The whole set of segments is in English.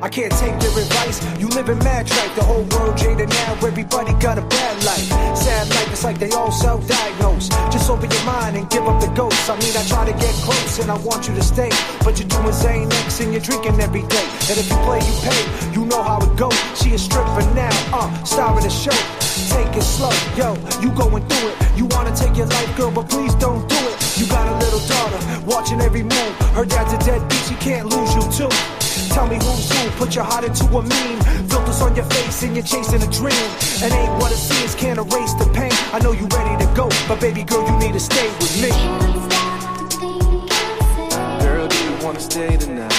I can't take your advice. You live in mad tripe. The whole world jaded now. Everybody got a bad life. Sad life, it's like they all self-diagnosed. Just open your mind and give up the ghosts. I mean, I try to get close and I want you to stay, but you're doing Xanax and you're drinking every day. And if you play, you pay. You know how it goes. She a stripper now, star of the show. Take it slow, yo, you going through it. You wanna take your life, girl, but please don't do it. You got a little daughter, watching every move. Her dad's a deadbeat, she can't lose you too. Tell me who's who, put your heart into a meme. Filters on your face and you're chasing a dream. And ain't what it seems, can't erase the pain. I know you ready to go, but baby girl, you need to stay with me. Girl, do you wanna stay tonight?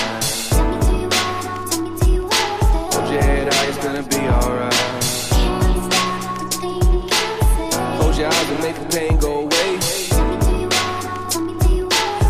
Hold your head high, it's gonna be alright. Close your eyes and make the pain go away.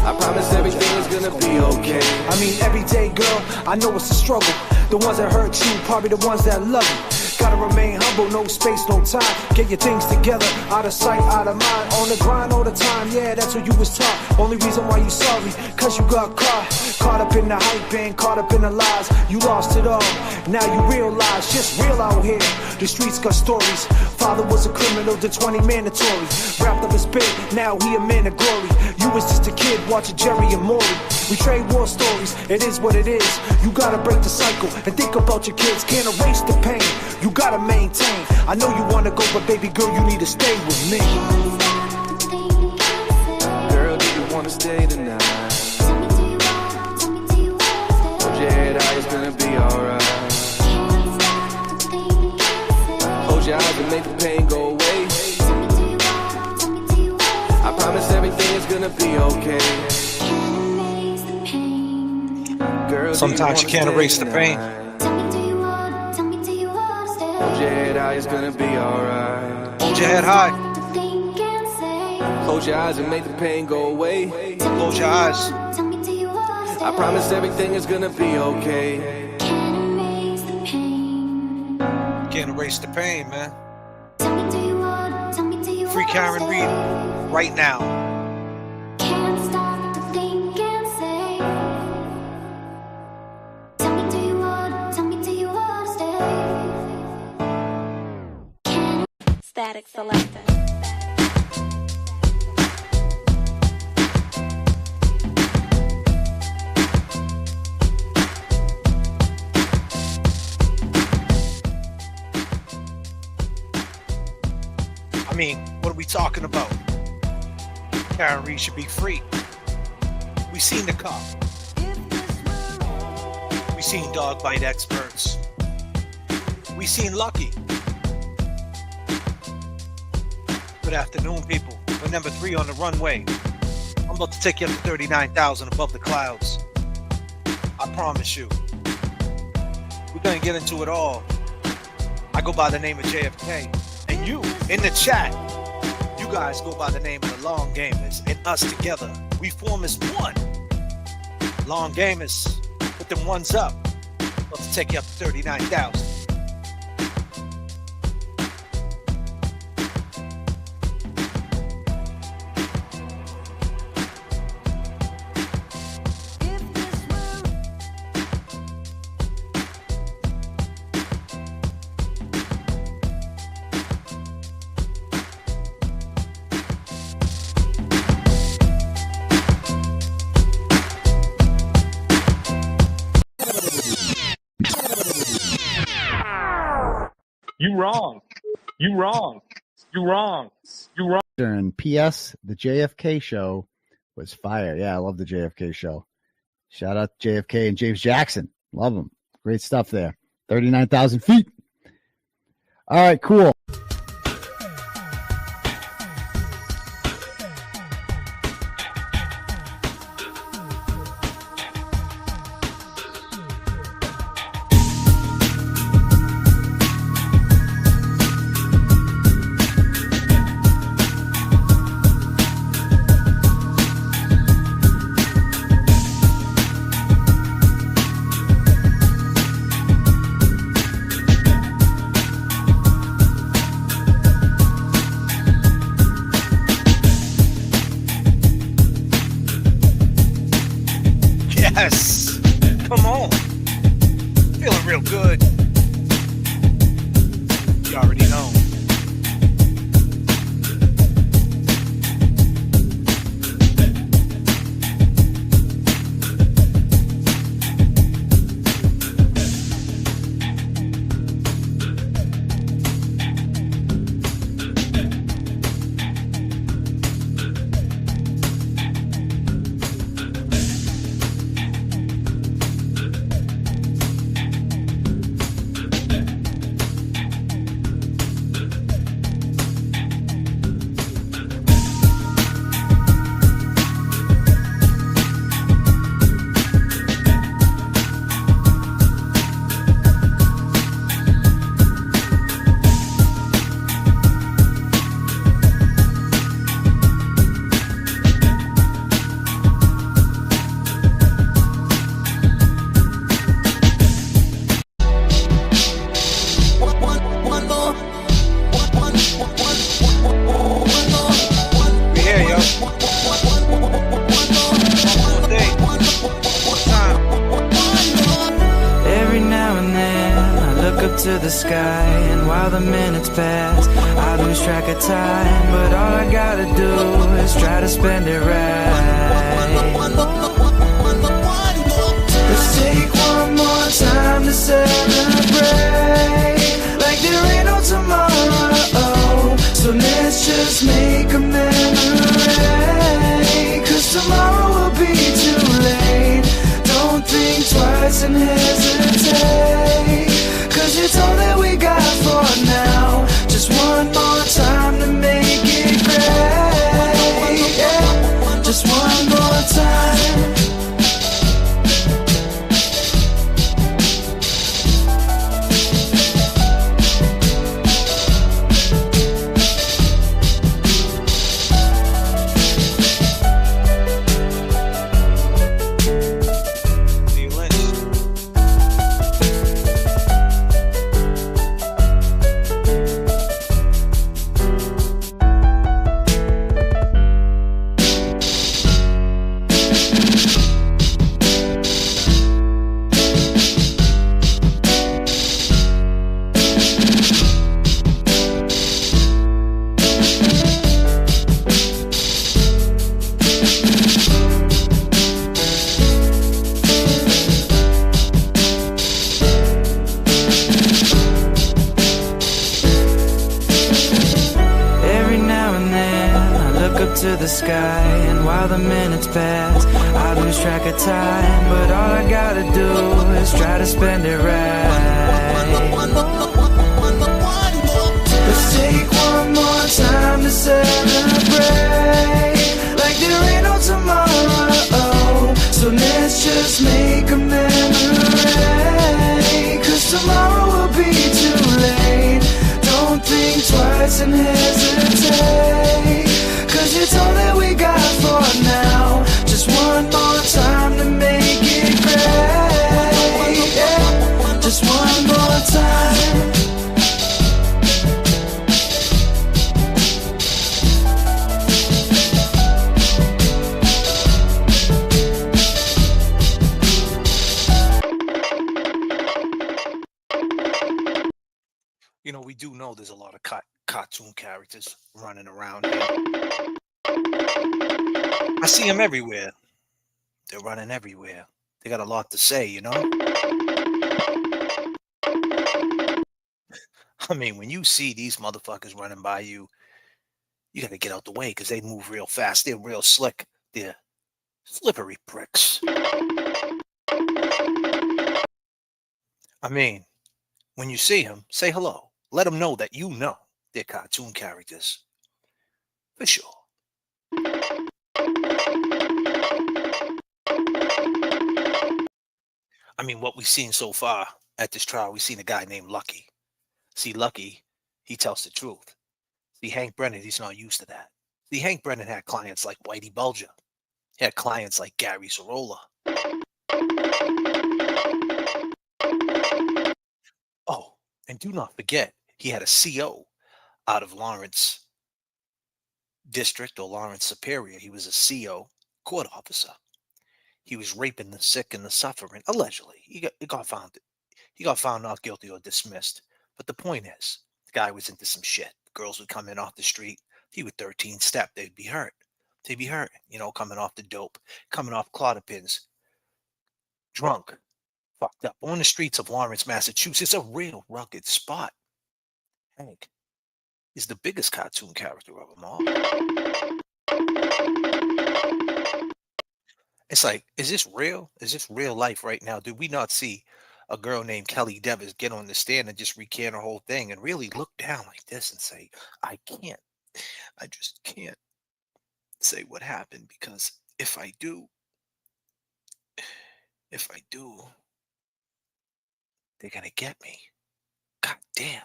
I promise everything is gonna be okay. I mean, every day, girl, I know it's a struggle. The ones that hurt you, probably the ones that love you. Gotta remain humble, no space, no time. Get your things together, out of sight, out of mind. On the grind all the time, yeah, that's what you was taught. Only reason why you sorry, cause you got caught up in the hype and caught up in the lies. You lost it all, now you realize, just real out here. The streets got stories. Father was a criminal, the 20 mandatory. Wrapped up his bait, now he a man of glory. You was just a kid watching Jerry and Maury. We trade war stories, it is what it is. You gotta break the cycle and think about your kids. Can't erase the pain, you gotta maintain. I know you wanna go, but baby girl, you need to stay with me. Girl, do you wanna stay tonight? Hold your head high, it's gonna be alright. Close your eyes and make the pain go away. I promise everything is gonna be okay. Girl, sometimes you can't erase the pain. Hold your head high, it's gonna be alright. Hold your head high. Close your eyes and make the pain go away. Close your eyes. I promise everything is gonna be okay. Can't erase the pain, man. Free Karen Reed right now. Static Selector. I mean, what are we talking about? Karen Reed should be free. We seen the cop. We seen dog bite experts. We seen Lucky. Good afternoon, people. We're number 3 on the runway. I'm about to take you up to 39,000 above the clouds. I promise you. We're gonna get into it all. I go by the name of J.F.K. And you, in the chat, you guys go by the name of the Long Gamers. And us together, we form as one. Long Gamers, put them ones up. About to take you up to 39,000. You wrong. And P.S. The JFK show was fire. Yeah, I love the JFK show. Shout out to JFK and James Jackson. Love them. Great stuff there. 39,000 feet. All right, cool. Feeling real good. You already know. We here, yo. One more day. One time. Every now and then I look up to the sky, and while the minutes pass I lose track of time. But all I gotta do is try to spend it right. Let's take one more time to celebrate like there ain't no tomorrow. So let's just make a memory, 'cause tomorrow will be too late. Don't think twice and hesitate, 'cause it's all that we got for now. Just one more time to make it great, yeah. Just one more time. See you Lynch. Every now and then I look up to the sky, and while the minutes pass I lose track of time. But all I gotta do is try to spend it right. Let's take one more time to celebrate like there ain't no tomorrow. So let's just make a memory, 'cause tomorrow will be too late. Don't think twice and hesitate, 'cause it's all that we got for now. Just one more time to make it great, yeah. Just one more time. You know, we do know there's a lot of cartoon characters running around here. I see them everywhere. They're running everywhere. They got a lot to say, you know? I mean, when you see these motherfuckers running by you, you got to get out the way because they move real fast. They're real slick. They're slippery pricks. I mean, when you see them, say hello. Let them know that you know they're cartoon characters. For sure. I mean, what we've seen so far at this trial, we've seen a guy named Lucky. See, Lucky, he tells the truth. See, Hank Brennan, he's not used to that. See, Hank Brennan had clients like Whitey Bulger. He had clients like Gary Sorolla. Oh, and do not forget, he had a CO out of Lawrence District or Lawrence Superior. He was a CO court officer. He was raping the sick and the suffering, allegedly. He got found. He got found not guilty or dismissed. But the point is, the guy was into some shit. Girls would come in off the street. He would 13 step. They'd be hurt. They'd be hurt, coming off the dope, coming off clotopins, drunk, fucked up. On the streets of Lawrence, Massachusetts, a real rugged spot. Hank is the biggest cartoon character of them all. It's like, is this real? Is this real life right now? Did we not see a girl named Kelly Devers get on the stand and just recant her whole thing and really look down like this and say, I just can't say what happened because if I do, they're gonna get me. God damn.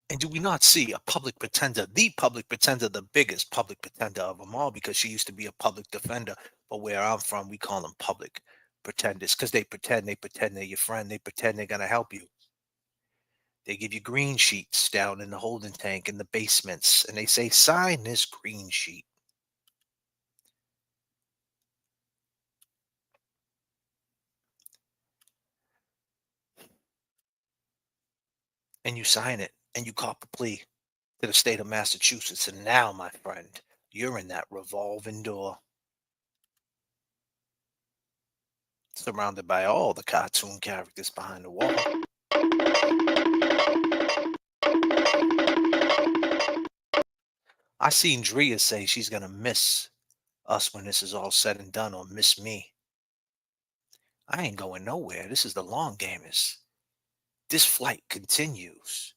And do we not see a public pretender, the public pretender, the biggest public pretender of them all, because she used to be a public defender. But where I'm from, we call them public pretenders because they pretend they're your friend. They pretend they're going to help you. They give you green sheets down in the holding tank in the basements, and they say, sign this green sheet. And you sign it, and you cop a plea to the state of Massachusetts. And now, my friend, you're in that revolving door, surrounded by all the cartoon characters behind the wall. I seen Drea say she's gonna miss us when this is all said and done, or miss me. I ain't going nowhere. This is the long gamers. This flight continues.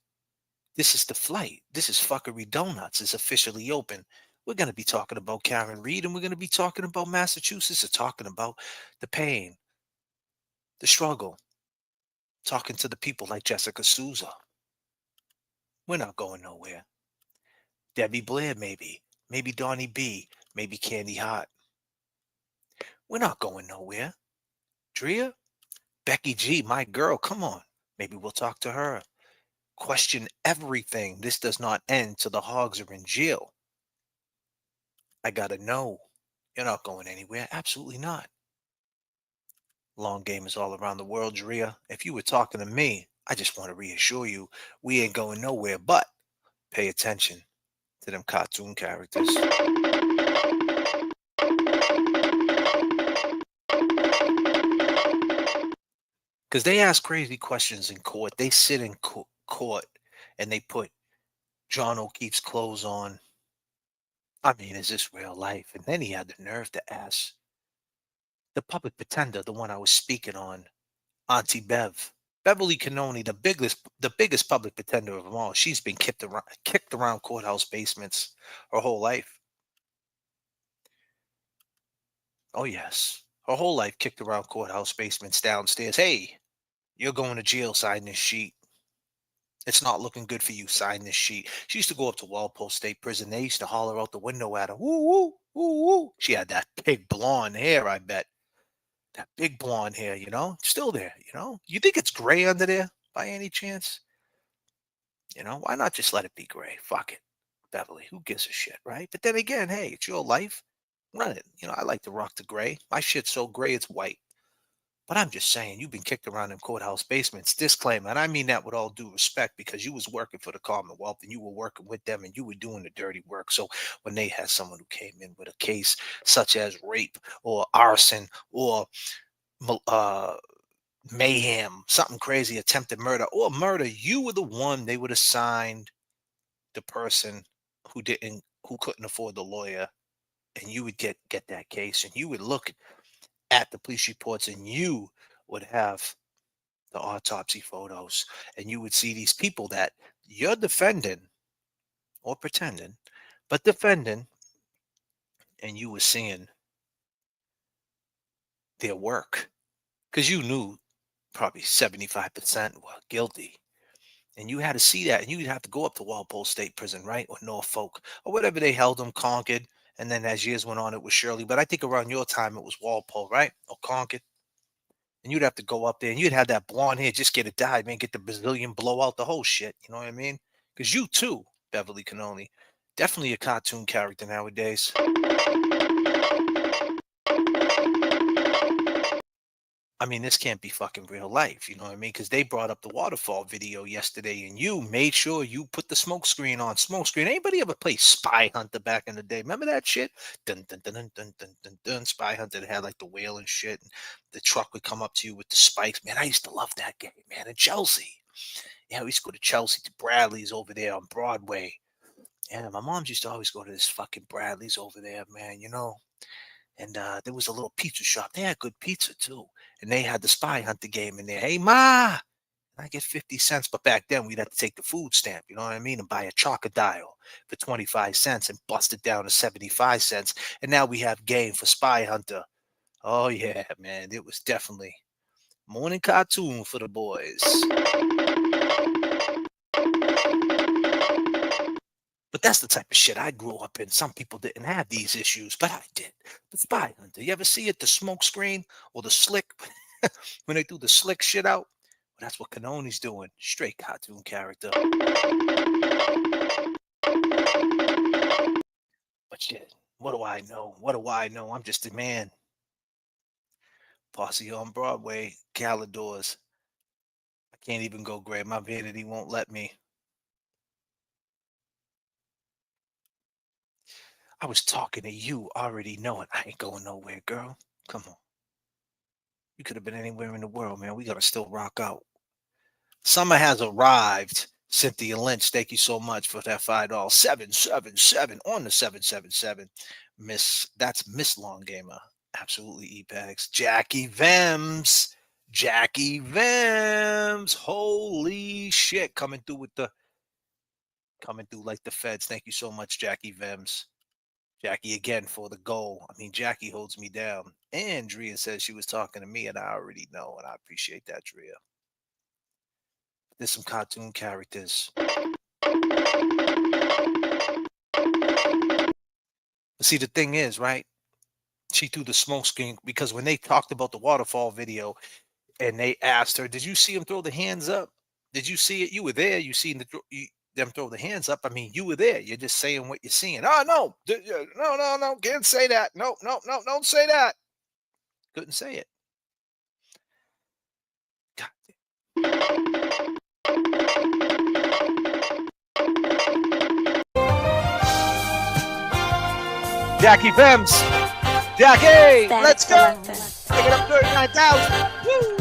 This is the flight. This is Fuckery Donuts. It's officially open. We're gonna be talking about Karen Reed, and we're gonna be talking about Massachusetts, and talking about the pain, the struggle, talking to the people like Jessica Souza. We're not going nowhere. Debbie Blair, maybe Donnie B, maybe Candy Hart. We're not going nowhere. Drea, Becky G, my girl, come on. Maybe we'll talk to her. Question everything. This does not end till the hogs are in jail. I gotta know. You're not going anywhere. Absolutely not. Long game is all around the world, Drea. If you were talking to me, I just want to reassure you, we ain't going nowhere, but pay attention to them cartoon characters. Because they ask crazy questions in court. They sit in court and they put John O'Keefe's clothes on. I mean, is this real life? And then he had the nerve to ask the public pretender, the one I was speaking on, Auntie Bev. Beverly Cannoni, the biggest public pretender of them all. She's been kicked around courthouse basements her whole life. Oh yes, her whole life kicked around courthouse basements downstairs. Hey, you're going to jail. Sign this sheet. It's not looking good for you. Sign this sheet. She used to go up to Walpole State Prison. They used to holler out the window at her. Woo, woo, woo, woo. She had that big blonde hair, I bet. That big blonde hair, still there, You think it's gray under there by any chance? Why not just let it be gray? Fuck it. Beverly, who gives a shit, right? But then again, hey, it's your life. Run it. I like to rock the gray. My shit's so gray, it's white. But I'm just saying, you've been kicked around in courthouse basements. Disclaimer, and I mean that with all due respect, because you was working for the Commonwealth and you were working with them and you were doing the dirty work. So when they had someone who came in with a case such as rape or arson or mayhem, something crazy, attempted murder or murder, you were the one they would assign the person who couldn't afford the lawyer, and you would get that case, and you would look at the police reports, and you would have the autopsy photos, and you would see these people that you're defending or pretending, but defending, and you were seeing their work because you knew probably 75% were guilty. And you had to see that, and you'd have to go up to Walpole State Prison, right? Or Norfolk, or whatever they held them, Concord. And then as years went on, it was Shirley. But I think around your time, it was Walpole, right? Or Concord. And you'd have to go up there, and you'd have that blonde hair, just get it dyed, man, get the Brazilian blowout, the whole shit. You know what I mean? Because you too, Beverly Cannoni, definitely a cartoon character nowadays. I mean, this can't be fucking real life, you know what I mean? Because they brought up the waterfall video yesterday, and you made sure you put the smoke screen on. Smoke screen. Anybody ever play Spy Hunter back in the day? Remember that shit? Dun dun dun dun dun dun dun dun. Spy Hunter that had like the whale and shit, and the truck would come up to you with the spikes. Man, I used to love that game, man. In Chelsea, yeah, we used to go to Chelsea to Bradley's over there on Broadway. Yeah, my mom used to always go to this fucking Bradley's over there, man. You know. And there was a little pizza shop. They had good pizza too. And they had the Spy Hunter game in there. Hey, Ma, I get 50 cents. But back then, we'd have to take the food stamp, you know what I mean? And buy a Chocodile for 25 cents and bust it down to 75 cents. And now we have game for Spy Hunter. Oh, yeah, man. It was definitely morning cartoon for the boys. But that's the type of shit I grew up in. Some people didn't have these issues, but I did. The Spy Hunter. You ever see it? The smoke screen or the slick when they do the slick shit out? Well, that's what Kanoni's doing. Straight cartoon character. But shit, what do I know? What do I know? I'm just a man. Posse on Broadway, Calidors. I can't even go grab my vanity won't let me. I was talking to you already knowing I ain't going nowhere, girl. Come on. You could have been anywhere in the world, man. We gotta still rock out. Summer has arrived. Cynthia Lynch, thank you so much for that $5. 777 on the 777. That's Miss Long Gamer. Absolutely e-bags. Jackie Vems. Jackie Vems. Holy shit. Coming through like the feds. Thank you so much, Jackie Vems. Jackie again for the goal. I mean, Jackie holds me down. And Drea says she was talking to me, and I already know, and I appreciate that, Drea. There's some cartoon characters. But see, the thing is, right? She threw the smoke screen because when they talked about the waterfall video and they asked her, "Did you see him throw the hands up? Did you see it? You were there. You seen them throw the hands up. I mean, you were there. You're just saying what you're seeing. Oh no, no, can't say that. No, don't say that. Couldn't say it. God. Jackie Bems. Jackie, let's go. Take it up 39,000. Woo.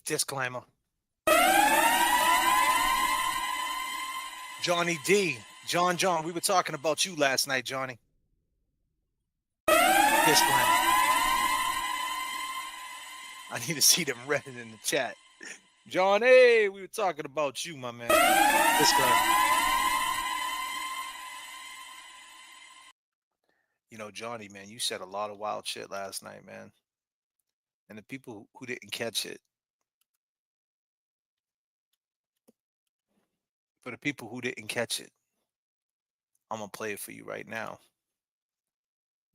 Disclaimer. Johnny D. John, we were talking about you last night, Johnny. Disclaimer. I need to see them read in the chat. Johnny, we were talking about you, my man. Disclaimer. You know, Johnny, man, you said a lot of wild shit last night, man. And the people who didn't catch it, for the people who didn't catch it, I'm going to play it for you right now.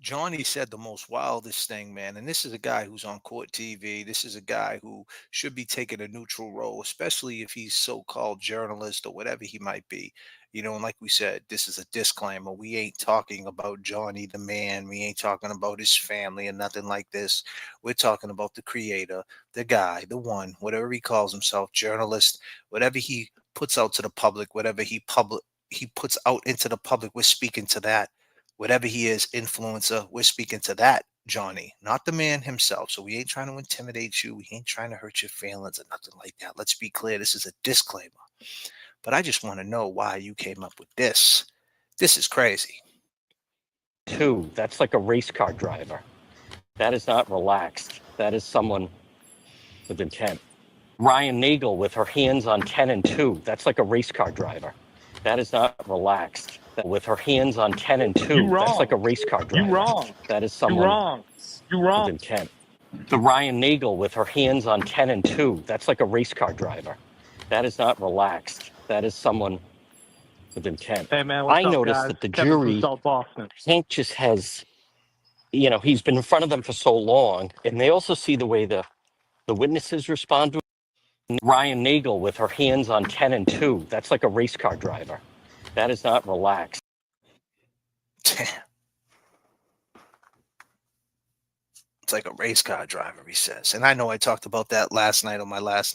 Johnny said the most wildest thing, man. And this is a guy who's on court TV. This is a guy who should be taking a neutral role, especially if he's so-called journalist or whatever he might be. And like we said, this is a disclaimer. We ain't talking about Johnny the man. We ain't talking about his family and nothing like this. We're talking about the creator, the guy, the one, whatever he calls himself, journalist, whatever he puts out to the public, whatever he puts out into the public. We're speaking to that. Whatever he is, influencer, we're speaking to that Johnny, not the man himself. So we ain't trying to intimidate you. We ain't trying to hurt your feelings or nothing like that. Let's be clear. This is a disclaimer. But I just want to know why you came up with this. This is crazy. Two, that's like a race car driver. That is not relaxed. That is someone with intent. Ryan Nagel with her hands on 10 and 2. That's like a race car driver. That is not relaxed. With her hands on 10 and 2. That's like a race car driver. You wrong. That is You someone wrong. You wrong. with intent. The Ryan Nagel with her hands on 10 and 2. That's like a race car driver. That is not relaxed. That is someone with intent. Hey man, what's I up, noticed guys? that the Kevin from jury, South Boston. Hank just has, he's been in front of them for so long, and they also see the way the witnesses respond to it. Ryan Nagel with her hands on 10 and 2. That's like a race car driver. That is not relaxed. It's like a race car driver, he says. And I know I talked about that last night on last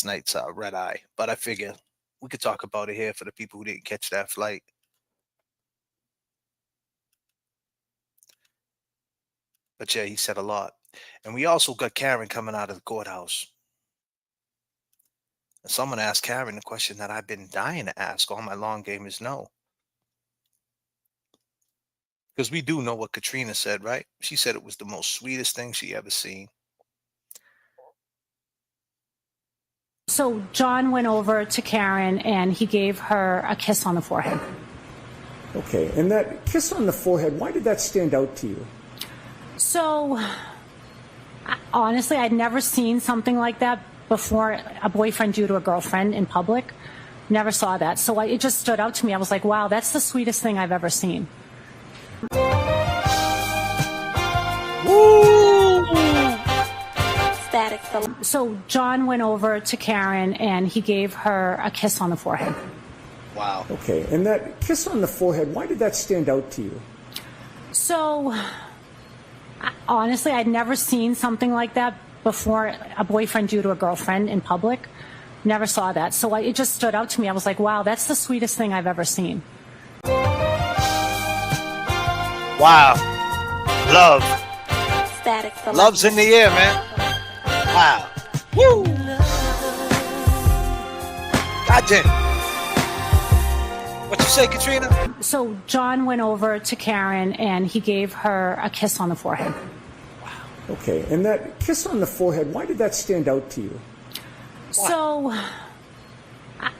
night's Red Eye, but I figure we could talk about it here for the people who didn't catch that flight. But yeah, he said a lot. And we also got Karen coming out of the courthouse. And someone asked Karen the question that I've been dying to ask all my long game is no. Because we do know what Katrina said, right? She said it was the most sweetest thing she ever seen. So John went over to Karen and he gave her a kiss on the forehead. Okay, and that kiss on the forehead, why did that stand out to you? So honestly, I'd never seen something like that before, a boyfriend do to a girlfriend in public. Never saw that. So it just stood out to me. I was like, wow, that's the sweetest thing I've ever seen. Woo! Static. So John went over to Karen and he gave her a kiss on the forehead. Wow. Okay, and that kiss on the forehead, why did that stand out to you? So honestly, I'd never seen something like that before, a boyfriend do to a girlfriend in public. Never saw that. So it just stood out to me. I was like, wow, that's the sweetest thing I've ever seen. Wow. Love. Static. Love's in the air, man. Wow. Woo! Goddamn. What you say, Katrina? So John went over to Karen and he gave her a kiss on the forehead. Okay, and that kiss on the forehead, why did that stand out to you? So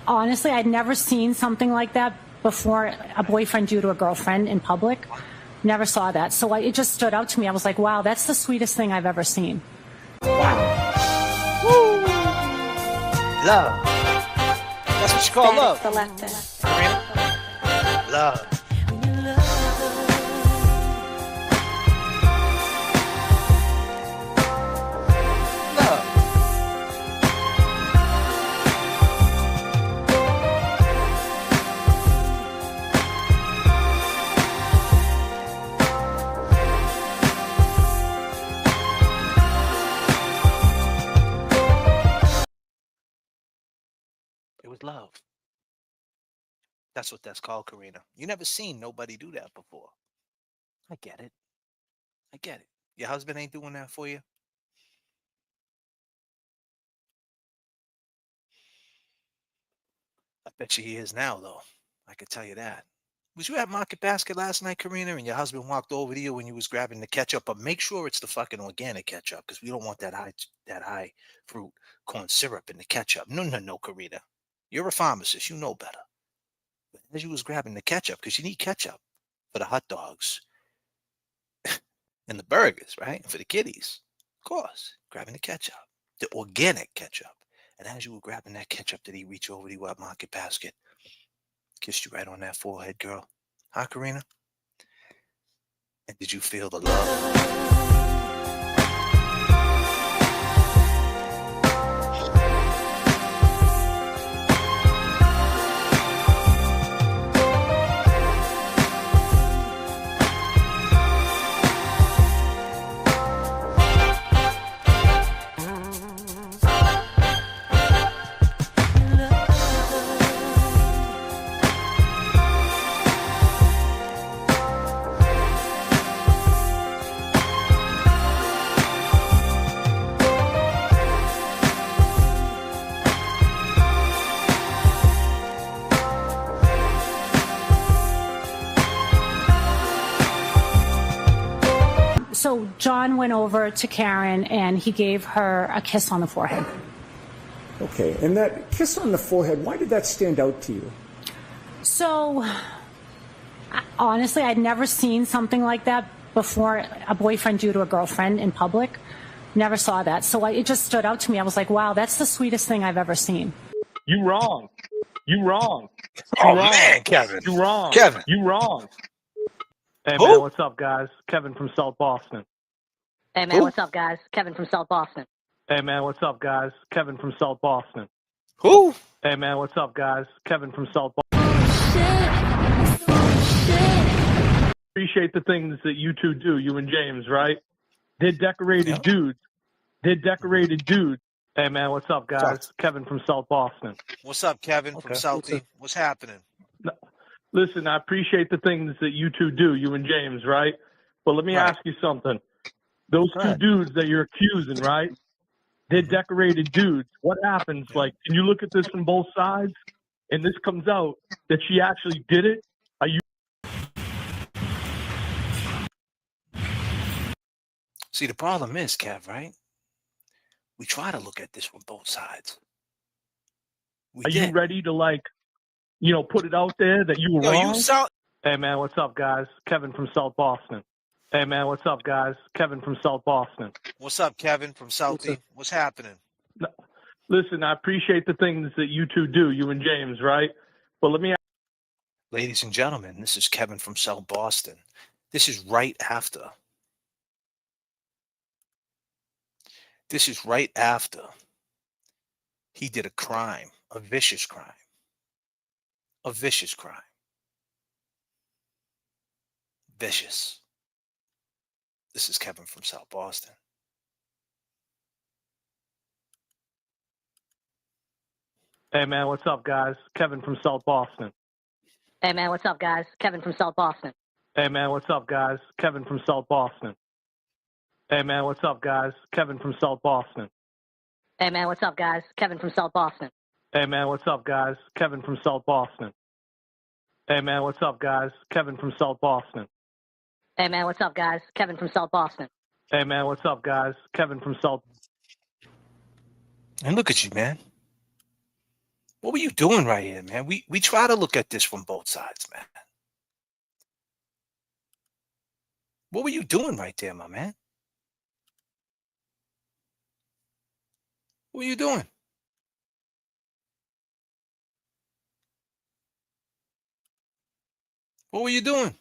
honestly, I'd never seen something like that before, a boyfriend do to a girlfriend in public. Never saw that. So it just stood out to me. I was like, wow, that's the sweetest thing I've ever seen. Wow. Woo! Love. That's what you call love. Karina? Love. It was love. That's what that's called, Karina. You never seen nobody do that before. I get it. I get it. Your husband ain't doing that for you? I bet you he is now, though. I can tell you that. Was you at Market Basket last night, Karina, and your husband walked over to you when you was grabbing the ketchup? But make sure it's the fucking organic ketchup, because we don't want that high fruit corn syrup in the ketchup. No, Karina. You're a pharmacist. You know better. But as you was grabbing the ketchup, because you need ketchup for the hot dogs and the burgers, right? And for the kiddies, of course, grabbing the ketchup, the organic ketchup. And as you were grabbing that ketchup, did he reach over to you at Market Basket? Kissed you right on that forehead, girl. Huh, Karina? And did you feel the love? So John went over to Karen and he gave her a kiss on the forehead. Okay, and that kiss on the forehead, why did that stand out to you? So honestly, I'd never seen something like that before, a boyfriend do to a girlfriend in public. Never saw that. So it just stood out to me. I was like, wow, that's the sweetest thing I've ever seen. You wrong. You wrong. Oh, man, Kevin. You wrong. Kevin. You wrong. Hey, Who? man, what's up, guys? Kevin from South Boston. Hey, man, Who? what's up, guys? Kevin from South Boston. Hey, man, what's up, guys? Kevin from South Boston. Who? Hey, man, what's up, guys? Kevin from South Boston. Appreciate the things that you two do, you and James, right? They're decorated dudes. They're decorated dudes. Hey, man, what's up, guys? Kevin from South Boston. What's up, Kevin from Southie? What's happening? Listen, I appreciate the things that you two do, you and James, right? But let me ask you something. Those two dudes that you're accusing, right? They're decorated dudes. What happens? Like, can you look at this from both sides? And this comes out that she actually did it? Are you? See, the problem is, Kev, right? We try to look at this from both sides. Are you ready to, like, you know, put it out there that you were wrong? Hey, man, what's up, guys? Kevin from South Boston. Hey, man, what's up, guys? Kevin from South Boston. What's up, Kevin from Southie? What's happening? Listen, I appreciate the things that you two do, you and James, right? But let me. Ladies and gentlemen, this is Kevin from South Boston. This is right after. This is right after he did a crime, a vicious crime. A vicious crime. Vicious. This is Kevin from South Boston. Hey, man, what's up, guys? Kevin from South Boston. Hey, man, what's up, guys? Kevin from South Boston. Hey, man, what's up, guys? Kevin from South Boston. Hey, man, what's up, guys? Kevin from South Boston. Hey, man, what's up, guys? Kevin from South Boston. Hey, man, what's up, guys? Kevin from South Boston. Hey, man, what's up, guys? Kevin from South Boston. Hey, man, what's up, guys? Kevin from South Boston. Hey, man, what's up, guys? Kevin from South. And look at you, man. What were you doing right here, man? We try to look at this from both sides, man. What were you doing right there, my man? What were you doing? What were you doing?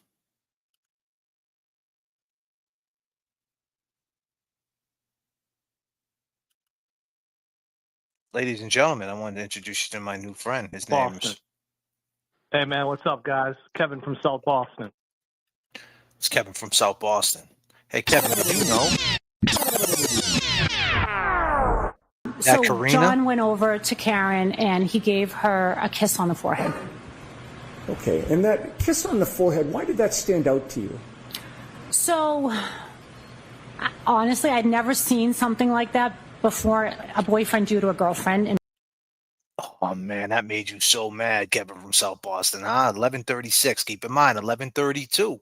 Ladies and gentlemen, I wanted to introduce you to my new friend. His name's... Hey, man, what's up, guys? Kevin from South Boston. It's Kevin from South Boston. Hey, Kevin, did you know that So Karina... John went over to Karen and he gave her a kiss on the forehead. Okay, and that kiss on the forehead, why did that stand out to you? So honestly, I'd never seen something like that before, a boyfriend do to a girlfriend. And oh, man, that made you so mad, Kevin from South Boston, huh? 11:36. Keep in mind, 11:32.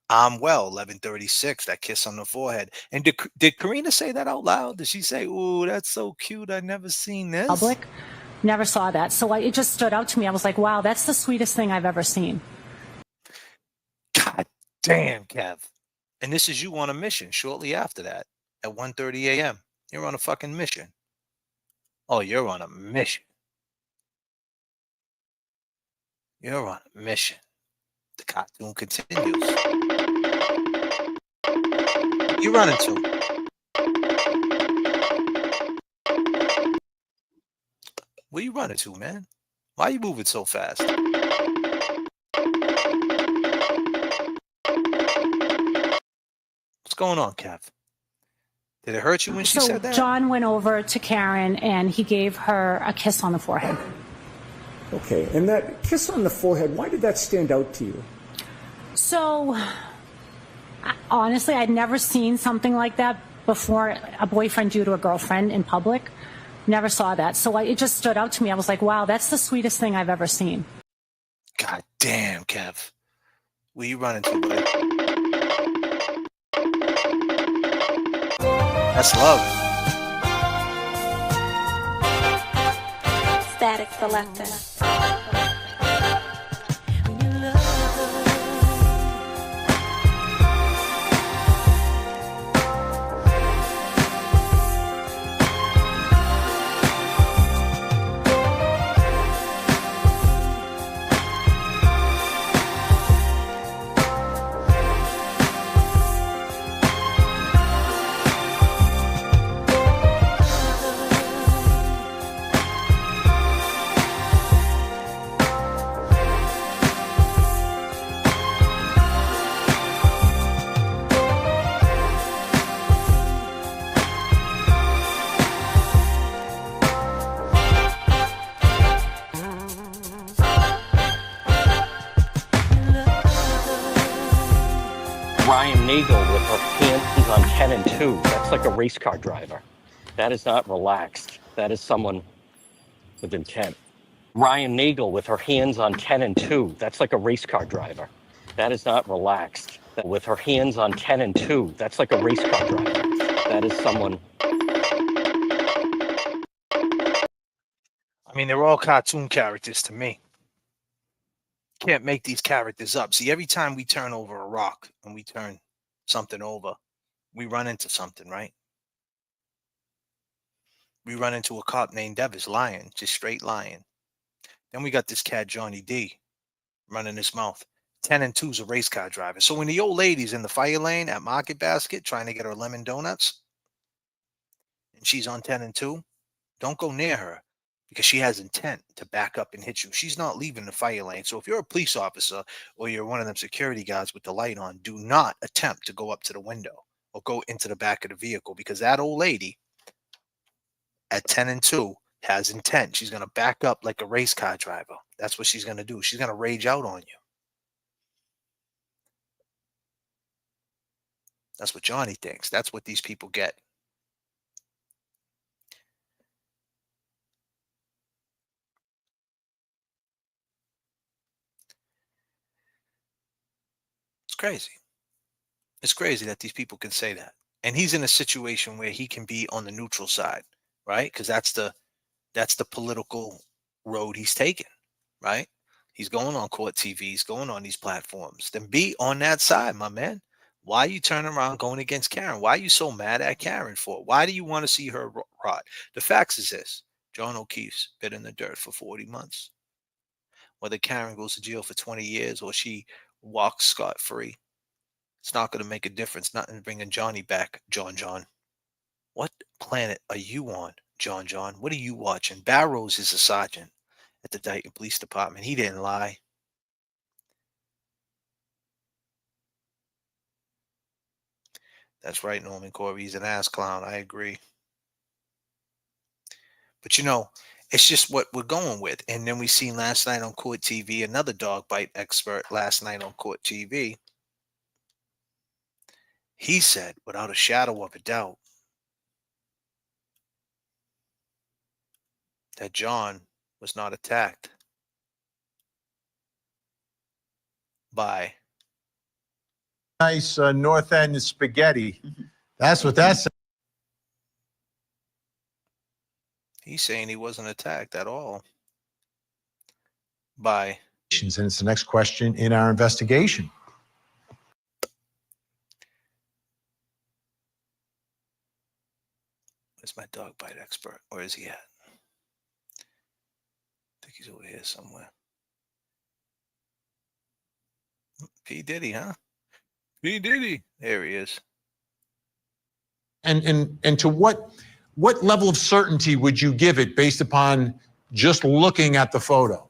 I'm well, 11:36. That kiss on the forehead. And did Karina say that out loud? Did she say, "Ooh, that's so cute. I never seen this"? Public, never saw that. So it just stood out to me. I was like, wow, that's the sweetest thing I've ever seen. God damn, Kev. And this is you on a mission shortly after that at 1:30 a.m. You're on a fucking mission. Oh, you're on a mission. You're on a mission. The cartoon continues. You running to? Where you running to, man? Why are you moving so fast? What's going on, Kev? Did it hurt you when she said that? John went over to Karen and he gave her a kiss on the forehead. Okay, and that kiss on the forehead, why did that stand out to you? So, honestly, I'd never seen something like that before, a boyfriend do to a girlfriend in public. Never saw that. So it just stood out to me. I was like, wow, that's the sweetest thing I've ever seen. God damn, Kev. Where you running to, buddy? That's love. Static Selector. Ryan Nagel with her hands on 10 and 2. That's like a race car driver. That is not relaxed. That is someone with intent. Ryan Nagel with her hands on 10 and 2. That's like a race car driver. That is not relaxed. With her hands on 10 and 2. That's like a race car driver. That is someone. I mean, they're all cartoon characters to me. Can't make these characters up. See, every time we turn over a rock and we turn something over, we run into something, right? We run into a cop named Devis lying, just straight lying. Then we got this cat, Johnny D, running his mouth. 10 and 2's a race car driver. So when the old lady's in the fire lane at Market Basket trying to get her lemon donuts, and she's on 10 and 2, don't go near her because she has intent to back up and hit you. She's not leaving the fire lane. So if you're a police officer or you're one of them security guards with the light on, do not attempt to go up to the window or go into the back of the vehicle because that old lady at 10 and 2 has intent. She's going to back up like a race car driver. That's what she's going to do. She's going to rage out on you. That's what Johnny thinks. That's what these people get. It's crazy. It's crazy that these people can say that. And he's in a situation where he can be on the neutral side, right? Because that's the political road he's taking, right? He's going on court TV. He's going on these platforms. Then be on that side, my man. Why are you turning around going against Karen? Why are you so mad at Karen for? Why do you want to see her rot? The facts is this. John O'Keefe's been in the dirt for 40 months. Whether Karen goes to jail for 20 years or she walks scot-free, it's not going to make a difference. Nothing bringing Johnny back, John. What planet are you on, John? What are you watching? Barrows is a sergeant at the Dayton Police Department. He didn't lie. That's right, Norman Corey. He's an ass clown. I agree. But it's just what we're going with. And then we seen last night on Court TV, another dog bite expert last night on Court TV. He said, without a shadow of a doubt, that John was not attacked by nice North End spaghetti. That's what that's. He's saying he wasn't attacked at all by. And it's the next question in our investigation. Where's my dog bite expert? Where is he at? I think he's over here somewhere. P. Diddy, huh? P. Diddy. There he is. And to what level of certainty would you give it based upon just looking at the photo?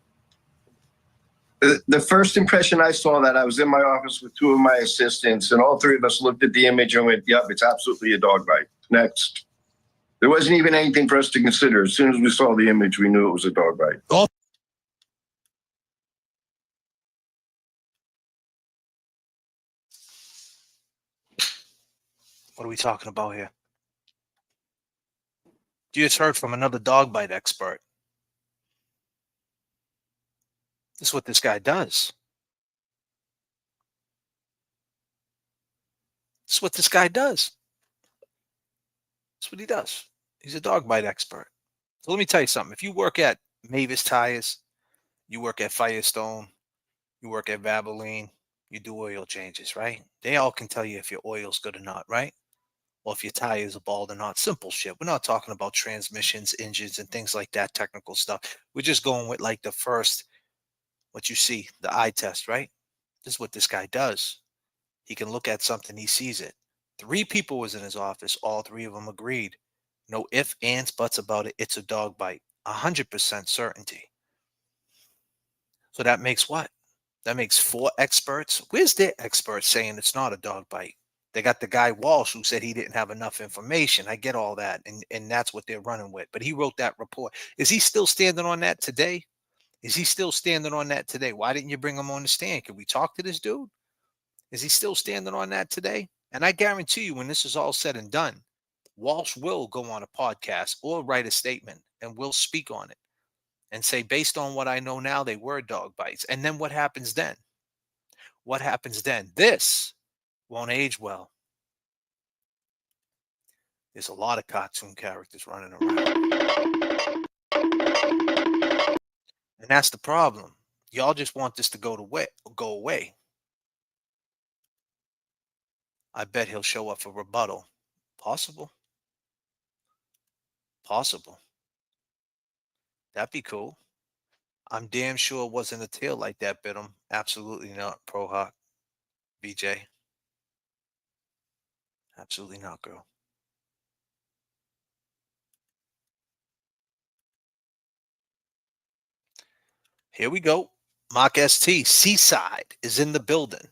The first impression I saw that, I was in my office with two of my assistants, and all three of us looked at the image and went, yep, it's absolutely a dog bite. Next. There wasn't even anything for us to consider. As soon as we saw the image, we knew it was a dog bite. Oh. What are we talking about here? You just heard from another dog bite expert. This is what this guy does. This is what this guy does. That's what he does. He's a dog bite expert. So let me tell you something. If you work at Mavis Tires, you work at Firestone, you work at Valvoline, you do oil changes, right? They all can tell you if your oil's good or not, right? Or if your tires are bald or not. Simple shit. We're not talking about transmissions, engines, and things like that, technical stuff. We're just going with like the first, what you see, the eye test, right? This is what this guy does. He can look at something, he sees it. 3 people was in his office. All 3 of them agreed. No ifs, ands, buts about it. It's a dog bite. 100% certainty. So that makes what? That makes 4 experts. Where's their experts saying it's not a dog bite? They got the guy Walsh who said he didn't have enough information. I get all that. And that's what they're running with. But he wrote that report. Is he still standing on that today? Is he still standing on that today? Why didn't you bring him on the stand? Could we talk to this dude? Is he still standing on that today? And I guarantee you, when this is all said and done, Walsh will go on a podcast or write a statement and will speak on it and say, based on what I know now, they were dog bites. And then what happens then? What happens then? This won't age well. There's a lot of cartoon characters running around. And that's the problem. Y'all just want this to go away. I bet he'll show up for rebuttal. Possible. Possible. That'd be cool. I'm damn sure it wasn't a tail like that bit him. Absolutely not, Pro Hawk. BJ. Absolutely not, girl. Here we go. Mock ST. Seaside is in the building.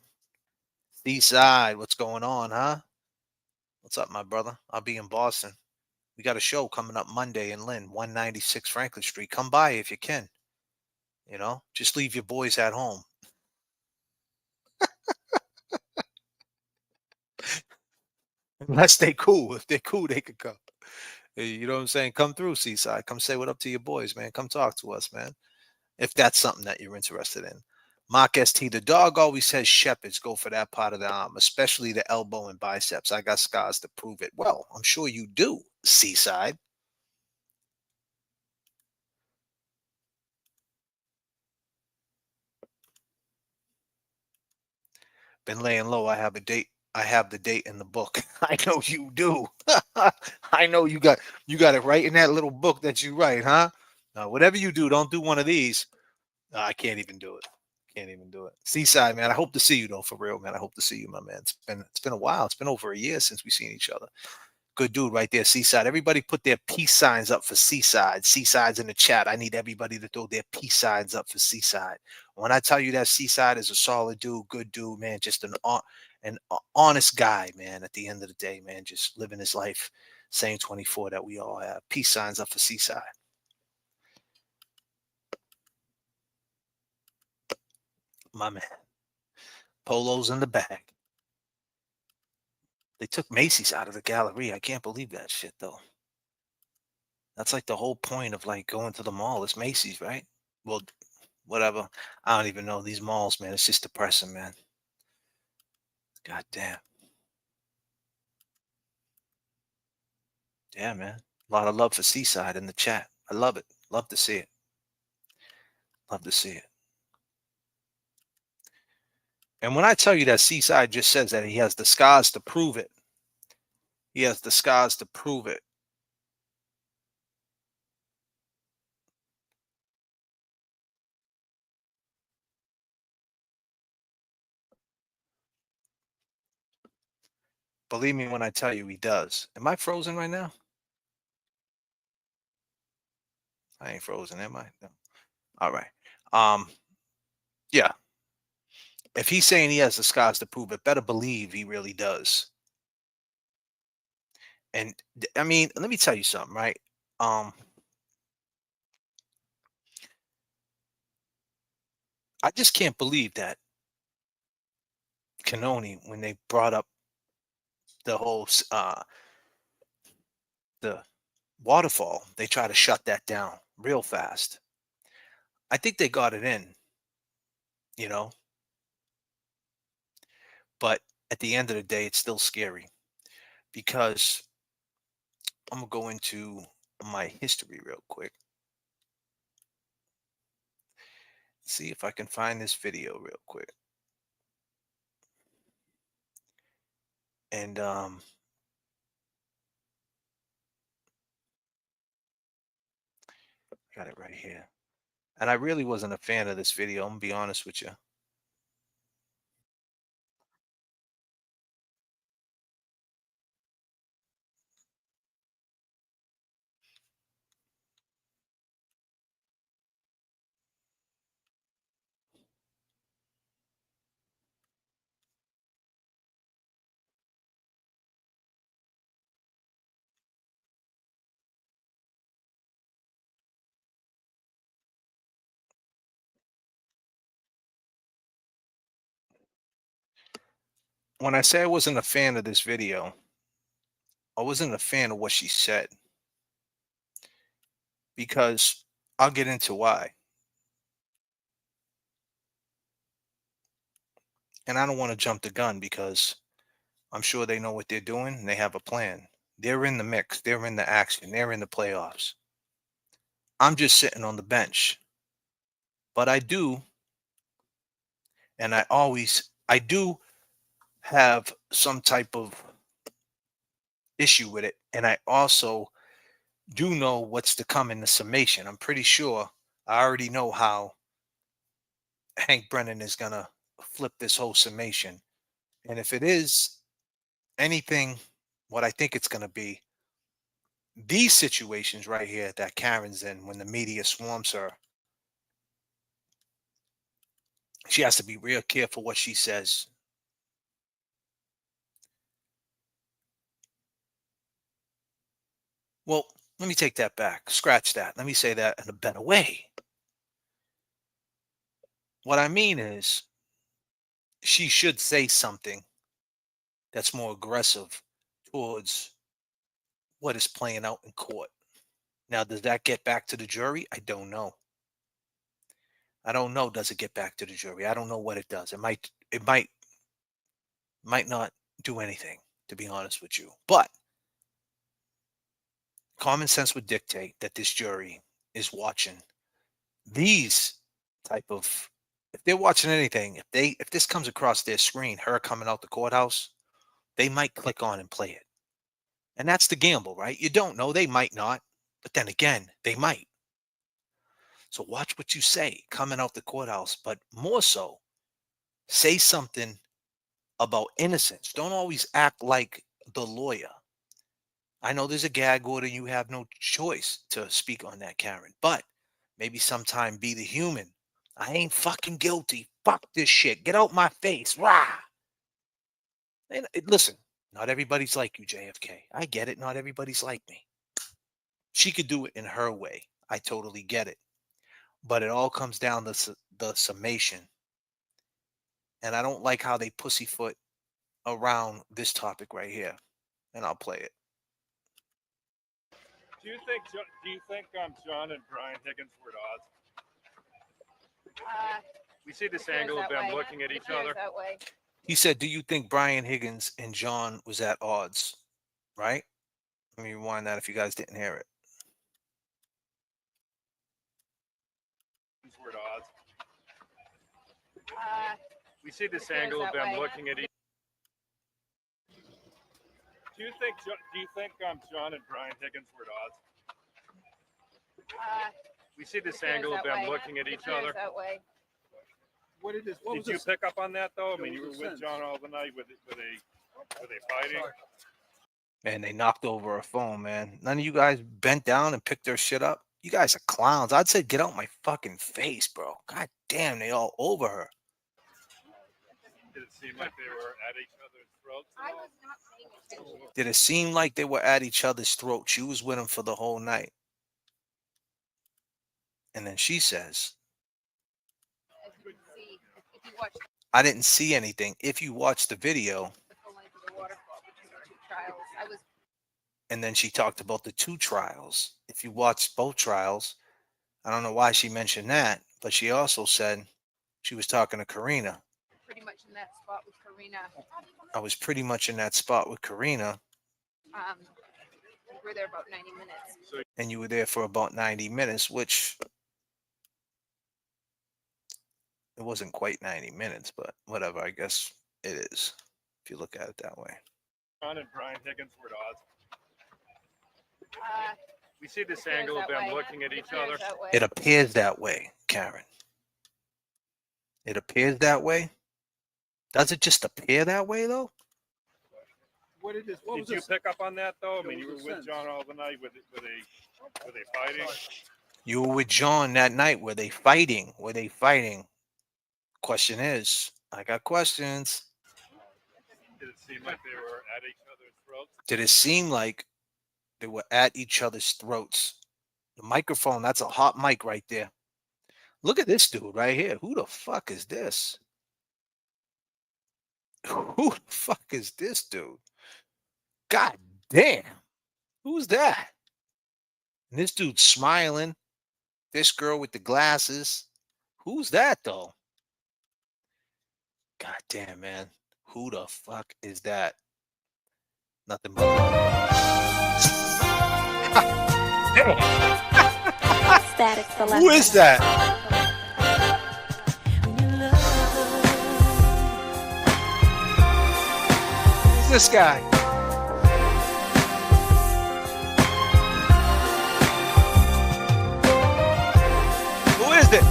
Seaside, what's going on, huh? What's up, my brother? I'll be in Boston. We got a show coming up Monday in Lynn, 196 Franklin Street. Come by if you can. You know, just leave your boys at home. Unless they cool. If they're cool, they could come. You know what I'm saying? Come through, Seaside. Come say what up to your boys, man. Come talk to us, man. If that's something that you're interested in. Mock ST, the dog always says shepherds go for that part of the arm, especially the elbow and biceps. I got scars to prove it. Well, I'm sure you do, Seaside. Been laying low. I have a date. I have the date in the book. I know you do. I know you got it right in that little book that you write, huh? Whatever you do, don't do one of these. I can't even do it. Can't even do it. Seaside, man. I hope to see you though, for real, man. I hope to see you, my man. It's been a while. It's been over a year since we've seen each other. Good dude right there, Seaside. Everybody put their peace signs up for Seaside. Seaside's in the chat. I need everybody to throw their peace signs up for Seaside. When I tell you that Seaside is a solid dude, good dude, man, just an honest guy, man, at the end of the day, man, just living his life, same 24 that we all have. Peace signs up for Seaside. My man. Polo's in the bag. They took Macy's out of the gallery. I can't believe that shit, though. That's like the whole point of like going to the mall. It's Macy's, right? Well, whatever. I don't even know these malls, man. It's just depressing, man. God damn. Yeah, man. A lot of love for Seaside in the chat. I love it. Love to see it. Love to see it. And when I tell you that Seaside just says that he has the scars to prove it. He has the scars to prove it. Believe me when I tell you he does. Am I frozen right now? I ain't frozen, am I? No. All right. Yeah. If he's saying he has the scars to prove it, better believe he really does. And I mean, let me tell you something, right? I just can't believe that Canoni, when they brought up the whole the waterfall, they try to shut that down real fast. I think they got it in, you know, but at the end of the day, it's still scary because I'm gonna go into my history real quick. See if I can find this video real quick. And got it right here. And I really wasn't a fan of this video, I'm gonna be honest with you. When I say I wasn't a fan of this video, I wasn't a fan of what she said. Because I'll get into why. And I don't want to jump the gun because I'm sure they know what they're doing and they have a plan. They're in the mix, they're in the action, they're in the playoffs. I'm just sitting on the bench. But I do, and I do have some type of issue with it. And I also do know what's to come in the summation. I'm pretty sure I already know how Hank Brennan is going to flip this whole summation. And if it is anything what I think it's going to be, these situations right here that Karen's in when the media swarms her, she has to be real careful what she says. Well, let me take that back. Scratch that. Let me say that in a better way. What I mean is, she should say something that's more aggressive towards what is playing out in court. Now, does that get back to the jury? I don't know. I don't know. Does it get back to the jury? I don't know what it does. It might not do anything, to be honest with you. But common sense would dictate that this jury is watching these type of, if they're watching anything, if this comes across their screen, her coming out the courthouse, they might click on and play it. And that's the gamble, right? You don't know. They might not. But then again, they might. So watch what you say coming out the courthouse. But more so, say something about innocence. Don't always act like the lawyer. I know there's a gag order. You have no choice to speak on that, Karen. But maybe sometime be the human. I ain't fucking guilty. Fuck this shit. Get out my face. Rah! And listen, not everybody's like you, J.F.K. I get it. Not everybody's like me. She could do it in her way. I totally get it. But it all comes down to the summation. And I don't like how they pussyfoot around this topic right here. And I'll play it. Do you think John and Brian Higgins were at odds? We see this angle of them looking at each other. He said, do you think Brian Higgins and John was at odds? Right? Let me rewind that if you guys didn't hear it. Were at odds. We see this angle of them looking at each other. Do you think John and Brian Higgins were at odds? We see this angle of them looking at each other. Did you pick up on that though? I mean, you were with John all the night with a Were they fighting? Man, they knocked over her phone, man. None of you guys bent down and picked their shit up. You guys are clowns. I'd say get out my fucking face, bro. God damn, they all over her. Did it seem like they were at each other's throats? I was not paying attention. Did it seem like they were at each other's throat? She was with him for the whole night. And then she says, As you can see, if you watch I didn't see anything. If you watch the video, the full length of the waterfall, which is the 2 trials, I was and then she talked about the 2 trials. If you watch both trials, I don't know why she mentioned that, but she also said she was talking to Karina. pretty much in that spot with Karina. I was pretty much in that spot with Karina, We were there about 90 minutes. and you were there for about 90 minutes, which it wasn't quite 90 minutes, but whatever, I guess it is, if you look at it that way. John and Brian Higgins were at odds. Uh, We see this appears angle of that them way. looking at It each appears other. that way. It appears that way, Karen. It appears that way? Does it just appear that way, though? What did you pick up on that though? I mean, you were with John all the night. Were they fighting? You were with John that night. Were they fighting? Were they fighting? Question is, I got questions. Did it seem like they were at each other's throats? Did it seem like they were at each other's throats? The microphone, that's a hot mic right there. Look at this dude right here. Who the fuck is this? Who the fuck is this dude? God damn. Who's that? And this dude's smiling. This girl with the glasses. Who's that, though? God damn, man. Who the fuck is that? Nothing but. Static Select. Who is that? Who's this guy? Who is it?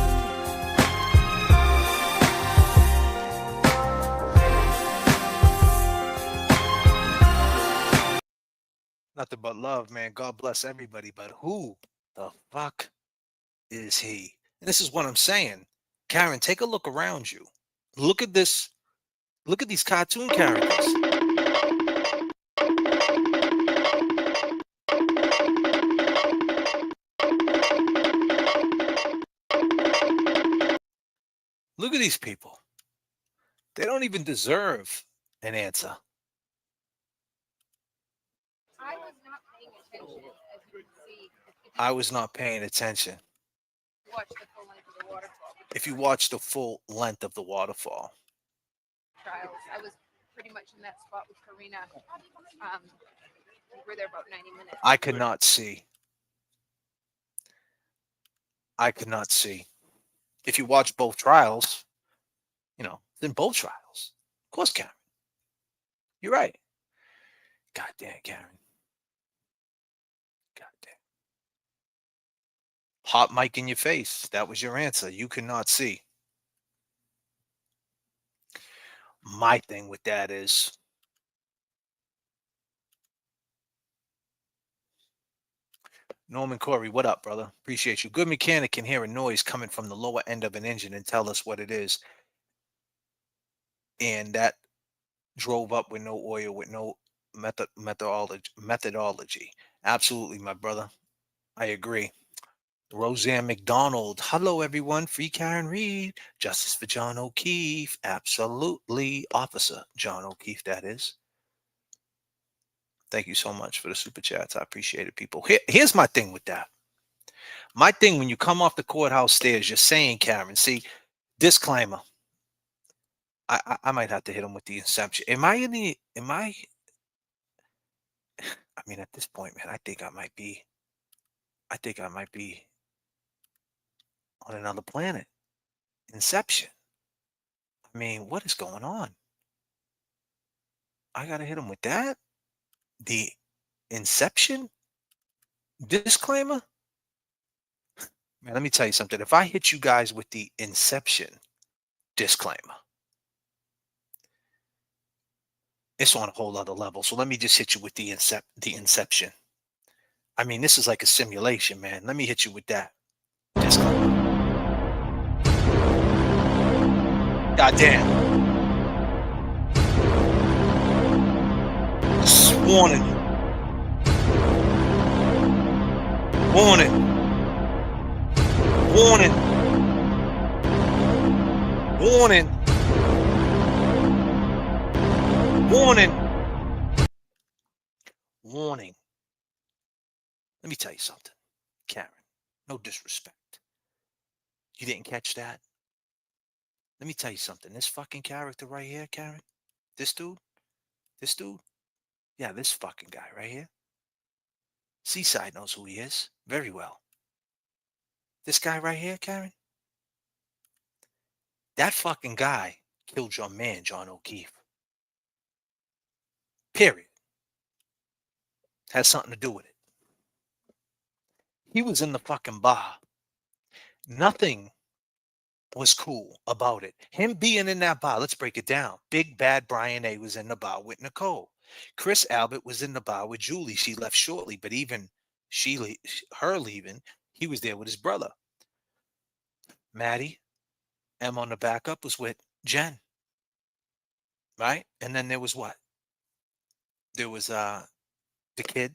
Nothing but love, man. God bless everybody. But who the fuck is he? And this is what I'm saying. Karen, take a look around you. Look at this. Look at these cartoon characters. Look at these people. They don't even deserve an answer. I was not paying attention, as you can see. I was not paying attention. Watch the full length of the waterfall. If you watch the full length of the waterfall, Trials. I was pretty much in that spot with Karina. We were there about 90 minutes. I could not see. I could not see. If you watch both trials, you know, then both trials. Of course, Karen. You're right. God damn, Karen. God damn. Hot mic in your face. That was your answer. You could not see. My thing with that is, Norman Corey, what up, brother? Appreciate you. Good mechanic can hear a noise coming from the lower end of an engine and tell us what it is. And that drove up with no oil, with no methodology. Absolutely, my brother. I agree. Roseanne McDonald. Hello, everyone. Free Karen Reed. Justice for John O'Keefe. Absolutely. Officer John O'Keefe, that is. Thank you so much for the super chats. I appreciate it, people. Here's my thing with that. My thing, when you come off the courthouse stairs, you're saying, Karen, see, disclaimer. I might have to hit him with the inception. I mean, at this point, man, I think I might be on another planet. Inception. I mean, what is going on? I got to hit him with that? The inception disclaimer? Man, let me tell you something. If I hit you guys with the inception disclaimer, It's on a whole other level. So let me just hit you with the inception. I mean, this is like a simulation, man. Let me hit you with that. Goddamn. Warning. Warning. Warning. Warning. Warning. Warning. Let me tell you something, Karen. No disrespect. You didn't catch that? Let me tell you something. This fucking character right here, Karen, this dude, yeah, this fucking guy right here. Seaside knows who he is very well. This guy right here, Karen, that fucking guy killed your man, John O'Keefe. Period. Has something to do with it. He was in the fucking bar. Nothing was cool about it. Him being in that bar, let's break it down. Big Bad Brian A was in the bar with Nicole. Chris Albert was in the bar with Julie. She left shortly, but even her leaving, he was there with his brother. Maddie, M on the backup, was with Jen. Right? And then there was what? There was the kid.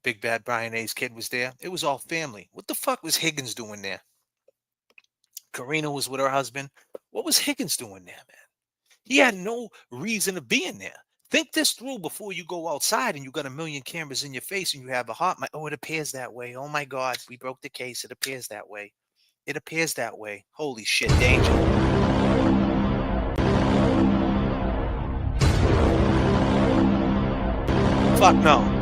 Big Bad Brian A's kid was there. It was all family. What the fuck was Higgins doing there? Karina was with her husband. What was Higgins doing there, man? He had no reason to be in there. Think this through before you go outside and you got a million cameras in your face and you have a hot mic. Oh, it appears that way. Oh my God, we broke the case. It appears that way. It appears that way. Holy shit, danger. Fuck no.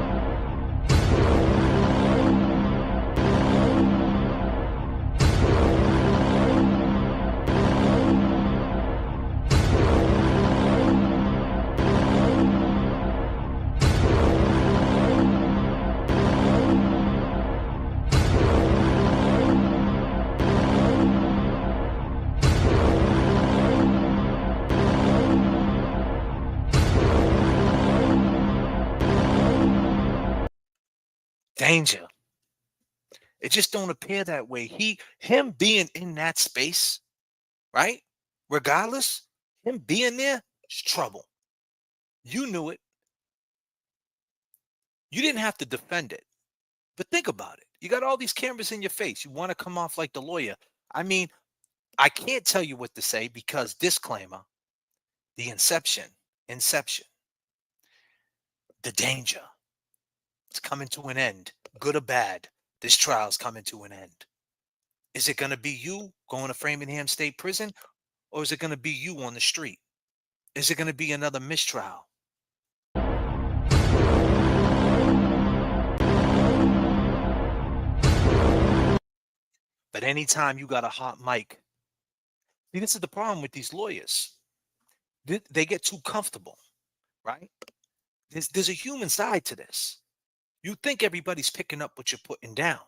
Danger. It just don't appear that way. Him being in that space, right? Regardless, him being there is trouble. You knew it. You didn't have to defend it. But think about it. You got all these cameras in your face. You want to come off like the lawyer. I mean, I can't tell you what to say because disclaimer, the inception, the danger. It's coming to an end, good or bad. This trial's coming to an end. Is it going to be you going to Framingham State Prison, or is it going to be you on the street? Is it going to be another mistrial? But anytime you got a hot mic, see, this is the problem with these lawyers. They get too comfortable, right? There's a human side to this. You think everybody's picking up what you're putting down.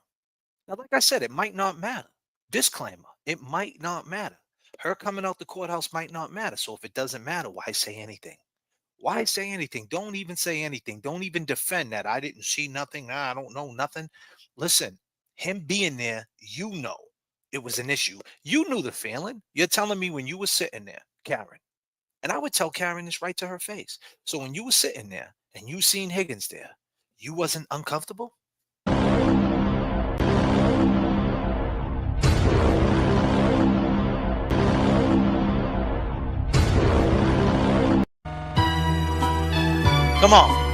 Now, like I said, it might not matter. Disclaimer, it might not matter. Her coming out the courthouse might not matter. So if it doesn't matter, why say anything? Why say anything? Don't even say anything. Don't even defend that. I didn't see nothing. I don't know nothing. Listen, him being there, you know it was an issue. You knew the feeling. You're telling me when you were sitting there, Karen, and I would tell Karen this right to her face. So when you were sitting there and you seen Higgins there, you wasn't uncomfortable? Come on.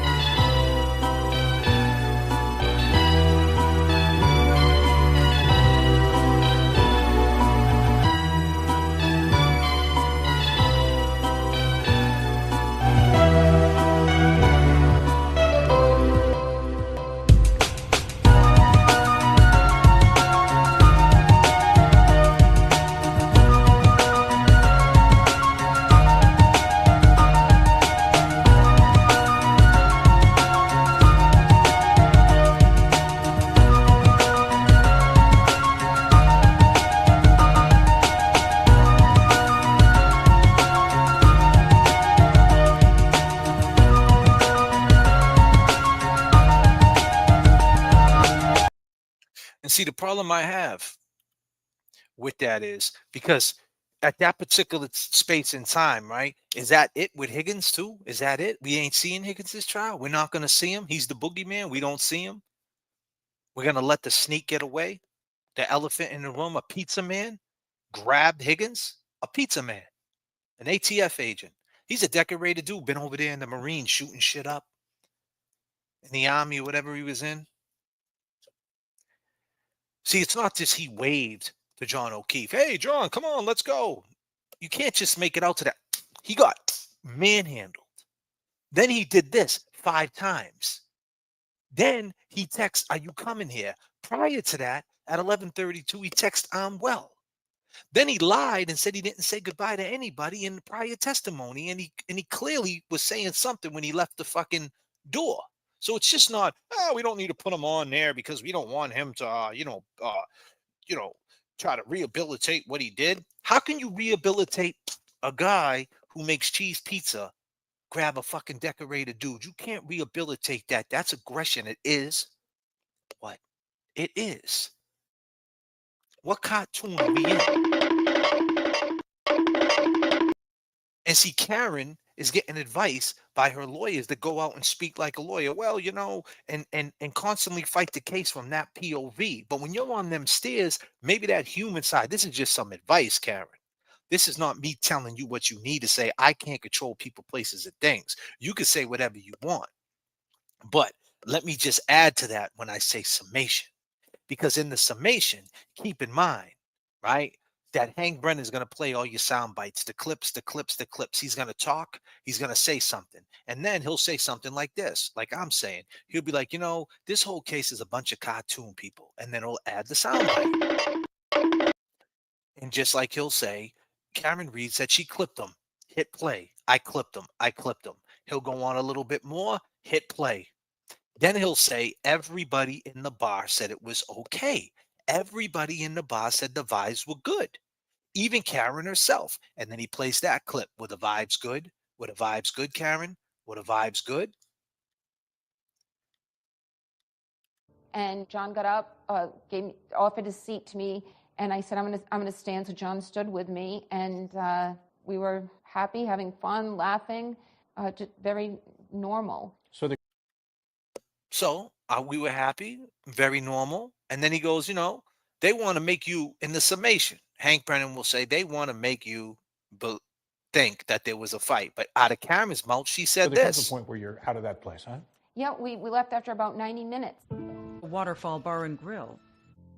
see, the problem I have with that is because at that particular space in time, right? Is that it with Higgins too? Is that it? We ain't seeing Higgins' trial. We're not going to see him. He's the boogeyman. We don't see him. We're going to let the sneak get away. The elephant in the room, a pizza man, grabbed Higgins, a pizza man, an ATF agent. He's a decorated dude, been over there in the Marines shooting shit up in the Army or whatever he was in. See, it's not just he waved to John O'Keefe. Hey, John, come on, let's go. You can't just make it out to that. He got manhandled. Then he did this 5 times. Then he texts, are you coming here? Prior to that, at 11:32, he texts, I'm well. Then he lied and said he didn't say goodbye to anybody in the prior testimony, and he clearly was saying something when he left the fucking door. So it's just not, we don't need to put him on there because we don't want him to, try to rehabilitate what he did. How can you rehabilitate a guy who makes cheese pizza, grab a fucking decorated dude? You can't rehabilitate that. That's aggression. It is what it is. What cartoon are we in? And see, Karen is getting advice by her lawyers to go out and speak like a lawyer. Well, and constantly fight the case from that POV. But when you're on them stairs, maybe that human side, this is just some advice, Karen. This is not me telling you what you need to say. I can't control people, places, and things. You can say whatever you want. But let me just add to that when I say summation. Because in the summation, keep in mind, right, that Hank Brennan is going to play all your sound bites, the clips. He's going to talk. He's going to say something. And then he'll say something like this, like I'm saying. He'll be like, this whole case is a bunch of cartoon people. And then he'll add the sound bite. And just like he'll say, Karen Reed said she clipped him. Hit play. I clipped him. He'll go on a little bit more. Hit play. Then he'll say, everybody in the bar said it was okay. Everybody in the bar said the vibes were good. Even Karen herself. And then he plays that clip. Were the vibes good? Were the vibes good, Karen? Were the vibes good? And John got up, offered his seat to me, and I said, I'm gonna stand. So John stood with me, and we were happy, having fun, laughing, just very normal. So we were happy, very normal. And then he goes, they want to make you, in the summation, Hank Brennan will say, they want to make you think that there was a fight. But out of Karen's mouth, she said there comes this. a point where you're out of that place, huh? Yeah, we left after about 90 minutes. Waterfall Bar and Grill.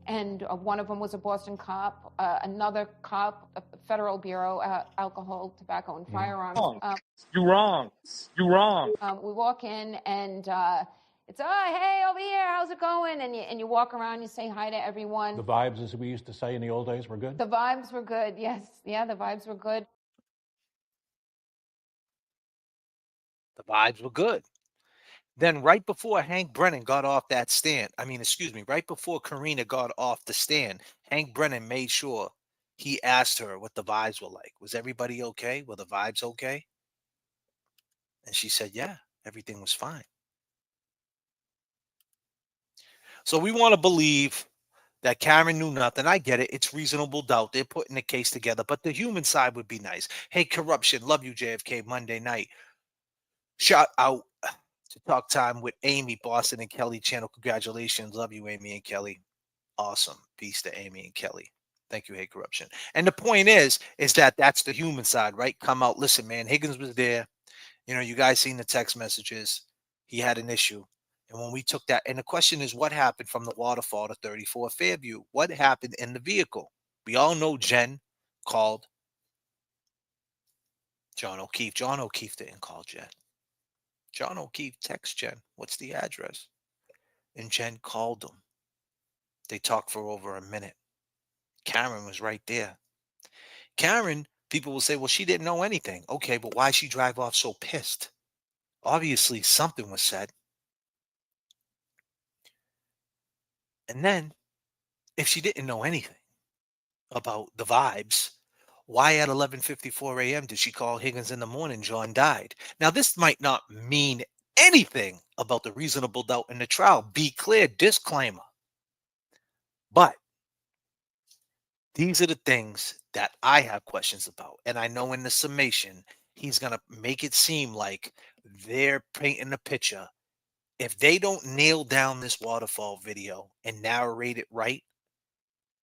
And one of them was a Boston cop, another cop, a Federal Bureau, Alcohol, Tobacco, and Firearms. You're wrong. We walk in, and it's, hey, over here, how's it going? And you walk around, you say hi to everyone. The vibes, as we used to say in the old days, were good? The vibes were good, yes. Yeah, the vibes were good. The vibes were good. Then right before Hank Brennan got off that stand, right before Karina got off the stand, Hank Brennan made sure he asked her what the vibes were like. Was everybody okay? Were the vibes okay? And she said, yeah, everything was fine. So we want to believe that Karen knew nothing. I get it. It's reasonable doubt. They're putting the case together, but the human side would be nice. Hey, corruption. Love you, JFK. Monday night. Shout out to Talk Time with Amy, Boston, and Kelly channel. Congratulations. Love you, Amy and Kelly. Awesome. Peace to Amy and Kelly. Thank you, Hey Corruption. And the point is that that's the human side, right? Come out. Listen, man, Higgins was there. You guys seen the text messages. He had an issue. And when we took that, and the question is, what happened from the waterfall to 34 Fairview? What happened in the vehicle? We all know Jen called John O'Keefe. John O'Keefe didn't call Jen. John O'Keefe texted Jen, what's the address? And Jen called him. They talked for over a minute. Karen was right there. Karen, people will say, well, she didn't know anything. Okay, but why she drive off so pissed? Obviously, something was said. And then, if she didn't know anything about the vibes, why at 11:54 a.m. did she call Higgins in the morning? John died. Now, this might not mean anything about the reasonable doubt in the trial. Be clear, disclaimer. But these are the things that I have questions about. And I know in the summation, he's going to make it seem like they're painting a picture. If they don't nail down this waterfall video and narrate it right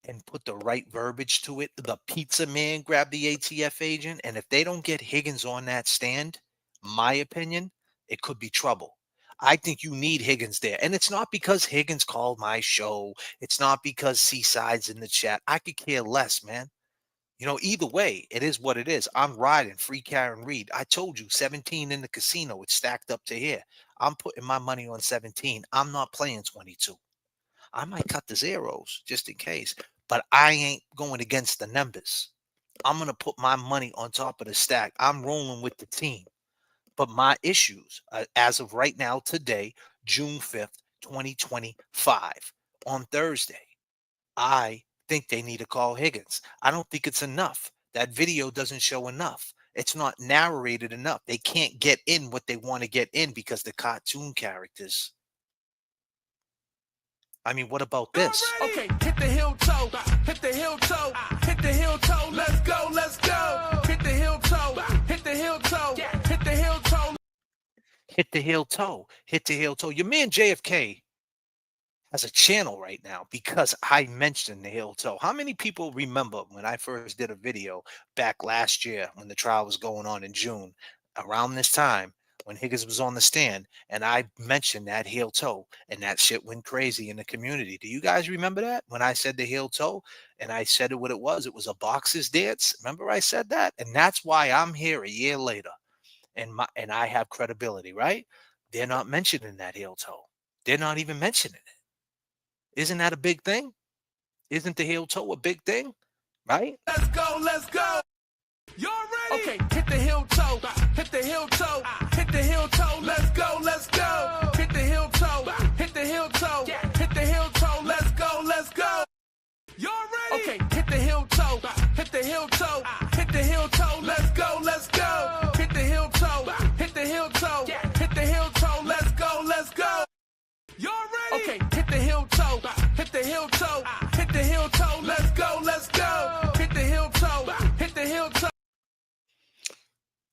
and put the right verbiage to it, the pizza man grabbed the ATF agent. And if they don't get Higgins on that stand, my opinion, it could be trouble. I think you need Higgins there. And it's not because Higgins called my show. It's not because Seaside's in the chat. I could care less, man. You know, either way, it is what it is. I'm riding free Karen Reed. I told you 17 in the casino. It's stacked up to here. I'm putting my money on 17. I'm not playing 22. I might cut the zeros just in case, but I ain't going against the numbers. I'm going to put my money on top of the stack. I'm rolling with the team. But my issues, as of right now, today, June 5th, 2025, on Thursday, I think they need to call Higgins. I don't think it's enough. That video doesn't show enough. It's not narrated enough. They can't get in what they want to get in because the cartoon characters. I mean, what about this? Okay, hit the heel toe, hit the heel toe, hit the heel toe, let's go, let's go. Hit the heel toe, hit the heel toe, hit the heel toe. Hit the heel toe, hit the heel toe. Your man J.F.K. has a channel right now because I mentioned the heel toe. How many people remember when I first did a video back last year when the trial was going on in June, around this time when Higgins was on the stand, and I mentioned that heel toe, and that shit went crazy in the community? Do you guys remember that when I said the heel toe and I said it what it was? It was a boxer's dance. Remember I said that? And that's why I'm here a year later, and I have credibility, right? They're not mentioning that heel toe. They're not even mentioning it. Isn't that a big thing? Isn't the heel toe a big thing? Right? Let's go, let's go. Y'all ready? Okay, hit the heel toe, hit the heel toe, hit the heel toe, let's go, let's go. Hit the heel toe, hit the heel toe, hit the heel toe, let's go, let's go. Y'all ready? Okay, hit the heel toe, hit the heel toe, hit the heel toe, let's go, let's go. Hit the heel toe, hit the heel toe, hit the heel toe, let's go, let's go. Y'all ready? Okay, hit the heel toe, hit the heel toe, hit the heel toe, let's go, let's go. Hit the heel toe, hit the heel toe.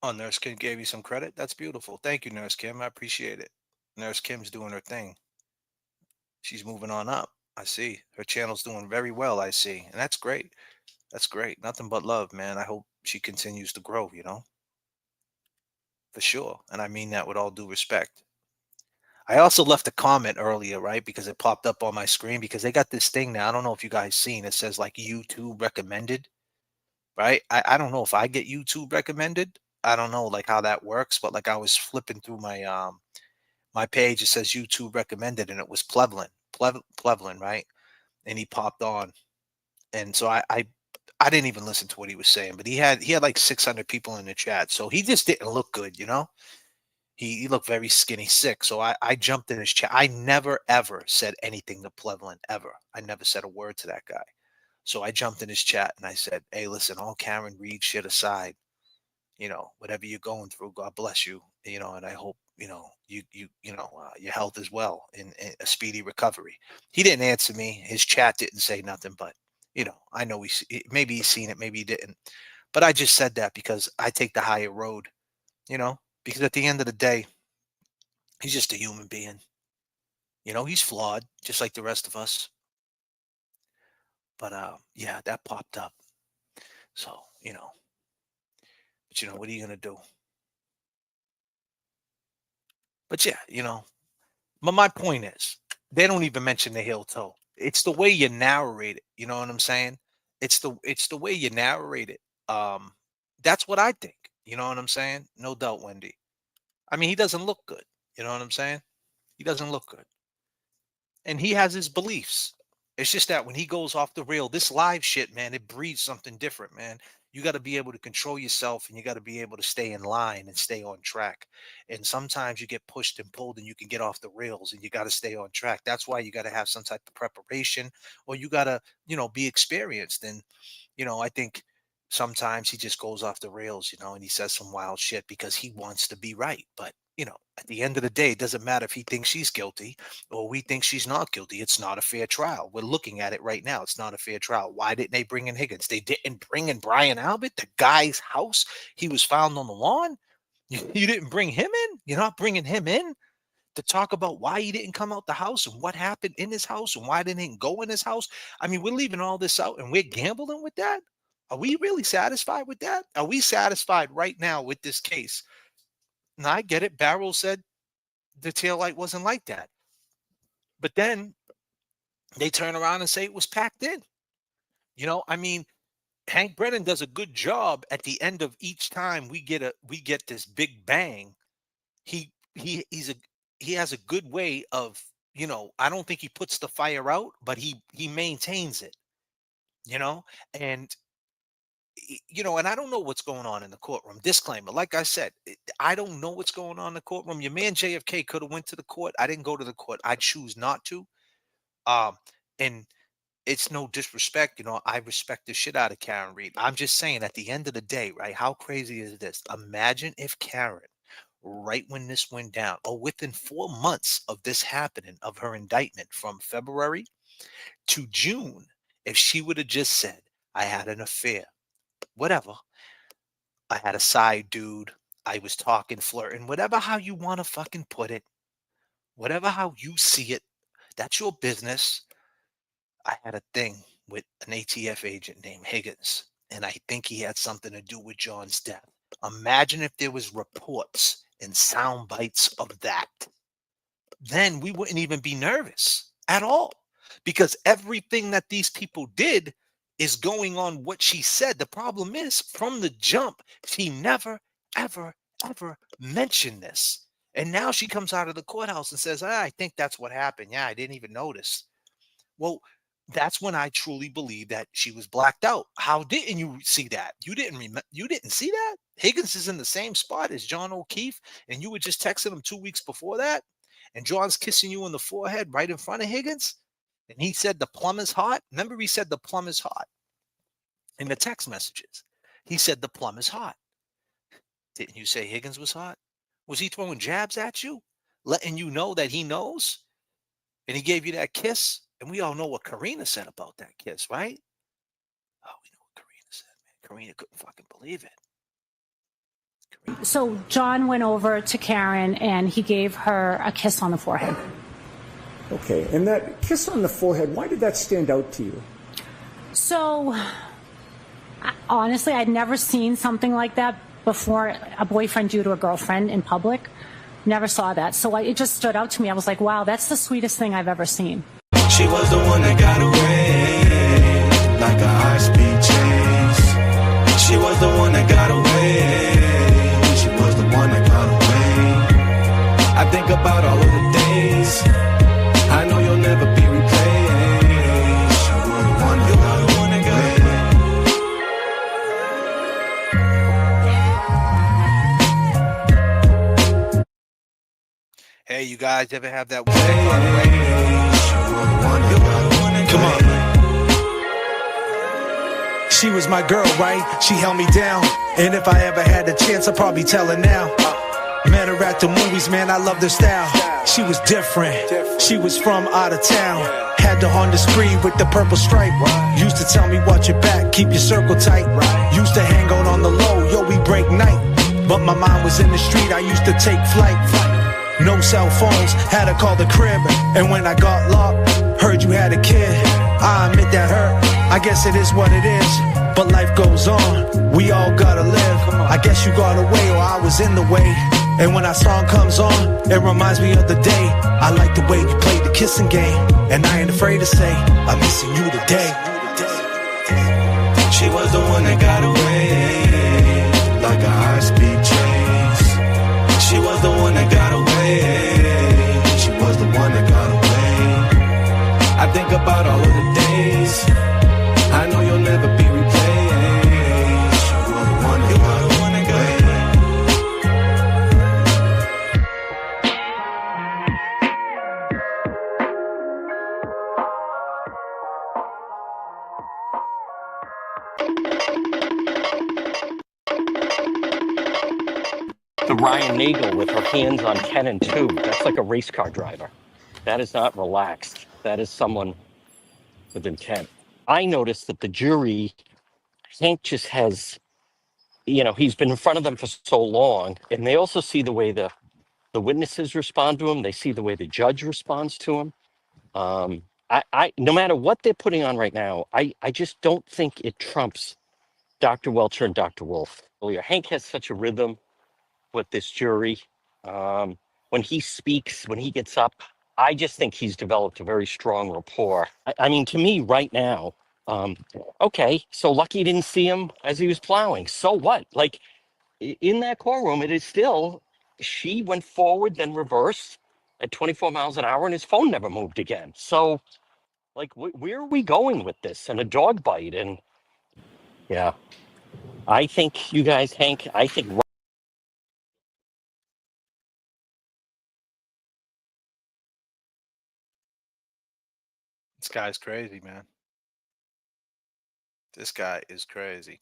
Oh, Nurse Kim gave you some credit. That's beautiful. Thank you, Nurse Kim. I appreciate it. Nurse Kim's doing her thing. She's moving on up. I see. Her channel's doing very well, I see. And that's great. That's great. Nothing but love, man. I hope she continues to grow, you know? For sure. And I mean that with all due respect. I also left a comment earlier, right? Because it popped up on my screen because they got this thing now. I don't know if you guys seen. It says like YouTube recommended, right? I don't know if I get YouTube recommended. I don't know like how that works, but like I was flipping through my page. It says YouTube recommended, and it was Plevlin, right? And he popped on, and so I didn't even listen to what he was saying, but he had like 600 people in the chat, so he just didn't look good, you know. He looked very skinny sick. So I jumped in his chat. I never ever said anything to Plevlin ever. I never said a word to that guy. So I jumped in his chat and I said, hey, listen, all Karen Reed shit aside, you know, whatever you're going through, God bless you, you know, and I hope, you know, your health as well in a speedy recovery. He didn't answer me. His chat didn't say nothing, but, you know, I know maybe he's seen it, maybe he didn't. But I just said that because I take the higher road, you know, because at the end of the day, he's just a human being. You know, he's flawed, just like the rest of us. But yeah, that popped up. So, you know. But you know, what are you gonna do? But yeah, you know. But my point is, they don't even mention the heel toe. It's the way you narrate it. You know what I'm saying? It's the way you narrate it. That's what I think. You know what I'm saying? No doubt, Wendy. I mean, he doesn't look good. You know what I'm saying? He doesn't look good. And he has his beliefs. It's just that when he goes off the rail, this live shit, man, it breeds something different, man. You got to be able to control yourself, and you got to be able to stay in line and stay on track. And sometimes you get pushed and pulled and you can get off the rails, and you got to stay on track. That's why you got to have some type of preparation, or you got to, you know, be experienced. And, you know, I think sometimes he just goes off the rails, and he says some wild shit because he wants to be right. But, at the end of the day, it doesn't matter if he thinks she's guilty or we think she's not guilty. It's not a fair trial. We're looking at it right now. It's not a fair trial. Why didn't they bring in Higgins? They didn't bring in Brian Albert, the guy's house. He was found on the lawn. You didn't bring him in? You're not bringing him in to talk about why he didn't come out the house and what happened in his house and why didn't he go in his house? I mean, we're leaving all this out and we're gambling with that? Are we really satisfied with that? Are we satisfied right now with this case? Now, I get it. Barrow said the taillight wasn't like that. But then they turn around and say it was packed in. I mean, Hank Brennan does a good job at the end of each time we get this big bang. He has a good way of, I don't think he puts the fire out, but he maintains it, and and I don't know what's going on in the courtroom. Disclaimer, like I said, I don't know what's going on in the courtroom. Your man JFK could have went to the court. I didn't go to the court. I choose not to. And it's no disrespect. I respect the shit out of Karen Reed. I'm just saying, at the end of the day, right? How crazy is this? Imagine if Karen, right when this went down, or within 4 months of this happening, of her indictment from February to June, if she would have just said, I had an affair, whatever, I had a side dude, I was talking, flirting, whatever, how you want to fucking put it, whatever, how you see it, that's your business. I had a thing with an ATF agent named Higgins, and I think he had something to do with John's death. Imagine if there was reports and sound bites of that. Then we wouldn't even be nervous at all, because everything that these people did is going on what she said. The problem is, from the jump, she never, ever, ever mentioned this. And now she comes out of the courthouse and says, I think that's what happened. Yeah, I didn't even notice. Well, that's when I truly believe that she was blacked out. How didn't you see that? You didn't see that? Higgins is in the same spot as John O'Keefe, and you were just texting him 2 weeks before that, and John's kissing you on the forehead right in front of Higgins, and he said the plum is hot. Remember, he said the plum is hot in the text messages. He said the plum is hot. Didn't you say Higgins was hot? Was he throwing jabs at you, letting you know that he knows? And he gave you that kiss? And we all know what Karina said about that kiss, right? Oh, we know what Karina said, man. Karina couldn't fucking believe it. So John went over to Karen and he gave her a kiss on the forehead. Okay, and that kiss on the forehead, why did that stand out to you? So, honestly, I'd never seen something like that before, a boyfriend do to a girlfriend in public. Never saw that. So it just stood out to me. I was like, wow, that's the sweetest thing I've ever seen. She was the one that got away, like a high-speed chase. She was the one that got away. She was the one that got away. I think about all of the days. I know you'll never be replaced. You were the one that got away. Hey, you guys ever have that way? Come on. She was my girl, right? She held me down. And if I ever had the chance, I'd probably tell her now. Met her at the movies, man, I loved her style. She was different. She was from out of town. Had the Honda Spree with the purple stripe. Used to tell me, watch your back, keep your circle tight. Used to hang out on the low, yo, we break night. But my mind was in the street, I used to take flight. No cell phones, had to call the crib. And when I got locked, heard you had a kid. I admit that hurt, I guess it is what it is. But life goes on, we all gotta live. I guess you got away or I was in the way. And when our song comes on, it reminds me of the day. I like the way you played the kissing game. And I ain't afraid to say, I'm missing you today. She was the one that got away, like a high-speed chase. She was the one that got away. She was the one that got away. I think about all of the days. I know you'll never be replaced. You were the one that got away. the Ryan Nagel with her hands on 10 and 2. That's like a race car driver. That is not relaxed. That is someone with intent. I noticed that the jury, Hank just has, he's been in front of them for so long, and they also see the way the witnesses respond to him. They see the way the judge responds to him. I no matter what they're putting on right now, I just don't think it trumps Dr. Welcher and Dr. Wolf. Hank has such a rhythm with this jury. When he speaks, when he gets up, I just think he's developed a very strong rapport. I mean, to me right now, okay, so Lucky didn't see him as he was plowing. So what? Like in that courtroom, it is still, she went forward, then reversed at 24 miles an hour, and his phone never moved again. So, like, where are we going with this? And a dog bite, and yeah, I think you guys, Hank, I think. This guy's crazy, man. This guy is crazy.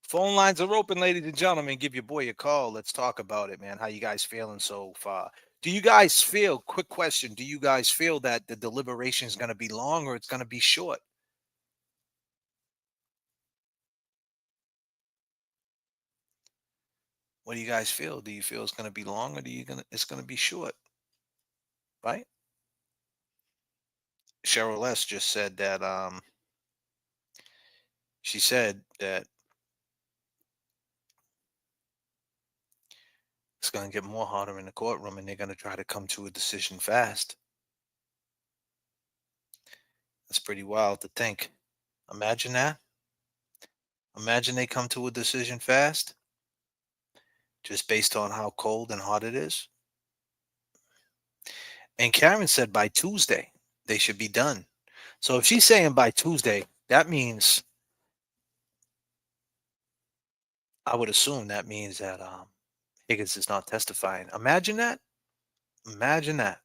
Phone lines are open, ladies and gentlemen. Give your boy a call. Let's talk about it, man. How you guys feeling so far? Do you guys feel, quick question, do you guys feel that the deliberation is going to be long or it's going to be short? What do you guys feel? Do you feel it's going to be long or it's going to be short? Right? Cheryl S. just said that she said that it's going to get more harder in the courtroom and they're going to try to come to a decision fast. That's pretty wild to think. Imagine that. Imagine they come to a decision fast just based on how cold and hot it is. And Karen said by Tuesday they should be done. So if she's saying by Tuesday, that means, I would assume that means that Higgins is not testifying. Imagine that. Imagine that.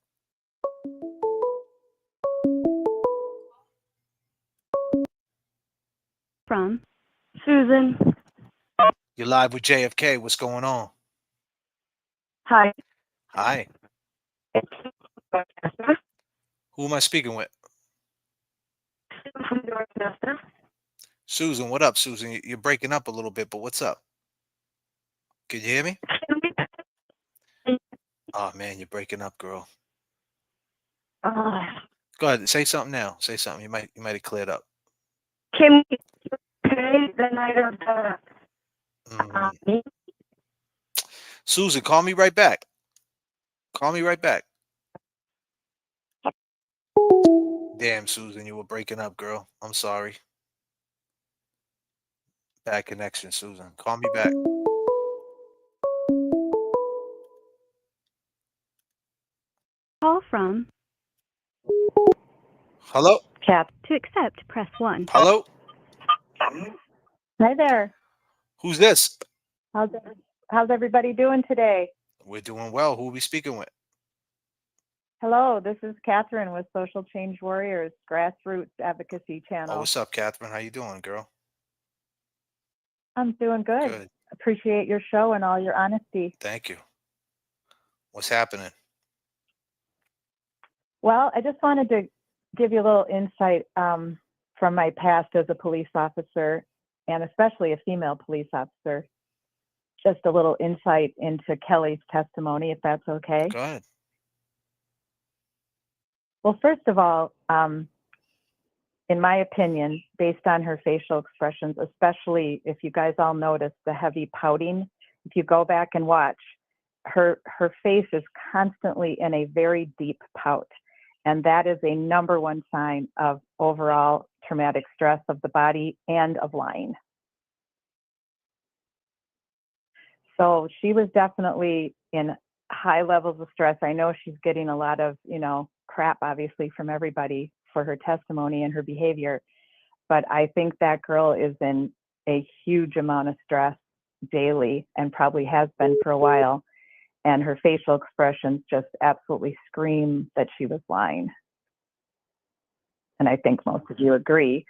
From Susan. You're live with J.F.K. What's going on? Hi. Hi. Who am I speaking with? Susan, what up, Susan? You're breaking up a little bit, but what's up? Can you hear me? Oh, man, you're breaking up, girl. Go ahead. Say something now. Say something. You might have cleared up. Can we pay the night of the Susan, call me right back. Call me right back. Damn, Susan, you were breaking up, girl. I'm sorry. Bad connection, Susan. Call me back. call from? Hello? Cap. To accept, press 1. Hello? Hi there. Who's this? How's everybody doing today? We're doing well. Who are we speaking with? Hello, this is Catherine with Social Change Warriors Grassroots Advocacy Channel. Oh, what's up, Catherine? How you doing, girl? I'm doing good. Good. Appreciate your show and all your honesty. Thank you. What's happening? Well, I just wanted to give you a little insight from my past as a police officer, and especially a female police officer. Just a little insight into Kelly's testimony, if that's okay. Go ahead. Well, first of all, in my opinion, based on her facial expressions, especially if you guys all notice the heavy pouting, if you go back and watch, her face is constantly in a very deep pout. And that is a #1 sign of overall traumatic stress of the body and of lying. So she was definitely in high levels of stress. I know she's getting a lot of, crap, obviously, from everybody for her testimony and her behavior. But I think that girl is in a huge amount of stress daily and probably has been for a while. And her facial expressions just absolutely scream that she was lying. And I think most of you agree.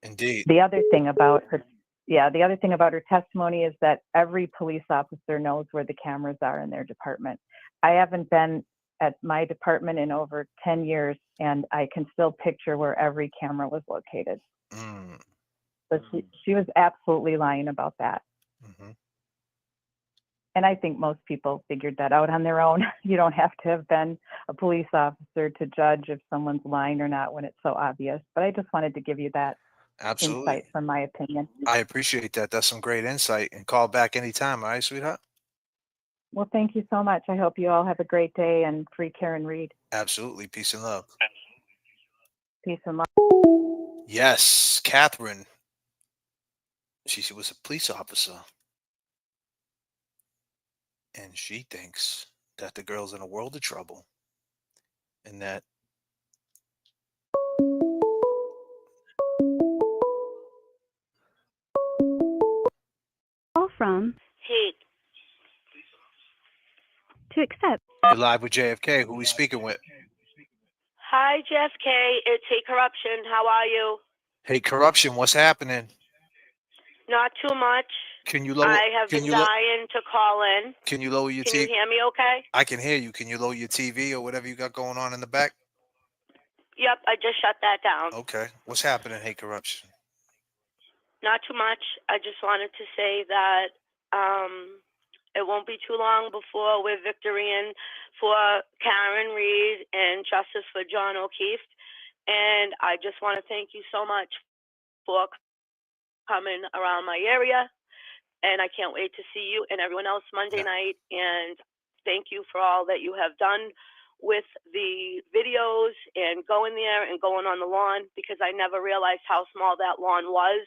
Indeed. The other thing about her, yeah, the other thing about her testimony is that every police officer knows where the cameras are in their department. I haven't been at my department in over 10 years, and I can still picture where every camera was located. So she was absolutely lying about that. And I think most people figured that out on their own. You don't have to have been a police officer to judge if someone's lying or not when it's so obvious. But I just wanted to give you that Absolutely. insight from my opinion. I appreciate that. That's some great insight. And call back anytime. All right, sweetheart? Well, thank you so much. I hope you all have a great day and free Karen Reed. Absolutely. Peace and love. Peace and love. Yes, Catherine. She was a police officer. And she thinks that the girl's in a world of trouble. And that Call from Hey, to accept. you're live with J.F.K. Who we speaking with? hi J.F.K. It's Hey Corruption. How are you? Hey, corruption. What's happening? Not too much. Can you lower? I have been dying to call in. Can you lower your Can you TV? hear me okay? I can hear you. Can you lower your TV or whatever you got going on in the back? Yep, I just shut that down. Okay. What's happening? Hey, corruption. Not too much. I just wanted to say that it won't be too long before we're victorying for Karen Reed and justice for John O'Keefe. And I just want to thank you so much for coming around my area. And I can't wait to see you and everyone else Monday night. And thank you for all that you have done with the videos and going there and going on the lawn, because I never realized how small that lawn was,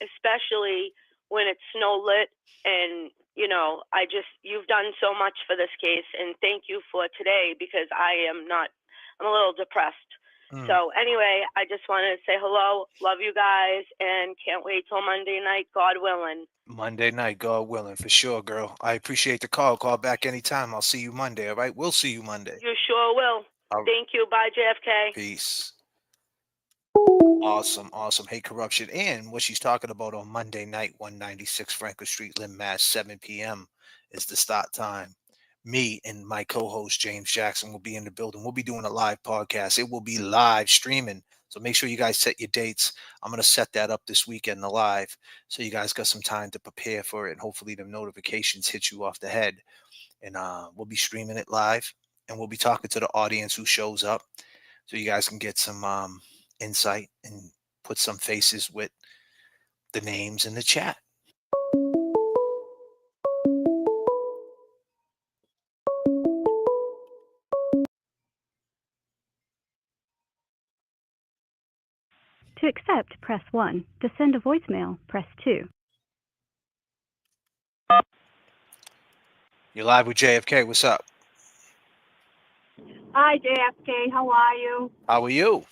especially when it's snow lit. And, you know, you've done so much for this case. And thank you for today, because I'm a little depressed. So anyway, I just wanted to say hello, love you guys, and can't wait till Monday night, God willing. Monday night, God willing, for sure, girl. I appreciate the call. Call back anytime. I'll see you Monday, all right? We'll see you Monday. You sure will. Thank you. Bye, JFK. Peace. Awesome, awesome. Hey, corruption. And what she's talking about on Monday night, 196 Franklin Street, Lynn, Mass, 7 p.m. is the start time. Me and my co-host James Jackson will be in the building. We'll be doing a live podcast. It will be live streaming. So make sure you guys set your dates. I'm going to set that up this weekend, the live, so you guys got some time to prepare for it. And hopefully the notifications hit you off the head. And we'll be streaming it live. And we'll be talking to the audience who shows up, so you guys can get some insight and put some faces with the names in the chat. To accept, press 1. To send a voicemail, press 2. You're live with JFK. What's up? Hi, J.F.K. How are you? How are you?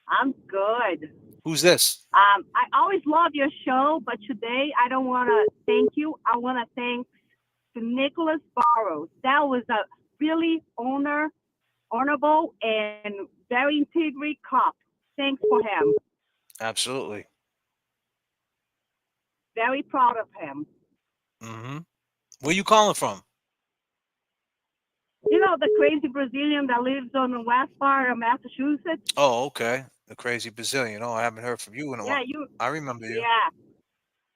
I'm good. Who's this? I always love your show, but today I don't want to thank you. I want to thank Nicholas Barrows. That was a really honorable and very integrity cop. Thanks for him. Absolutely. Very proud of him. Mm-hmm. Where you calling from? You know, the crazy Brazilian that lives on the west part of Massachusetts? Oh, okay. The crazy Brazilian. Oh, I haven't heard from you in a while. Yeah, I remember you. Yeah.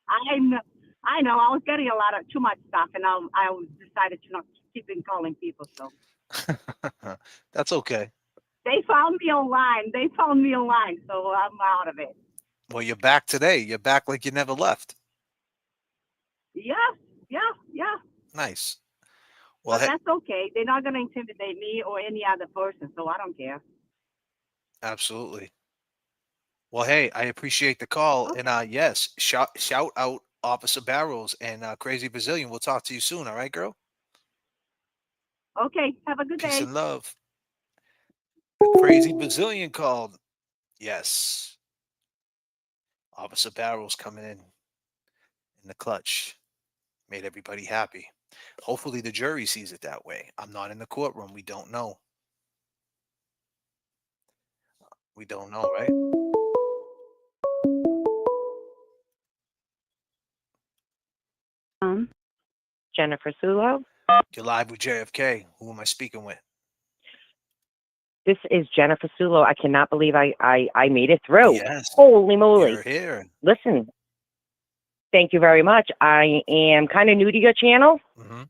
I know. I was getting too much stuff, and I decided to not keep calling people, so. That's okay. They found me online, so I'm out of it. Well, you're back today. You're back like you never left. Yeah. Nice. Well, But that's okay. They're not going to intimidate me or any other person, so I don't care. Absolutely. Well, hey, I appreciate the call. Okay. And yes, shout out Officer Barrows and Crazy Brazilian. We'll talk to you soon. All right, girl? Okay. Have a good day. Peace and love. The Crazy Brazilian called. Yes. Officer Barrows coming in the clutch. Made everybody happy. Hopefully the jury sees it that way. I'm not in the courtroom. We don't know. We don't know, right? Jennifer Sulo. You're live with J.F.K. Who am I speaking with? This is Jennifer Sulo. I cannot believe I made it through. Yes. Holy moly. You're here. Listen, thank you very much. I am kind of new to your channel. Mm-hmm.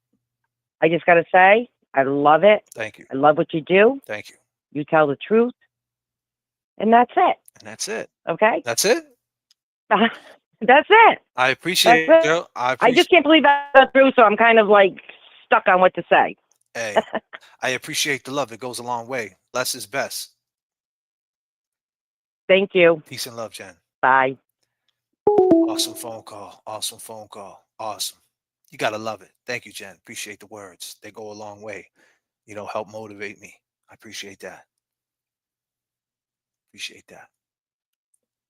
I just got to say, I love it. Thank you. I love what you do. Thank you. You tell the truth. And that's it. And that's it. Okay? That's it? That's it. I appreciate That's it, it. girl. I just can't believe I got through, so I'm kind of like stuck on what to say. Hey, I appreciate the love. It goes a long way. Less is best. Thank you. Peace and love, Jen. Bye. Awesome phone call. Awesome phone call. Awesome. You got to love it. Thank you, Jen. Appreciate the words. They go a long way. Help motivate me. I appreciate that. Appreciate that.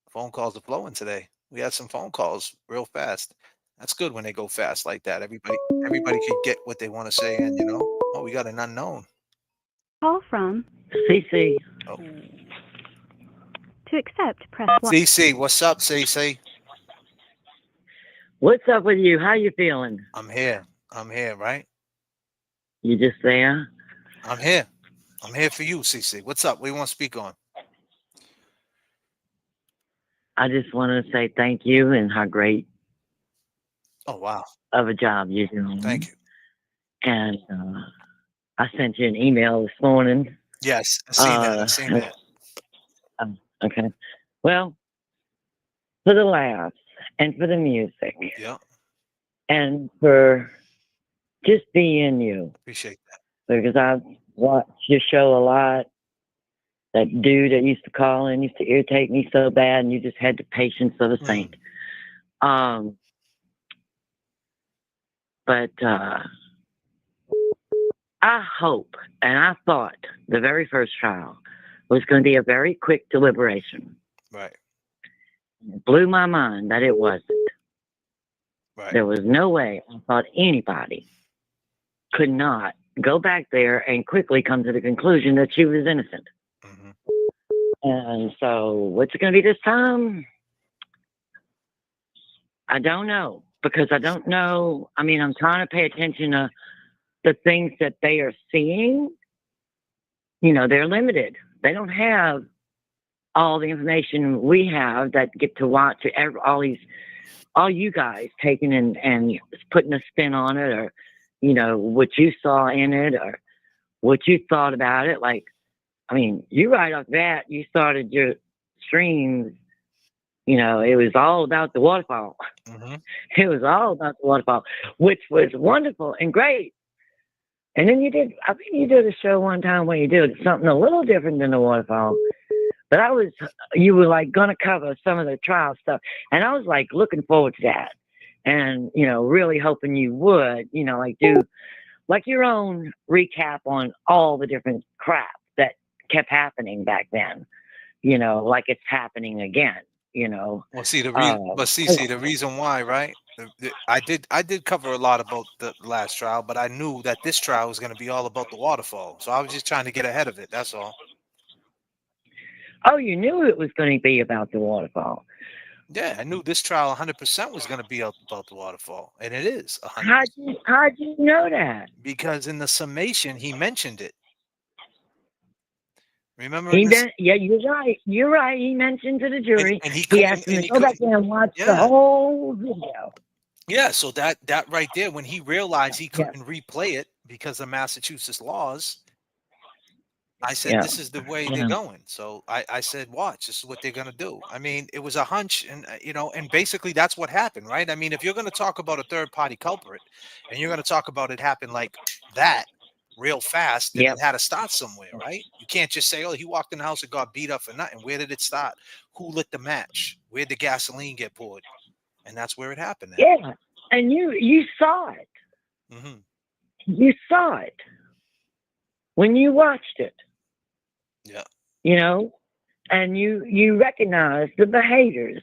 Phone calls are flowing today. We had some phone calls real fast. That's good when they go fast like that. Everybody could get what they want to say, and oh, we got an unknown. Call from CC. Oh. To accept, press 1. CC, what's up, CC? What's up with you? How you feeling? I'm here. I'm here, right? You just there? I'm here. I'm here for you, CC. What's up? What do you want to speak on? I just want to say thank you and how great wow of a job you're doing. Thank you. And I sent you an email this morning. Yes, I seen that. I seen that. Okay. Well, for the laughs and for the music. Yeah. And for just being you. Appreciate that. Because I've watched your show a lot. That dude that used to call in used to irritate me so bad, and you just had the patience of a saint. But I hope, and I thought the very first trial was going to be a very quick deliberation. Right. It blew my mind that it wasn't. Right. There was no way I thought anybody could not go back there and quickly come to the conclusion that she was innocent. Mm-hmm. And so what's it going to be this time? I don't know, because I don't know. I mean, I'm trying to pay attention to the things that they are seeing. They're limited. They don't have all the information we have that get to watch all you guys taking and putting a spin on it, or, what you saw in it, or what you thought about it. Like, I mean, you right off that, you started your streams, it was all about the waterfall. Mm-hmm. It was all about the waterfall, which was wonderful and great. And then I think you did a show one time where you did something a little different than the waterfall. But you were like going to cover some of the trial stuff. And I was like looking forward to that. And, really hoping you would, like do like your own recap on all the different crap that kept happening back then, like it's happening again, Well, see, the reason why, right? I did cover a lot about the last trial, but I knew that this trial was going to be all about the waterfall. So I was just trying to get ahead of it. That's all. Oh, you knew it was going to be about the waterfall. Yeah, I knew this trial 100% was going to be about the waterfall, and it is 100%. How'd you know that? Because in the summation, he mentioned it. Remember? Yeah, you're right. You're right. He mentioned to the jury. And he asked them to go back there and watch the whole video. Yeah, so that right there, when he realized he couldn't replay it because of Massachusetts laws, I said, this is the way they're going. So I said, watch, this is what they're going to do. I mean, it was a hunch, and and basically that's what happened, right? I mean, if you're going to talk about a third-party culprit, and you're going to talk about it happen like that real fast, then it had to start somewhere, right? You can't just say, oh, he walked in the house and got beat up for nothing. Where did it start? Who lit the match? Where did the gasoline get poured? And that's where it happened. Yeah, and you saw it. Mm-hmm. You saw it when you watched it. Yeah. And you recognize the behaviors.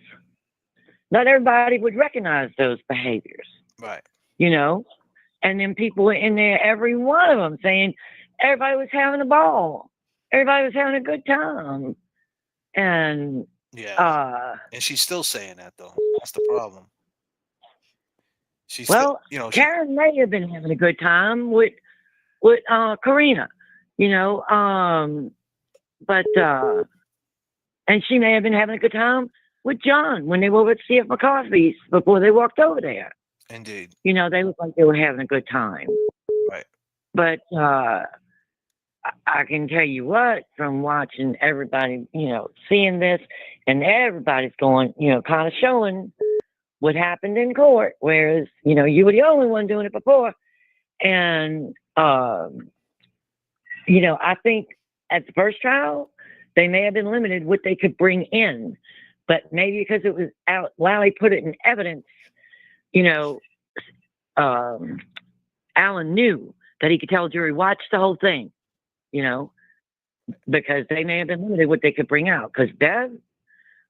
Not everybody would recognize those behaviors. Right. And then people were in there, every one of them, saying everybody was having a ball. Everybody was having a good time. And and she's still saying that, though. That's the problem. She's Well, you know, Karen may have been having a good time with Karina, you know, but and she may have been having a good time with John when they were with C.F. McCarthy's before they walked over there. indeed. You know, they looked like they were having a good time. Right. But I can tell you what, from watching everybody, you know, seeing this, and everybody's going, you know, kind of showing what happened in court, whereas, you know, you were the only one doing it before. And, you know, I think at the first trial, they may have been limited what they could bring in, but maybe because it was out, Lally put it in evidence, you know, Alan knew that he could tell a jury, watch the whole thing, you know, because they may have been limited what they could bring out. Because Bev,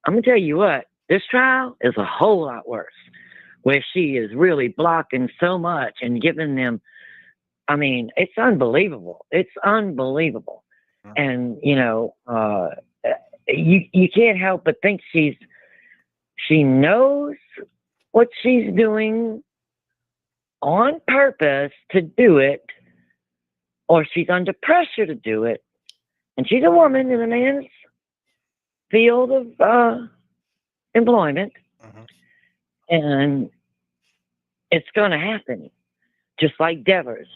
I'm gonna tell you what, this trial is a whole lot worse, where she is really blocking so much and giving them. I mean, it's unbelievable. It's unbelievable, and you know, you can't help but think she knows what she's doing on purpose to do it, or she's under pressure to do it. And she's a woman in a man's field of employment. And it's going to happen, just like Devers.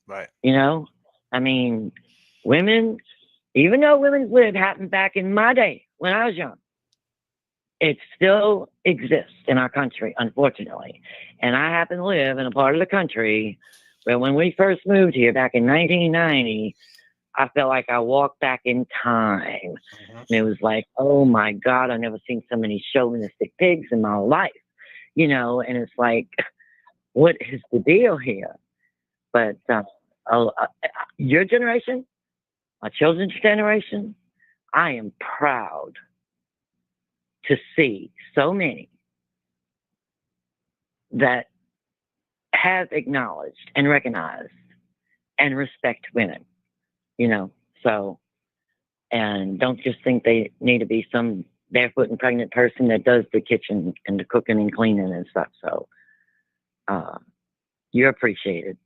Right. You know? I mean, women, even though women's lib happened back in my day when I was young, it still exists in our country, unfortunately. And I happen to live in a part of the country where when we first moved here back in 1990, I felt like I walked back in time. And it was like, oh my God, I've never seen so many chauvinistic pigs in my life, you know, and it's like, what is the deal here? But your generation, my children's generation, I am proud to see so many that have acknowledged and recognized and respect women, you know, so, and don't just think they need to be some barefoot and pregnant person that does the kitchen and the cooking and cleaning and stuff. So, you're appreciated.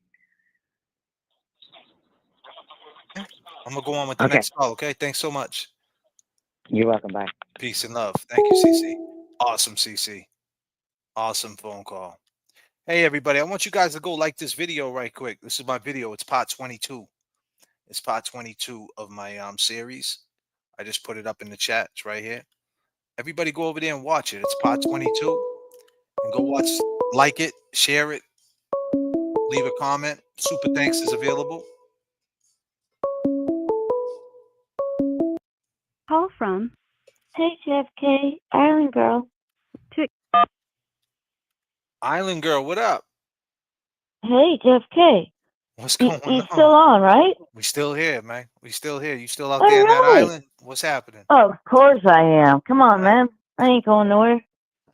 I'm gonna go on with the Okay. next call. Okay. Thanks so much. You're welcome. Bye. Peace and love. Thank you, CC. Awesome, CC. Awesome phone call. Hey, everybody. I want you guys to go like this video right quick. This is my video. It's part 22. It's part 22 of my series. I just put it up in the chat. It's right here. Everybody go over there and watch it. It's part 22. And go watch, like it, share it, leave a comment. Super thanks is available. Call from Hey, J.F.K, Island Girl. Island Girl, what up? Hey, J.F.K. What's going You on? still on, right? We still here, man. We still here. You still out Oh, there in that really? island? What's happening? Oh, of course I am. Come on, man. I ain't going nowhere.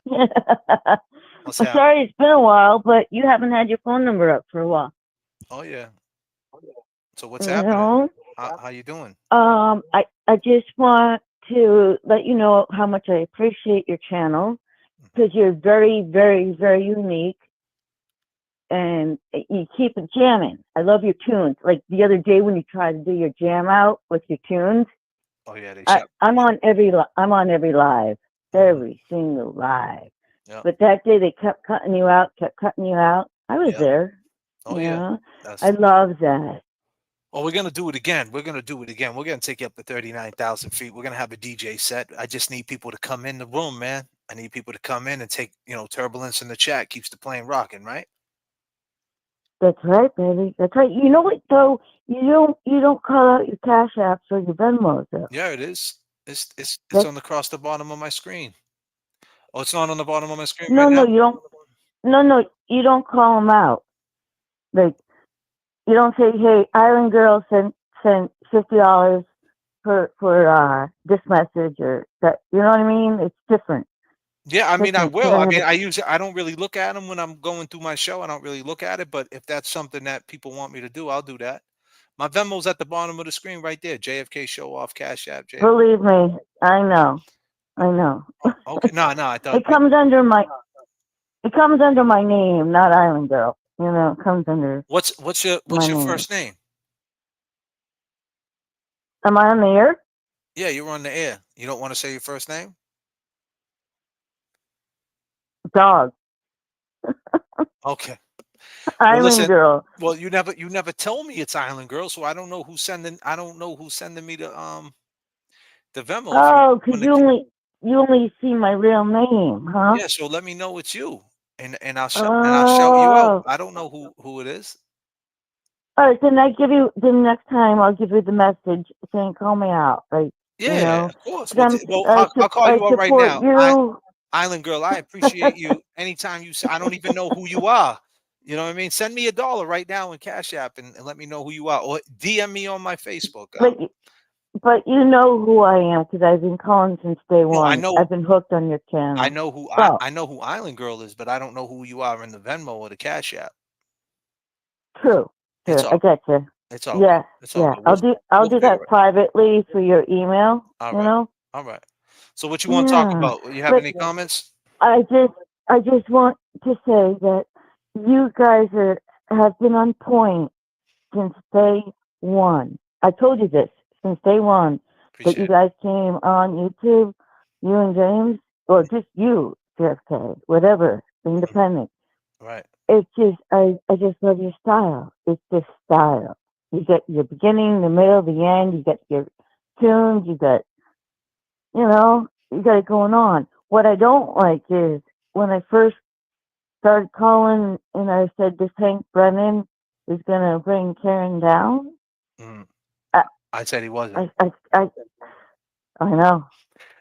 What's I'm happening? sorry it's been a while, but you haven't had your phone number up for a while. Oh yeah. So what's You happening? know? How you doing? I just want to let you know how much I appreciate your channel because you're very, very, very unique and you keep it jamming. I love your tunes. Like the other day when you tried to do your jam out with your tunes. Oh yeah, I'm on every live, every single live. Yep. But that day they kept cutting you out. I was Yep. there. Oh you yeah. know? That's... I love that. Oh, we're gonna do it again. We're gonna take you up to 39,000 feet. We're gonna have a DJ set. I just need people to come in the room, man. I need people to come in and take, turbulence in the chat keeps the plane rocking, right? That's right, baby. That's right. You know what though? You don't call out your Cash Apps or your Venmos though. Yeah, it is. It's on across the bottom of my screen. Oh, it's not on the bottom of my screen right now? You don't. No, you don't call them out. Like you don't say, "Hey, Island Girl sent $50 for this message," or that. You know what I mean? It's different. Yeah, I mean, I Different. will. I mean, I don't really look at them when I'm going through my show. I don't really look at it, but if that's something that people want me to do, I'll do that. My Venmo's at the bottom of the screen right there. JFK Show Off Cash App. JFK. Believe me, I know. Okay, no, I thought it comes under my It comes under my name, not Island Girl. You know, it comes under. What's your name. first name? Am I on the air? Yeah, you're on the air. You don't want to say your first name? Dog. Okay. Island listen, Girl. Well, you never told me it's Island Girl, so I don't know who's sending me the Venmo. Oh, because you only see my real name, huh? Yeah, so let me know it's you, and I'll shout you out. I don't know who it is. All right, then the next time I'll give you the message saying call me out, right? Yeah, you know, of course. I'll call you out right now. You. Island Girl, I appreciate you. Anytime you say, I don't even know who you are. You know what I mean? Send me $1 right now in Cash App and let me know who you are, or DM me on my Facebook. But you know who I am because I've been calling since day one. I know. I've been hooked on your channel. I know who I know who Island Girl is, but I don't know who you are in the Venmo or the Cash App. True. I get you. It's all yeah, good. It's all yeah. good. I'll do that privately for your email. All you right. know. All right. So what you want to talk about? You have any comments? I just want to say that you guys have been on point since day one. I told you this since day one that you guys came on YouTube, you and James, or just you, J.F.K, whatever, independent. Right. It's just I just love your style. It's just style. You get your beginning, the middle, the end. You get your tunes. You got, you got it going on. What I don't like is when I first started calling and I said this Hank Brennan is gonna bring Karen down. I said he wasn't. I know.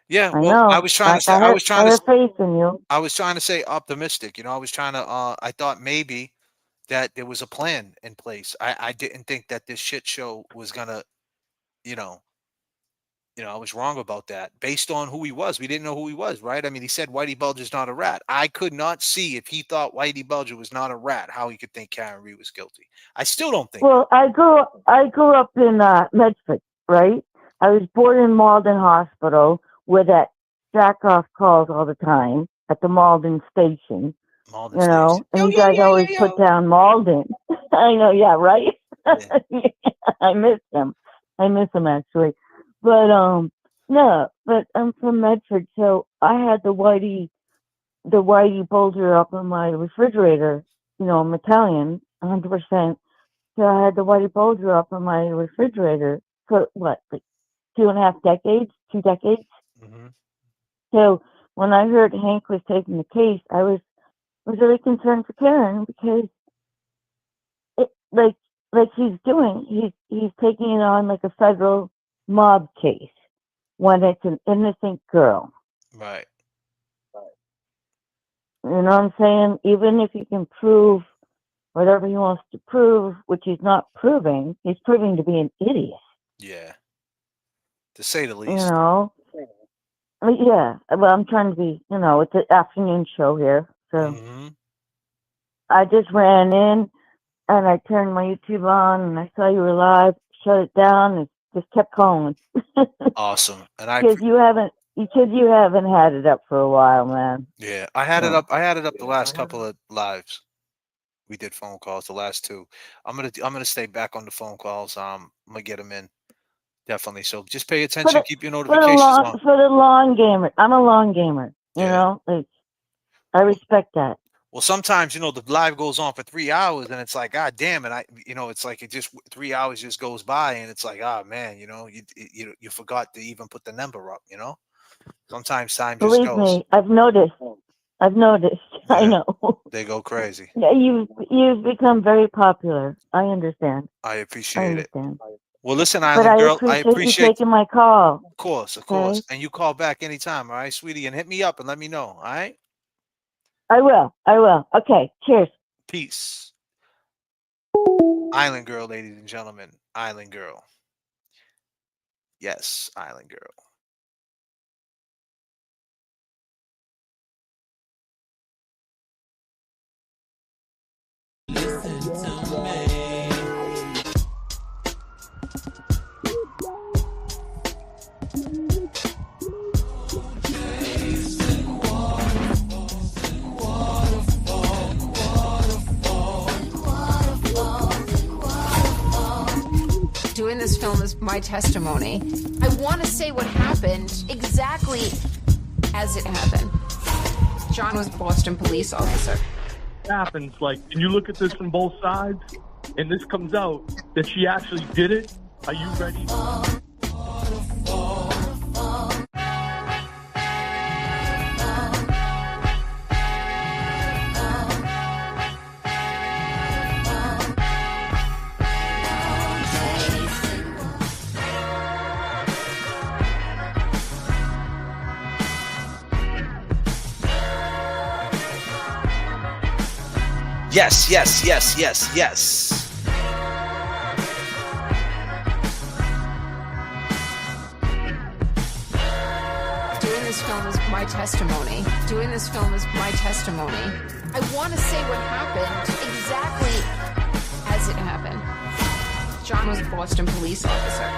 Yeah, I well, know. I was trying to say, I have faith in you. I was trying to say optimistic. I was trying to. I thought maybe that there was a plan in place. I didn't think that this shit show was gonna, I was wrong about that. Based on who he was, we didn't know who he was, right? I mean, he said Whitey Bulger's not a rat. I could not see if he thought Whitey Bulger was not a rat, how he could think Karen Reed was guilty. I still don't think. Well, I grew up in Medford, right? I was born in Malden Hospital, where that jack-off calls all the time at the Malden station. And you guys always put down Malden. I know, yeah, right? Yeah. I miss him. Actually. But no, but I'm from Medford, so I had the Whitey Bulger up on my refrigerator. I'm Italian, 100%. So I had the Whitey Bulger up on my refrigerator for what, like 2.5 decades, 2 decades. Mm-hmm. So when I heard Hank was taking the case, I was really concerned for Karen because it, like he's taking it on like a federal mob case when it's an innocent girl. Right. You know what I'm saying? Even if you can prove whatever he wants to prove, which he's not proving, he's proving to be an idiot. Yeah. To say the least. Yeah. Well, I'm trying to be, it's an afternoon show here. So I just ran in and I turned my YouTube on and I saw you were live, shut it down, and just kept calling. Awesome. And because you haven't had it up for a while, man. Yeah, I had it up the last couple of lives. We did phone calls, the last 2. I'm gonna stay back on the phone calls. I'm gonna get them in, definitely. So just pay attention, keep your notifications on. For the long gamer, I'm a long gamer. You know, I respect that. Well, sometimes the live goes on for 3 hours, and it's like, God damn it! It's like it just 3 hours just goes by, and it's like, oh man, you forgot to even put the number up. Sometimes time just goes. Believe me, I've noticed. Yeah, I know. They go crazy. Yeah, you've become very popular. I understand. I appreciate it. understand. Well, listen, Island Girl, I appreciate you taking my call. Of course. Okay? And you call back anytime, all right, sweetie, and hit me up and let me know, all right? I will. Okay, cheers. Peace. Island Girl, ladies and gentlemen. Island Girl. Yes, Island Girl. this film is my testimony. I want to say what happened exactly as it happened. John was a Boston police officer. Happens, like, and you look at this from both sides, and this comes out that she actually did it. Are you ready? Yes, yes, yes, yes, yes. Doing this film is my testimony. Doing this film is my testimony. I want to say what happened exactly as it happened. John was a Boston police officer.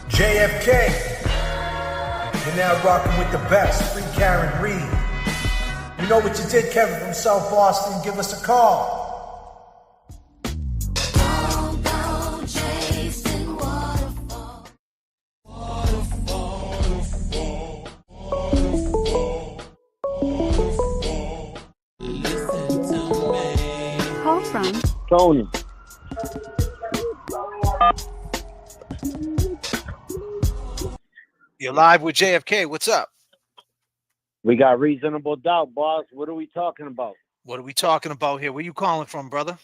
J.F.K. You're now rocking with the best, Free Karen Reed. You know what you did, Kevin from South Boston? Give us a call. Call from Tony. You're live with JFK. What's up? We got reasonable doubt, boss. What are we talking about? What are we talking about here? Where you calling from, brother?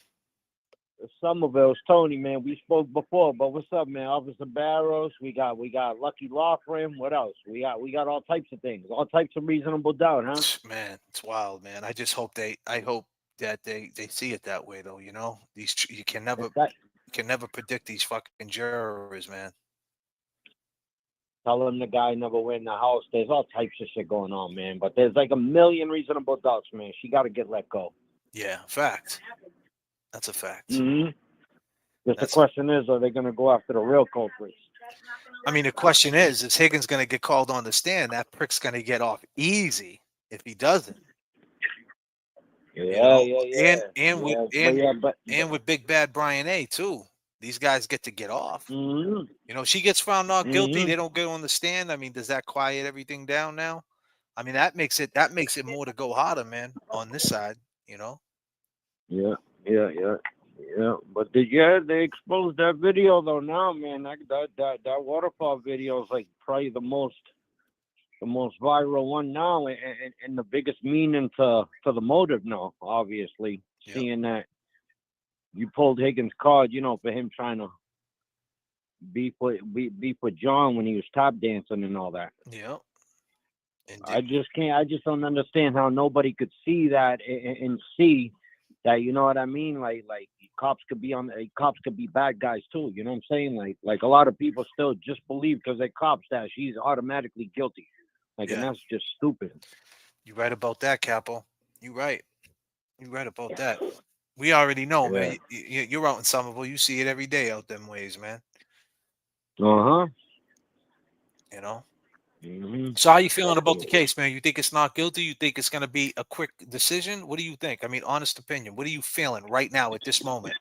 Somerville's Tony, man. We spoke before, but what's up, man? Officer Barrows. We got Lucky Law Firm. What else? We got all types of things, all types of reasonable doubt, huh? Man, it's wild, man. I just hope I hope that they see it that way, though. You know, you can never predict these fucking jurors, man. Tell them the guy never went in the house. There's all types of shit going on, man. But there's like a million reasonable doubts, man. She got to get let go. Yeah, fact. That's a fact. Mm-hmm. The question is, are they going to go after the real culprits? I mean, the question is Higgins going to get called on the stand? That prick's going to get off easy if he doesn't. Yeah. And with Big Bad Brian A. too. These guys get to get off. Mm-hmm. You know, she gets found not guilty. They don't get on the stand. I mean, does that quiet everything down now? I mean, that makes it more to go harder, man, on this side. You know. Yeah. But they exposed that video though. Now, man, that waterfall video is like probably the most viral one now, and the biggest meaning to the motive now. Obviously, seeing that you pulled Higgins' card, you know, for him trying to beef with John when he was tap dancing and all that. Yeah. I just don't understand how nobody could see that and see that, you know what I mean? Like cops could be bad guys too. You know what I'm saying? Like a lot of people still just believe because they're cops that she's automatically guilty. And that's just stupid. You're right about that, Capo. You're right about that. We already know, man. You're out in Somerville. You see it every day out them ways, man. Uh-huh. You know? Mm-hmm. So how you feeling about the case, man? You think it's not guilty? You think it's going to be a quick decision? What do you think? I mean, honest opinion. What are you feeling right now at this moment?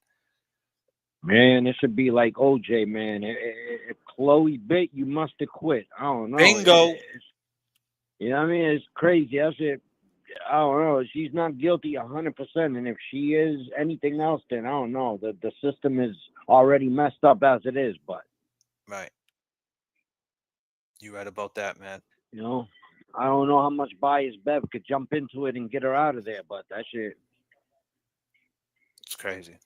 Man, it should be like OJ, man. If Chloe bit, you must have quit. I don't know. Bingo. You know what I mean? It's crazy. That's it. I don't know. She's not guilty 100%, and if she is anything else, then I don't know. The system is already messed up as it is, but. Right. You're right about that, man. You know, I don't know how much bias Bev could jump into it and get her out of there, but that shit. It's crazy.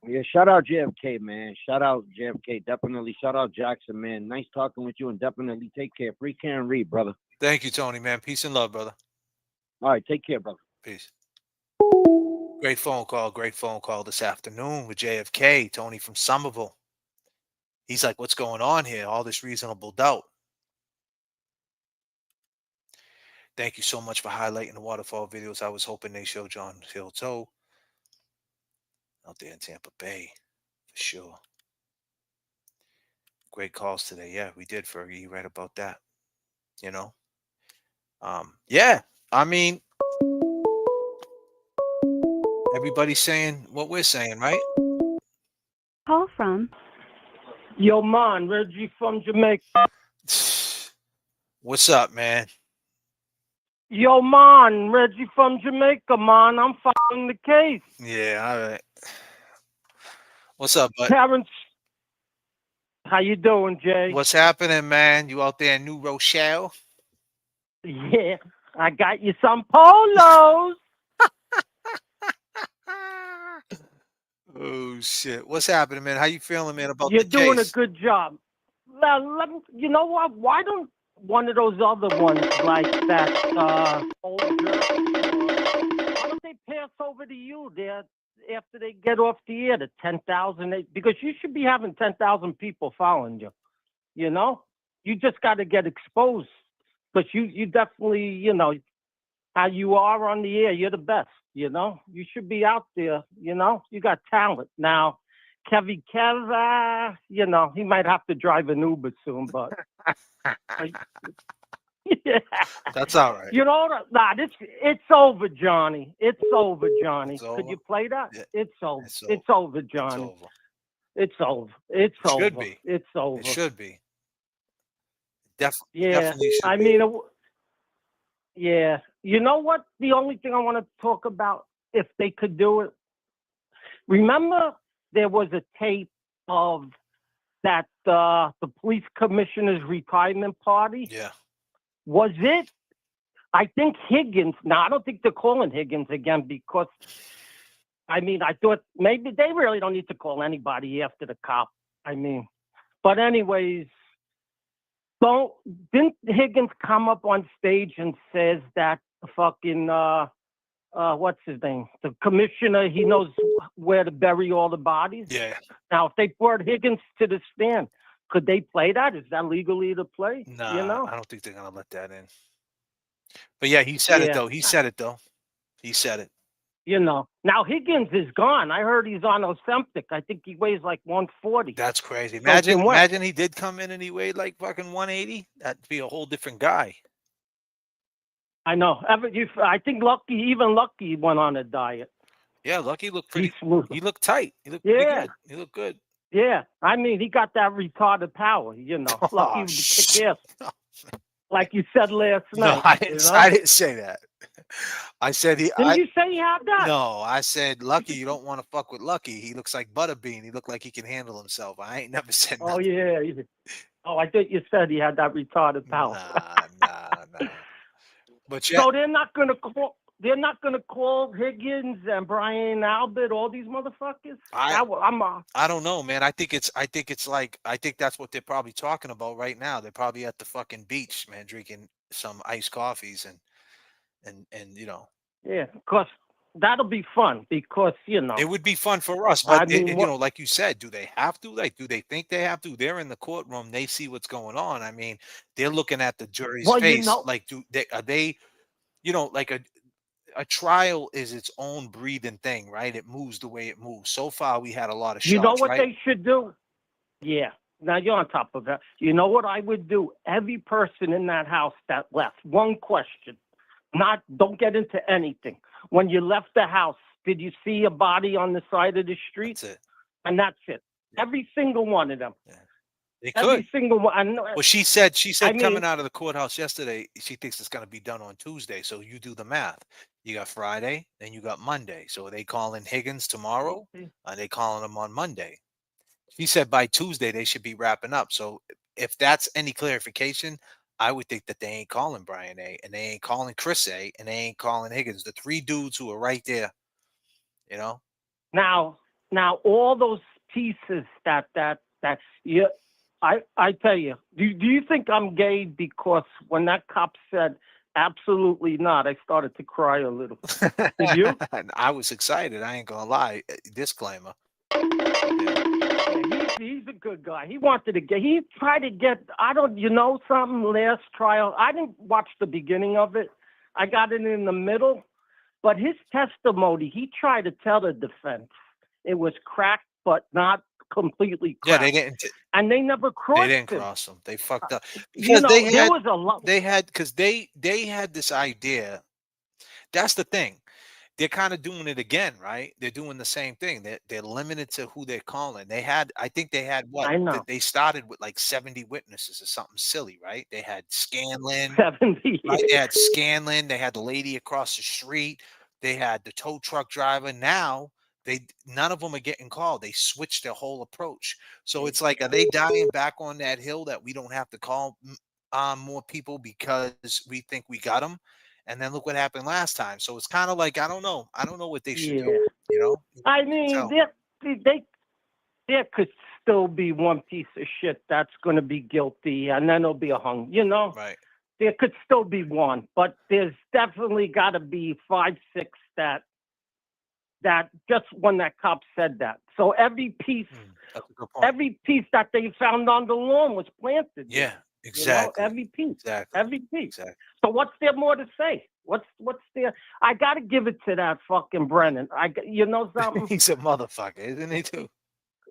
Yeah, shout out JFK, man. Shout out JFK. Definitely shout out Jackson, man. Nice talking with you, and definitely take care. Free Karen Reed, brother. Thank you, Tony, man. Peace and love, brother. All right, take care, brother. Peace. Great phone call this afternoon with JFK, Tony from Somerville. He's like, what's going on here? All this reasonable doubt. Thank you so much for highlighting the waterfall videos. I was hoping they show John Hill Toe out there in Tampa Bay, for sure. Great calls today. Yeah, we did, Fergie. You right about that. You know, Yeah, I mean, everybody's saying what we're saying, right? Call from Yo, man, Reggie from Jamaica. What's up, man? Yo, man, Reggie from Jamaica, man. I'm following the case. Yeah, all right. What's up, bud? Terrence, how you doing, Jay? What's happening, man? You out there in New Rochelle? Yeah, I got you some polos. Oh shit! What's happening, man? How you feeling, man, about You're the doing a case? good job. You know what? Why don't one of those other ones like that older, why don't they pass over to you there after they get off the air, the 10,000? Because you should be having 10,000 people following you. You know, you just got to get exposed. But you definitely, you know, how you are on the air, you're the best. You know, you should be out there. You know, you got talent now. Kev, you know, he might have to drive an Uber soon, but yeah. That's all right. You know, it's over, Johnny. It's over, Johnny. It's over? Could you play that? Yeah. It's over. It's It's over, Johnny. over. It's over. It's It should over. be. It's over. It should be. Yeah, Definitely should I be. mean, yeah. You know what? The only thing I want to talk about, if they could do it, remember there was a tape of that the police commissioner's retirement party? Yeah. Was it? I think Higgins. Now I don't think they're calling Higgins again because, I mean, I thought maybe they really don't need to call anybody after the cop. I mean, but anyways, didn't Higgins come up on stage and says that fucking what's his name? The commissioner, he knows where to bury all the bodies. Yeah. Now, if they brought Higgins to the stand, could they play that? Is that legally to play? Nah, you know? I don't think they're gonna let that in. But yeah, he said it Yeah. though. He said it though. He said it. You know. Now Higgins is gone. I heard he's on Ozempic. I think he weighs like 140. That's crazy. Soaking wet. Imagine he did come in and he weighed like fucking 180. That'd be a whole different guy. I know. I think even Lucky went on a diet. Yeah, Lucky looked pretty He's smooth. He looked tight. He looked pretty Yeah. good. He looked good. Yeah. I mean, he got that retarded power, you know. Lucky would kick ass. Like you said last No, night. I didn't, you know? I didn't say that. I said Didn't you say he had that? No, I said Lucky. You don't want to fuck with Lucky. He looks like Butterbean. He looked like he can handle himself. I ain't never said Oh nothing. yeah. Oh, I thought you said he had that retarded power. Nah. But yeah, So they're not gonna call Higgins and Brian Albert, all these motherfuckers. I don't know, man. I think that's what they're probably talking about right now. They're probably at the fucking beach, man, drinking some iced coffees and you know. Yeah, because that'll be fun. Because you know it would be fun for us, but I mean, you know, like you said, do they have to? Like, do they think they have to? They're in the courtroom. They see what's going on. I mean, they're looking at the jury's face. You know, like, are they? You know, like a trial is its own breathing thing, right? It moves the way it moves. So far, we had a lot of shots. You know what right? they should do? Yeah. Now you're on top of that. You know what I would do? Every person in that house that left, one question. Don't get into anything. When you left the house, did you see a body on the side of the street? That's it. And that's it. Every single one of them. Yeah. They Every could. single one. Well, she said I mean, coming out of the courthouse yesterday, she thinks it's going to be done on Tuesday. So you do the math. You got Friday, then you got Monday. So are they calling Higgins tomorrow? Are they calling him on Monday? She said by Tuesday they should be wrapping up. So if that's any clarification, I would think that they ain't calling Brian A, and they ain't calling Chris A, and they ain't calling Higgins. The three dudes who are right there, you know. Now all those pieces that yeah, I tell you, do you think I'm gay? Because when that cop said absolutely not, I started to cry a little. Did you? I was excited. I ain't gonna lie. Disclaimer. He's a good guy. He tried to get, you know something, last trial. I didn't watch the beginning of it. I got it in the middle. But his testimony, he tried to tell the defense it was crack, but not completely Yeah, crap. they didn't. And they never crossed They didn't him. cross them. They fucked up You because know, there was a lot. they had this idea. That's the thing. They're kind of doing it again, right? They're doing the same thing. They're limited to who they're calling. I think they had I know. they started with like 70 witnesses or something silly, right? They had Scanlon, 70. right? They had Scanlon. They had the lady across the street. They had the tow truck driver. Now none of them are getting called. They switched their whole approach. So it's like, are they dying back on that hill that we don't have to call more people because we think we got them? And then look what happened last time. So it's kind of like, I don't know. I don't know what they should do. You know? I mean, there could still be one piece of shit that's going to be guilty, and then it'll be a hung. You know, right? There could still be one, but there's definitely got to be 5, 6 that just when that cop said that. So every piece that they found on the lawn was planted. Yeah, You exactly. know, every piece. Exactly. Every piece. Exactly. So what's there more to say? What's there? I got to give it to that fucking Brennan. You know something? He's a motherfucker, isn't he too?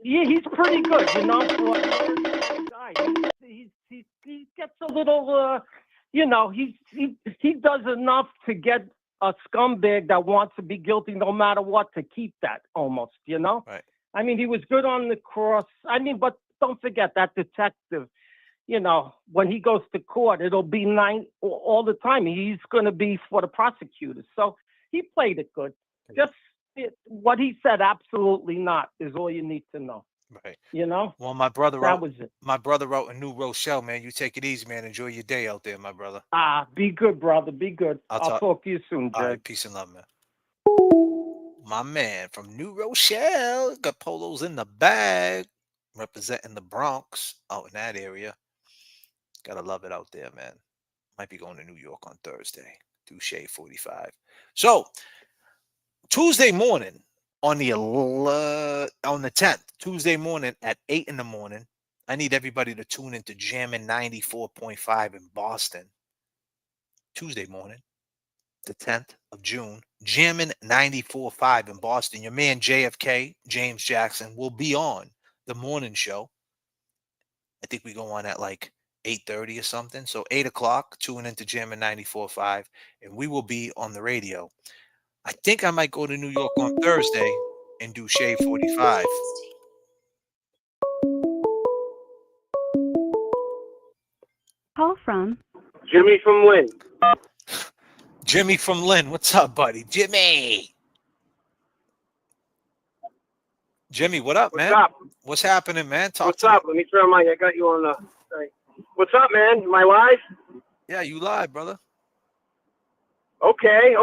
Yeah, he's pretty good. You know, for a guy, he gets a little. You know, he does enough to get a scumbag that wants to be guilty no matter what to keep that almost. You know. Right. I mean, he was good on the cross. I mean, but don't forget that detective. You know, when he goes to court, it'll be 9 all the time. He's going to be for the prosecutors. So he played it good. Just what he said, absolutely not, is all you need to know. Right. You know? Well, my brother That wrote, was it. my brother wrote in New Rochelle, man. You take it easy, man. Enjoy your day out there, my brother. Be good, brother. Be good. I'll talk to you soon, All Jay. right, peace and love, man. My man from New Rochelle got polos in the bag, representing the Bronx out in that area. Gotta love it out there, man. Might be going to New York on Thursday. Douche 45. So Tuesday morning on the 10th, Tuesday morning at 8 in the morning, I need everybody to tune into Jammin' 94.5 in Boston. Tuesday morning, the 10th of June, Jammin' 94.5 in Boston. Your man J.F.K, James Jackson, will be on the morning show. I think we go on at like 8:30 or something. So 8 o'clock, tune into Jammin' 94.5, and we will be on the radio. I think I might go to New York on Thursday and do Shade 45. Call from Jimmy from Lynn. Jimmy from Lynn. What's up, buddy? Jimmy. Jimmy, what up, man? What's up? What's happening, man? What's up? Let me turn my. I got you on the. What's up, man? Am I live? Yeah, you live, brother. Okay.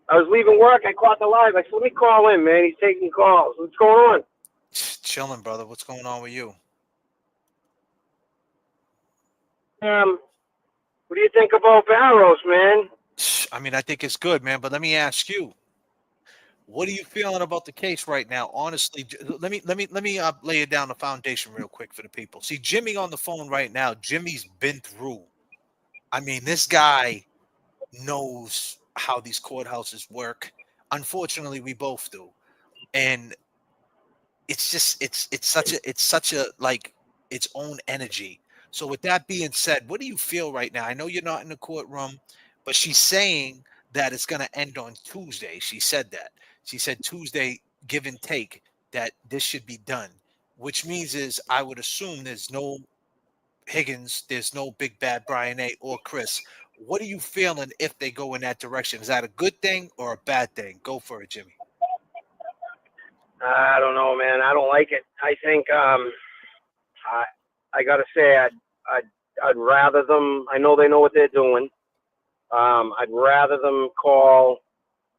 I was leaving work. I caught the live. I said, let me call in, man. He's taking calls. What's going on? Chilling, brother. What's going on with you? What do you think about Barrows, man? I mean, I think it's good, man. But let me ask you, what are you feeling about the case right now? Honestly, let me lay it down the foundation real quick for the people. See, Jimmy on the phone right now. Jimmy's been through. I mean, this guy knows how these courthouses work. Unfortunately, we both do, and it's just it's such a like its own energy. So with that being said, what do you feel right now? I know you're not in the courtroom, but she's saying that it's going to end on Tuesday. She said that. She said Tuesday, give and take, that this should be done, which means is I would assume there's no Higgins, there's no big bad Brian A or Chris. What are you feeling if they go in that direction? Is that a good thing or a bad thing? Go for it, Jimmy. I don't know, man. I don't like it. I think I gotta say I'd rather them. I know they know what they're doing. I'd rather them call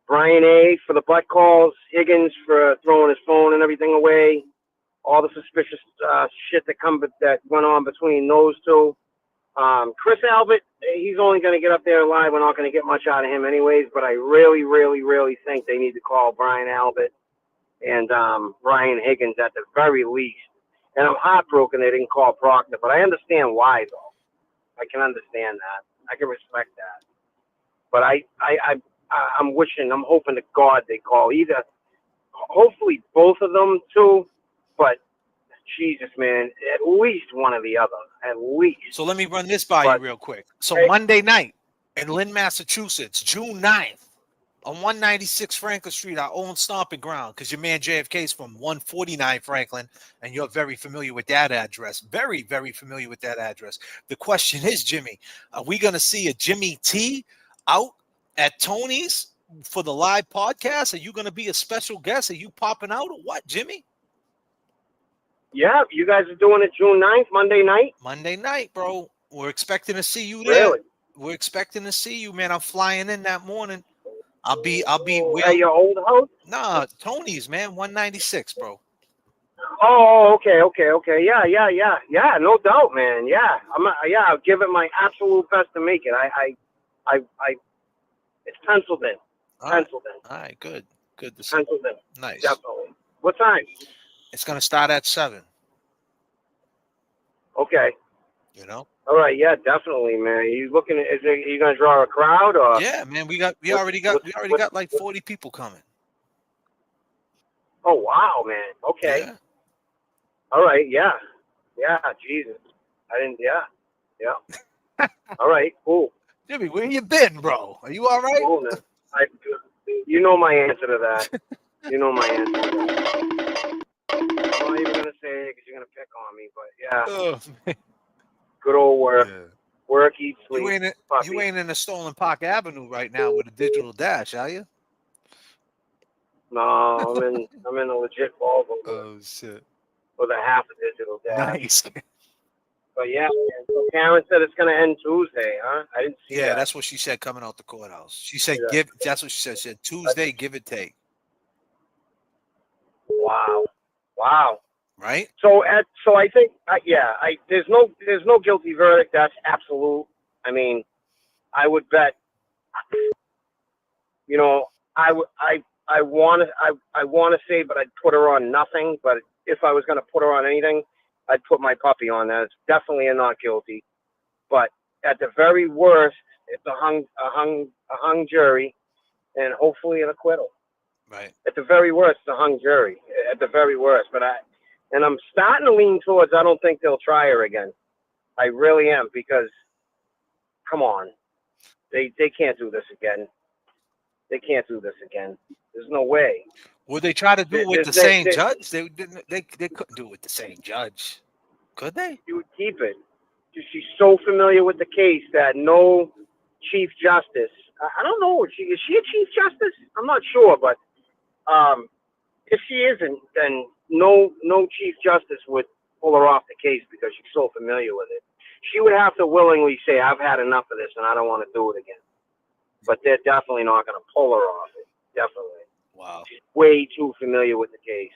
Brian A for the butt calls, Higgins for throwing his phone and everything away, all the suspicious shit that went on between those two. Chris Albert, he's only going to get up there live. We're not going to get much out of him anyways, but I really, really, really think they need to call Brian Albert and Brian Higgins at the very least. And I'm heartbroken they didn't call Proctor, but I understand why, though. I can understand that. I can respect that. But I'm hoping to God they call either, hopefully both of them too, but Jesus, man, at least one or the other. At least. So let me run this by you real quick. So Monday night in Lynn, Massachusetts, June 9th, on 196 Franklin Street, our own stomping ground, because your man JFK is from 149 Franklin, and you're very familiar with that address. Very, very familiar with that address. The question is, Jimmy, are we going to see a Jimmy T out at Tony's for the live podcast? Are you going to be a special guest? Are you popping out or what, Jimmy? Yeah, you guys are doing it June 9th, Monday night? Monday night, bro. We're expecting to see you there. Really? We're expecting to see you, man. I'm flying in that morning. I'll be At your old house? Nah, Tony's, man, 196, bro. Oh, okay. Yeah, no doubt, man. Yeah, I'll give it my absolute best to make it. It's penciled in. All right. Penciled in. All right, good. Good to see. Penciled in. Nice. Definitely. What time? It's gonna start at 7. Okay. You know? All right, yeah, definitely, man. You looking at? Are you gonna draw a crowd or? Yeah, man. We already got like 40 people coming. Oh wow, man. Okay. Yeah. All right. Yeah. Jesus. I didn't. Yeah. All right. Cool. Jimmy, where you been, bro? Are you all right? Cool, man. You know my answer to that. You know my answer to that. I'm not even gonna say it because you're gonna pick on me, but yeah. Oh, Good old work. Yeah. Work, eat, sleep. You ain't in a stolen Park Avenue right now with a digital dash, are you? No, I'm in a legit Volvo. Oh shit. With a half a digital dash. Nice. But yeah, man. So Karen said it's gonna end Tuesday, huh? I didn't see that. Yeah, that's what she said coming out the courthouse. She said that's what she said. She said Tuesday, give it take. Wow. Right? So I think there's no guilty verdict. That's absolute. I mean, I would bet. You know, I want to say, but I'd put her on nothing. But if I was going to put her on anything, I'd put my puppy on that. It's definitely a not guilty. But at the very worst, it's a hung jury, and hopefully an acquittal. Right. At the very worst, it's a hung jury. At the very worst, but I'm starting to lean towards I don't think they'll try her again. I really am, because come on, they can't do this again. They can't do this again. There's no way. Would they try to do it with the same judge? They didn't. They couldn't do it with the same judge, could they? You would keep it. She's so familiar with the case that no Chief Justice. I don't know. Is she a Chief Justice? I'm not sure, but if she isn't, then no Chief Justice would pull her off the case because she's so familiar with it. She would have to willingly say, "I've had enough of this, and I don't want to do it again." But they're definitely not going to pull her off it. Definitely. Wow. She's way too familiar with the case.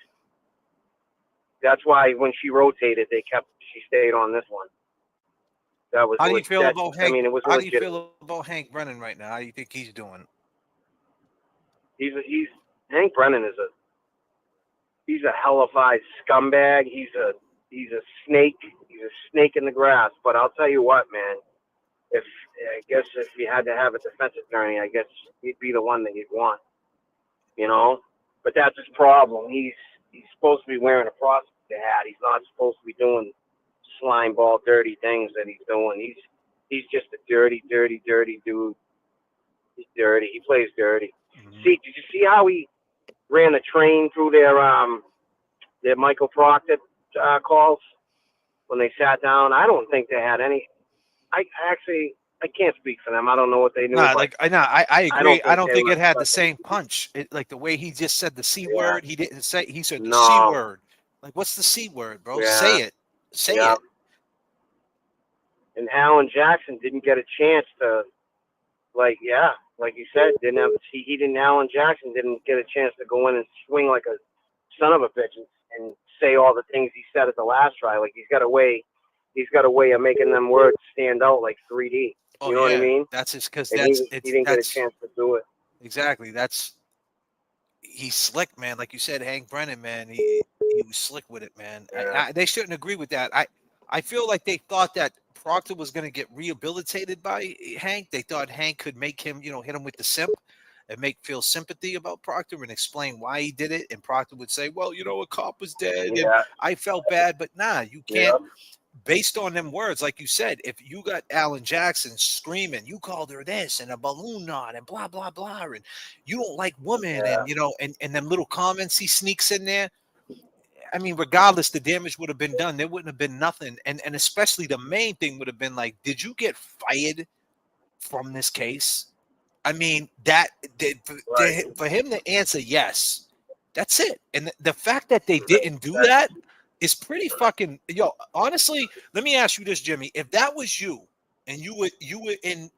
That's why when she rotated, she stayed on this one. That was. How do you feel about Hank? I mean, it was. How do you feel about Hank Brennan right now? How do you think he's doing? Hank Brennan is he's a hellified scumbag. He's a snake. He's a snake in the grass. But I'll tell you what, man. I guess if you had to have a defense attorney, I guess he'd be the one that you'd want. You know? But that's his problem. He's supposed to be wearing a prostitute hat. He's not supposed to be doing slime ball dirty things that he's doing. He's just a dirty dude. He's dirty. He plays dirty. Mm-hmm. Did you see how he ran a train through their Michael Proctor calls when they sat down? I don't think they had any. I can't speak for them. I don't know what they knew. I agree. I don't think it had the same punch. Like the way he just said the C word, he didn't say. He said the C word. Like, what's the C word, bro? Yeah. Say it. Say it. And Alan Jackson didn't get a chance to, like you said, Alan Jackson didn't get a chance to go in and swing like a son of a bitch and say all the things he said at the last trial. Like, he's got a way of making them words stand out like 3D. You know what I mean? That's just because he didn't get a chance to do it. Exactly. He's slick, man. Like you said, Hank Brennan, man, he was slick with it, man. Yeah. They shouldn't agree with that. I feel like they thought that Proctor was going to get rehabilitated by Hank. They thought Hank could make him, hit him with the simp. and feel sympathy about Proctor and explain why he did it. And Proctor would say, well, a cop was dead and I felt bad. But nah, you can't. Based on them words, like you said, if you got Alan Jackson screaming, you called her this and a balloon knot and blah, blah, blah, and you don't like women and them little comments he sneaks in there. I mean, regardless, the damage would have been done. There wouldn't have been nothing. And especially the main thing would have been like, did you get fired from this case? I mean, for him to answer yes, that's it. And the fact that they didn't do that is pretty fucking, honestly, let me ask you this, Jimmy. If that was you and you were in,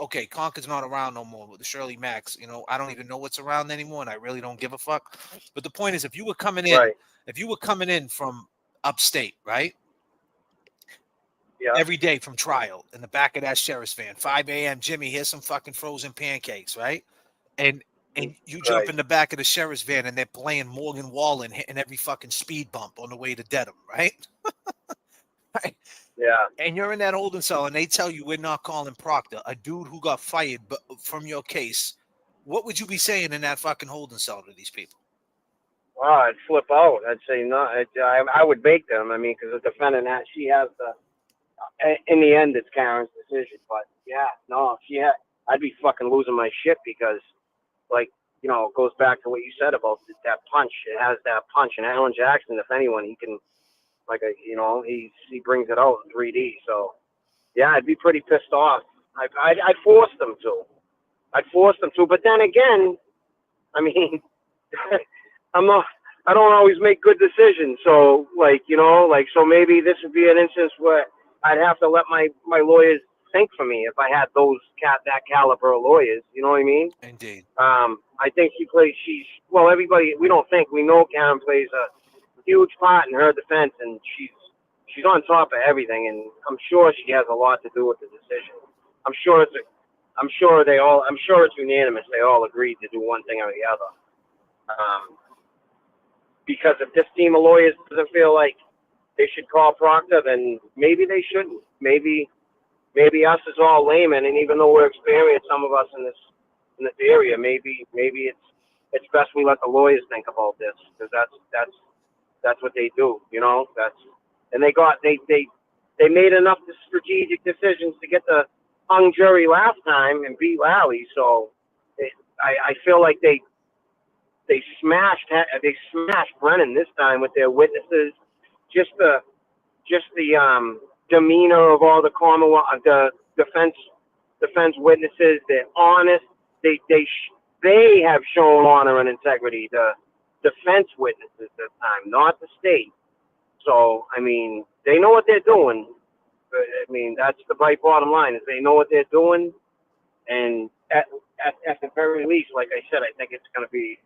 okay, Conker's not around no more with the Shirley Max, I don't even know what's around anymore and I really don't give a fuck. But the point is, if you were coming in from upstate, right? Yeah. Every day from trial in the back of that sheriff's van, 5 a.m. Jimmy, here's some fucking frozen pancakes, right? And you jump in the back of the sheriff's van and they're playing Morgan Wallen hitting every fucking speed bump on the way to Dedham, right? Right? Yeah. And you're in that holding cell and they tell you we're not calling Proctor, a dude who got fired from your case. What would you be saying in that fucking holding cell to these people? Well, I'd flip out. I'd say no. I would make them. I mean, because the defendant she has the. In the end, it's Karen's decision. But yeah, no, I'd be fucking losing my shit because, like, it goes back to what you said about that punch. It has that punch, and Alan Jackson, if anyone, he can, he brings it out in 3D. So yeah, I'd be pretty pissed off. I'd force them to. But then again, I mean, I don't always make good decisions. So so maybe this would be an instance where I'd have to let my lawyers think for me if I had that caliber of lawyers. You know what I mean? Indeed. I think everybody, we don't think, we know Karen plays a huge part in her defense, and she's on top of everything, and I'm sure she has a lot to do with the decision. I'm sure it's unanimous. They all agreed to do one thing or the other. Because if this team of lawyers doesn't feel like they should call Proctor, then maybe they shouldn't. Maybe us is all laymen, and even though we're experienced, some of us in this area, maybe it's best we let the lawyers think about this, because that's what they do, and they made enough strategic decisions to get the hung jury last time and beat Lally, so I feel like they smashed Brennan this time with their witnesses. Just the demeanor of all the Commonwealth, the defense witnesses. They're honest. They have shown honor and integrity. The defense witnesses this time, not the state. So I mean, they know what they're doing. I mean, that's the bright bottom line, is they know what they're doing. And at the very least, like I said, I think it's going to be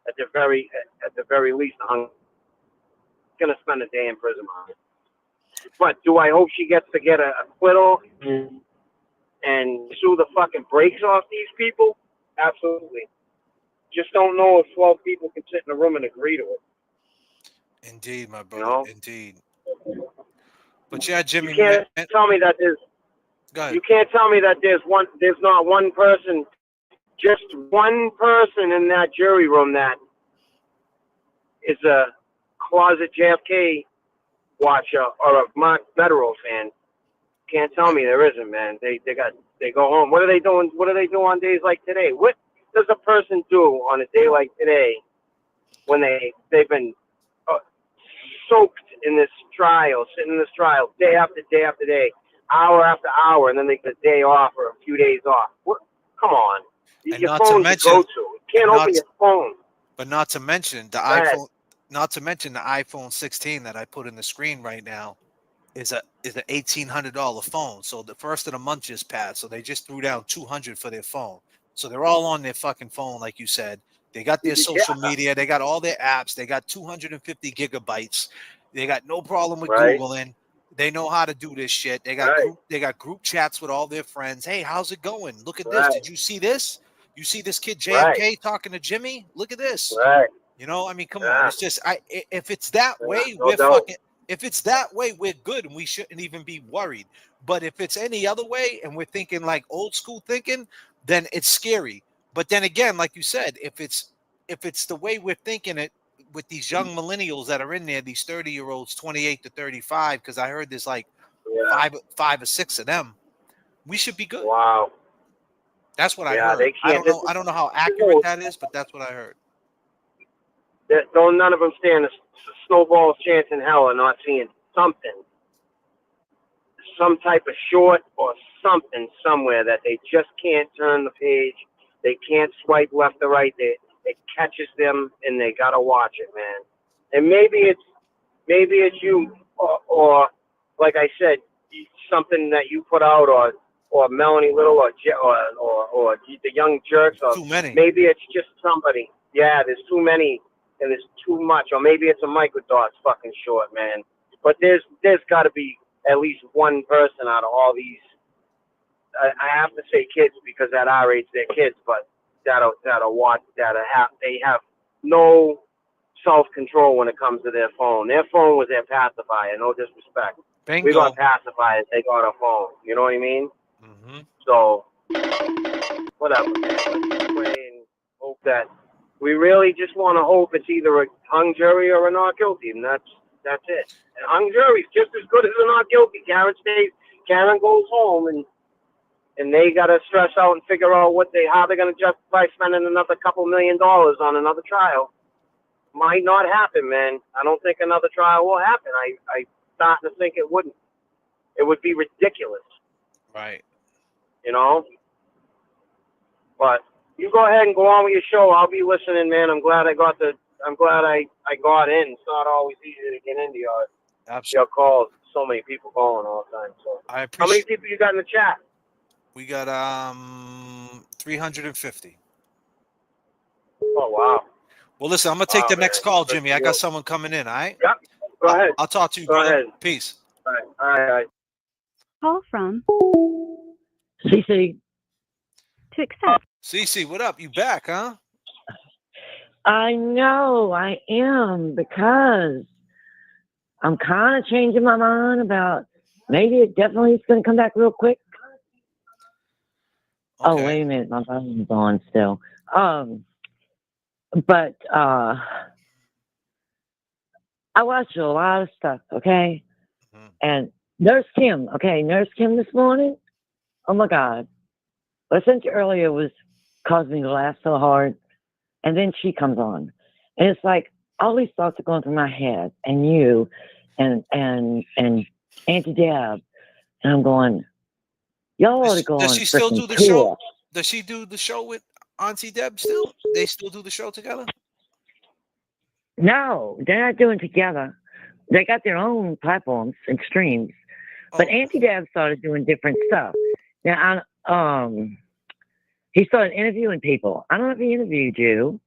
at the very least, I'm going to spend a day in prison on it. But do I hope she gets to get a acquittal and sue the fucking brakes off these people? Absolutely. Just don't know if 12 people can sit in a room and agree to it. Indeed, my brother. Indeed. But yeah, Jimmy, you can't tell me that there's not one person, just one person in that jury room that is a closet J.F.K. watcher or a Mark Federal fan. Can't tell me there isn't, man. They go home. What are they doing? What do they do on days like today? What does a person do on a day like today when they've been soaked in this trial, sitting in this trial day after day after day, hour after hour, and then they get a day off or a few days off? What? Come on. Your phone's a go-to. You can't open your phone. But not to mention the iPhone. Not to mention the iPhone 16 that I put in the screen right now is an $1,800 phone. So the first of the month just passed. So they just threw down $200 for their phone. So they're all on their fucking phone, like you said. They got their social media. They got all their apps. They got 250 gigabytes. They got no problem with Googling. They know how to do this shit. They got group chats with all their friends. Hey, how's it going? Look at this. Did you see this? You see this kid J.F.K. talking to Jimmy? Look at this. I mean, come on. It's just if it's that way, if it's that way, we're good and we shouldn't even be worried. But if it's any other way and we're thinking like old school thinking, then it's scary. But then again, like you said, if it's the way we're thinking it with these young millennials that are in there, these 30-year-olds, 28 to 35, because I heard there's like five or six of them, we should be good. Wow. That's what I Yeah, heard. they can't. I don't know how accurate that is, but that's what I heard. Don't none of them stand a snowball's chance in hell of not seeing something, some type of short or something somewhere that they just can't turn the page. They can't swipe left or right. It catches them and they gotta watch it, man. And maybe it's you or like I said, something that you put out or Melanie Little or the Young Jerks or too many. Maybe it's just somebody. Yeah, there's too many and there's too much, or maybe it's a microdot's fucking short, man. But there's got to be at least one person out of all these. I have to say kids because at our age they're kids, but that'll watch they have no self-control when it comes to their phone. Their phone was their pacifier. No disrespect. Bingo. We got pacifiers. They got a phone. You know what I mean? Mm-hmm. So whatever, man. Let's pray and hope that. We really just want to hope it's either a hung jury or a not guilty, and that's it. And hung jury's just as good as a not guilty. Karen goes home, and they got to stress out and figure out how they're going to justify spending another couple $1 million on another trial. Might not happen, man. I don't think another trial will happen. I start to think it wouldn't. It would be ridiculous. Right. You know? But you go ahead and go on with your show. I'll be listening, man. I'm glad I got in. It's not always easy to get into your calls. So many people calling all the time. So how many people you got in the chat? We got 350. Oh wow. Well, listen, I'm gonna take the next call, Jimmy. I got someone coming in. All right. Yep. Go ahead. I'll talk to you, Go brother. ahead. Peace. All right. Call from CC. To accept. CC, what up? You back, huh? I know I am, because I'm kind of changing my mind about maybe it definitely is going to come back real quick. Okay. Oh, wait a minute. My phone's on still. But I watch a lot of stuff, okay? Mm-hmm. And Nurse Kim this morning, oh my God. What I sent you earlier was causing me to laugh so hard. And then she comes on. And it's like all these thoughts are going through my head, and you and Auntie Deb. And I'm going, y'all ought to go Does on she still do freaking the tour. show? Does she do the show with Auntie Deb still? They still do the show together? No, they're not doing it together. They got their own platforms and streams. But Auntie Deb started doing different stuff. Now, he started interviewing people. I don't know if he interviewed you.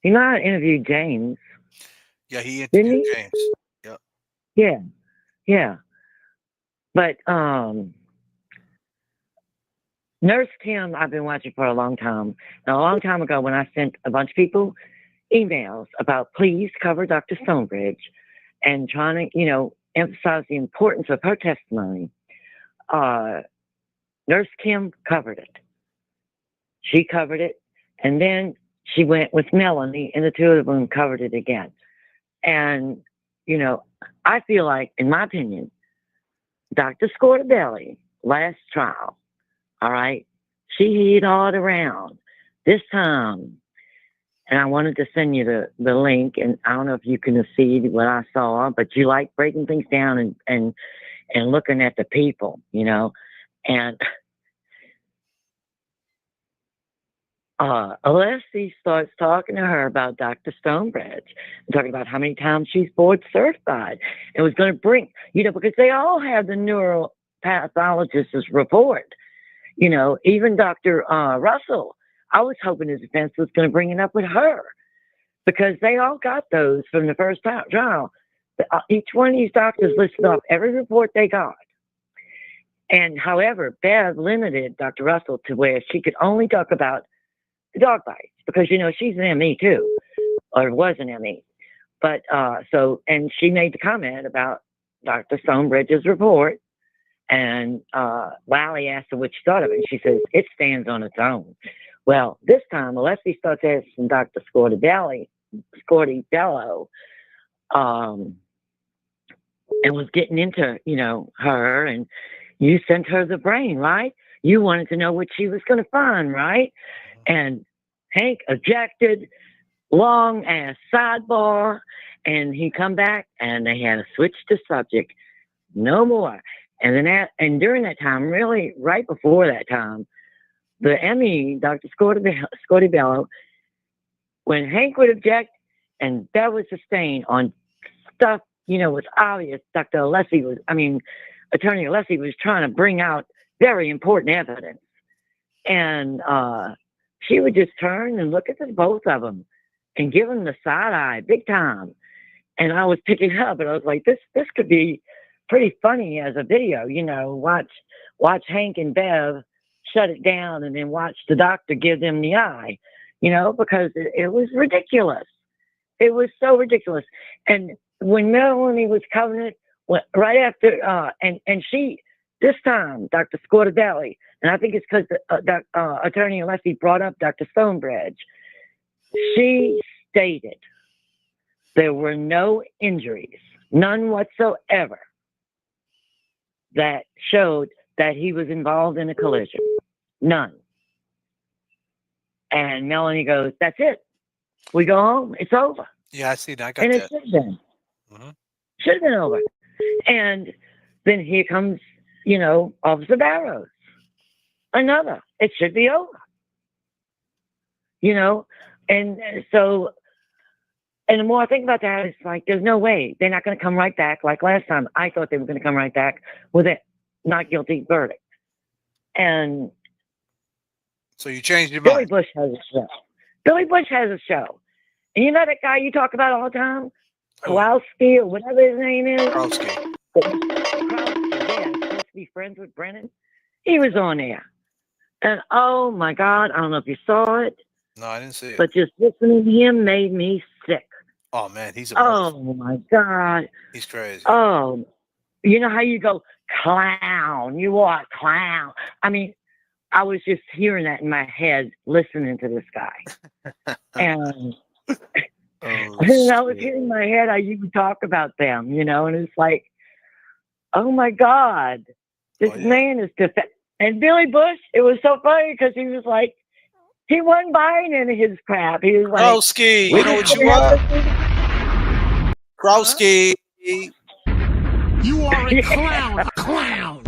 He might have interviewed James. Yeah, he interviewed James. Yep. Yeah. But Nurse Kim, I've been watching for a long time. Now, a long time ago, when I sent a bunch of people emails about please cover Dr. Stonebridge and trying to, emphasize the importance of her testimony, Nurse Kim covered it. She covered it, and then she went with Melanie, and the two of them covered it again. And, I feel like, in my opinion, Dr. Scortabelli, last trial, all right, she hit all around this time. And I wanted to send you the link, and I don't know if you can see what I saw, but you like breaking things down and looking at the people, and Alessi starts talking to her about Dr. Stonebridge, and talking about how many times she's board certified. It was going to bring, because they all have the neuropathologist's report, even Dr. Russell. I was hoping his defense was going to bring it up with her, because they all got those from the first trial. Each one of these doctors listed off every report they got. And however, Bev limited Dr. Russell to where she could only talk about the dog bites, because, she's an ME too, or was an ME. But and she made the comment about Dr. Stonebridge's report. And Lally asked her what she thought of it. And she says, it stands on its own. Well, this time, Alessi starts asking Dr. Scortidello, and was getting into, her, and you sent her the brain, right? You wanted to know what she was going to find, right? And Hank objected, long ass sidebar, and he come back, and they had to switch the subject, no more. And then and during that time, really right before that time, the ME, Dr. Scortidello, when Hank would object, and that was sustained on stuff, was obvious. Attorney Alessi was trying to bring out very important evidence. And she would just turn and look at the both of them and give them the side eye big time. And I was picking up, and I was like, this could be pretty funny as a video, watch Hank and Bev shut it down and then watch the doctor give them the eye, because it was ridiculous. It was so ridiculous. And when Melanie was covering it, right after, and she, this time, Dr. Scortidelli, and I think it's because Attorney Alessi brought up Dr. Stonebridge, she stated there were no injuries, none whatsoever, that showed that he was involved in a collision. None. And Melanie goes, that's it. We go home. It's over. Yeah, I see that. I got and that. it should have been. Mm-hmm. Should have been over. And then here comes, Officer Barrows. Another. It should be over. And so, and the more I think about that, it's like, there's no way. They're not going to come right back. Like last time, I thought they were going to come right back with a not guilty verdict. And so you changed your Billy mind. Bush has a show. Billy Bush has a show. And you know that guy you talk about all the time? Kowalski or whatever his name is? Krowski. Yeah, supposed to be friends with Brennan. He was on there. And oh my God, I don't know if you saw it. No, I didn't see it. But just listening to him made me sick. Oh man, he's a oh my God. He's crazy. Oh, you know how you go, clown, you are a clown. I mean, I was just hearing that in my head, listening to this guy. And and I was hearing in my head how you would talk about them, and it's like, oh my God, this man is and Billy Bush, it was so funny because he was like, he wasn't buying into his crap. He was like, Krowski, you know what you are? Krowski. You are a clown. A clown.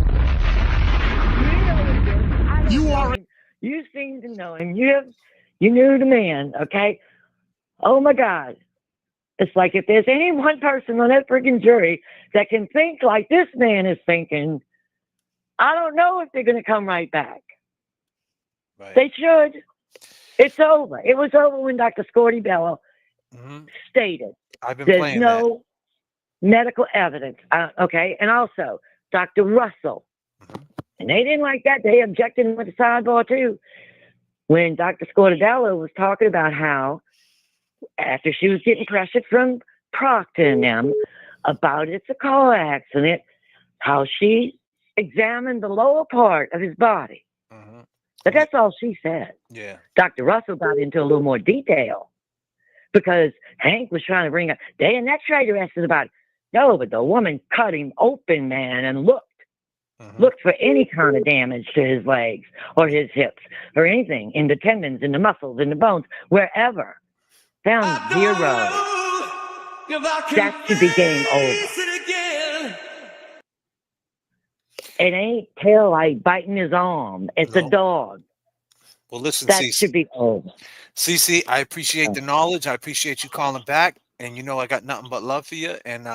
You seem to know him. You knew the man, okay? Oh my God. It's like if there's any one person on that freaking jury that can think like this man is thinking, I don't know if they're going to come right back. Right. They should. It's over. It was over when Dr. Scortidello stated I've been there's playing no medical evidence. Okay. And also, Dr. Russell. And they didn't like that. They objected with the sidebar too. When Dr. Scortidello was talking about how, after she was getting pressured from Proctor and them about it's a car accident, how she examined the lower part of his body. But that's all she said. Yeah. Dr. Russell got into a little more detail because Hank was trying to bring up, they an x-ray arrested about it. No, but the woman cut him open, man, and looked for any kind of damage to his legs or his hips or anything in the tendons, in the muscles, in the bones, wherever. Found zero. That should be game over. It ain't tail like biting his arm. It's a dog. Well, listen, that Cece. should be over. Cece, I appreciate the knowledge. I appreciate you calling back. And I got nothing but love for you. And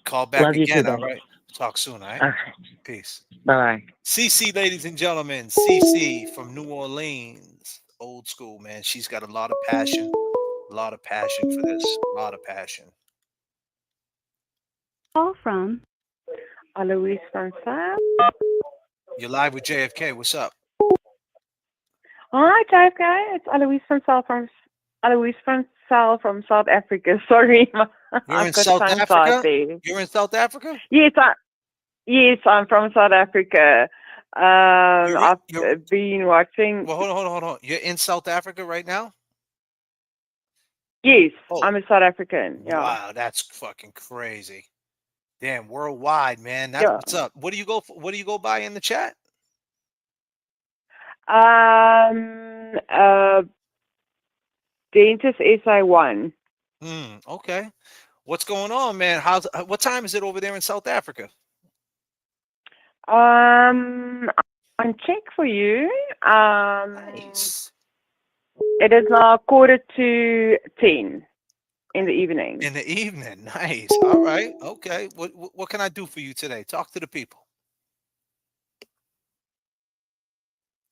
call back Love you again, too, all baby. right? Talk soon, all right? All right. Peace. Bye-bye. Cece, ladies and gentlemen. Cece from New Orleans. Old school, man. She's got a lot of passion. A lot of passion for this. A lot of passion. Call from Alois from South. You're live with J.F.K. What's up? Hi, J.F.K. It's Alois from South Africa. Sorry, You're in South Africa? You're in South Africa? Yes, I'm from South Africa. You're I've been watching. well, hold on. You're in South Africa right now? Yes, Oh, I'm a South African. Yeah. wow, that's fucking crazy. Damn, worldwide, man. That's Yeah. what's up. What do you go for, what do you go by in the chat? Dentist SI1. Okay. What's going on, man? What time is it over there in South Africa? I'm check for you. Nice. It is now 9:45 in the evening. In the evening. Nice. All right. Okay. What can I do for you today? Talk to the people.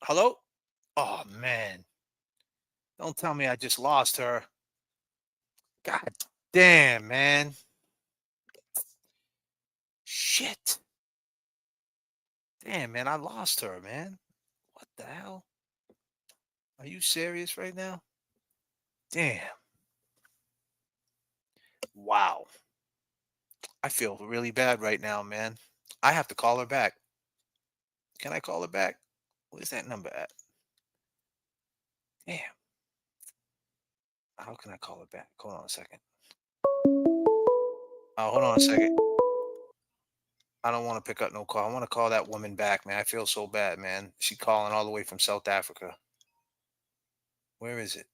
Hello? Oh man. Don't tell me I just lost her. God damn, man. Shit. Damn, man, I lost her, man. What the hell? Are you serious right now? Damn. Wow. I feel really bad right now, man. I have to call her back. Can I call her back? Where's that number at? Damn. How can I call her back? Hold on a second. Oh, hold on a second. I don't want to pick up no call. I want to call that woman back, man. I feel so bad, man. She calling all the way from South Africa. Where is it?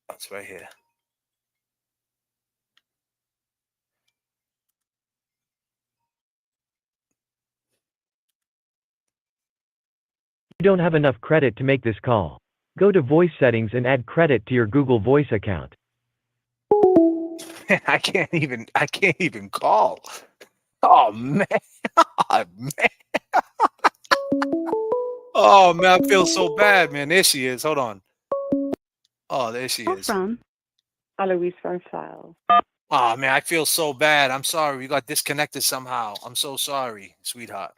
Oh, it's right here. You don't have enough credit to make this call. Go to voice settings and add credit to your Google Voice account. I can't even call. Oh man. Oh man. Oh man, I feel so bad, man. There she is. Hold on. Oh, there she is. From Alois van Zyl. Oh man, I feel so bad. I'm sorry. We got disconnected somehow. I'm so sorry, sweetheart.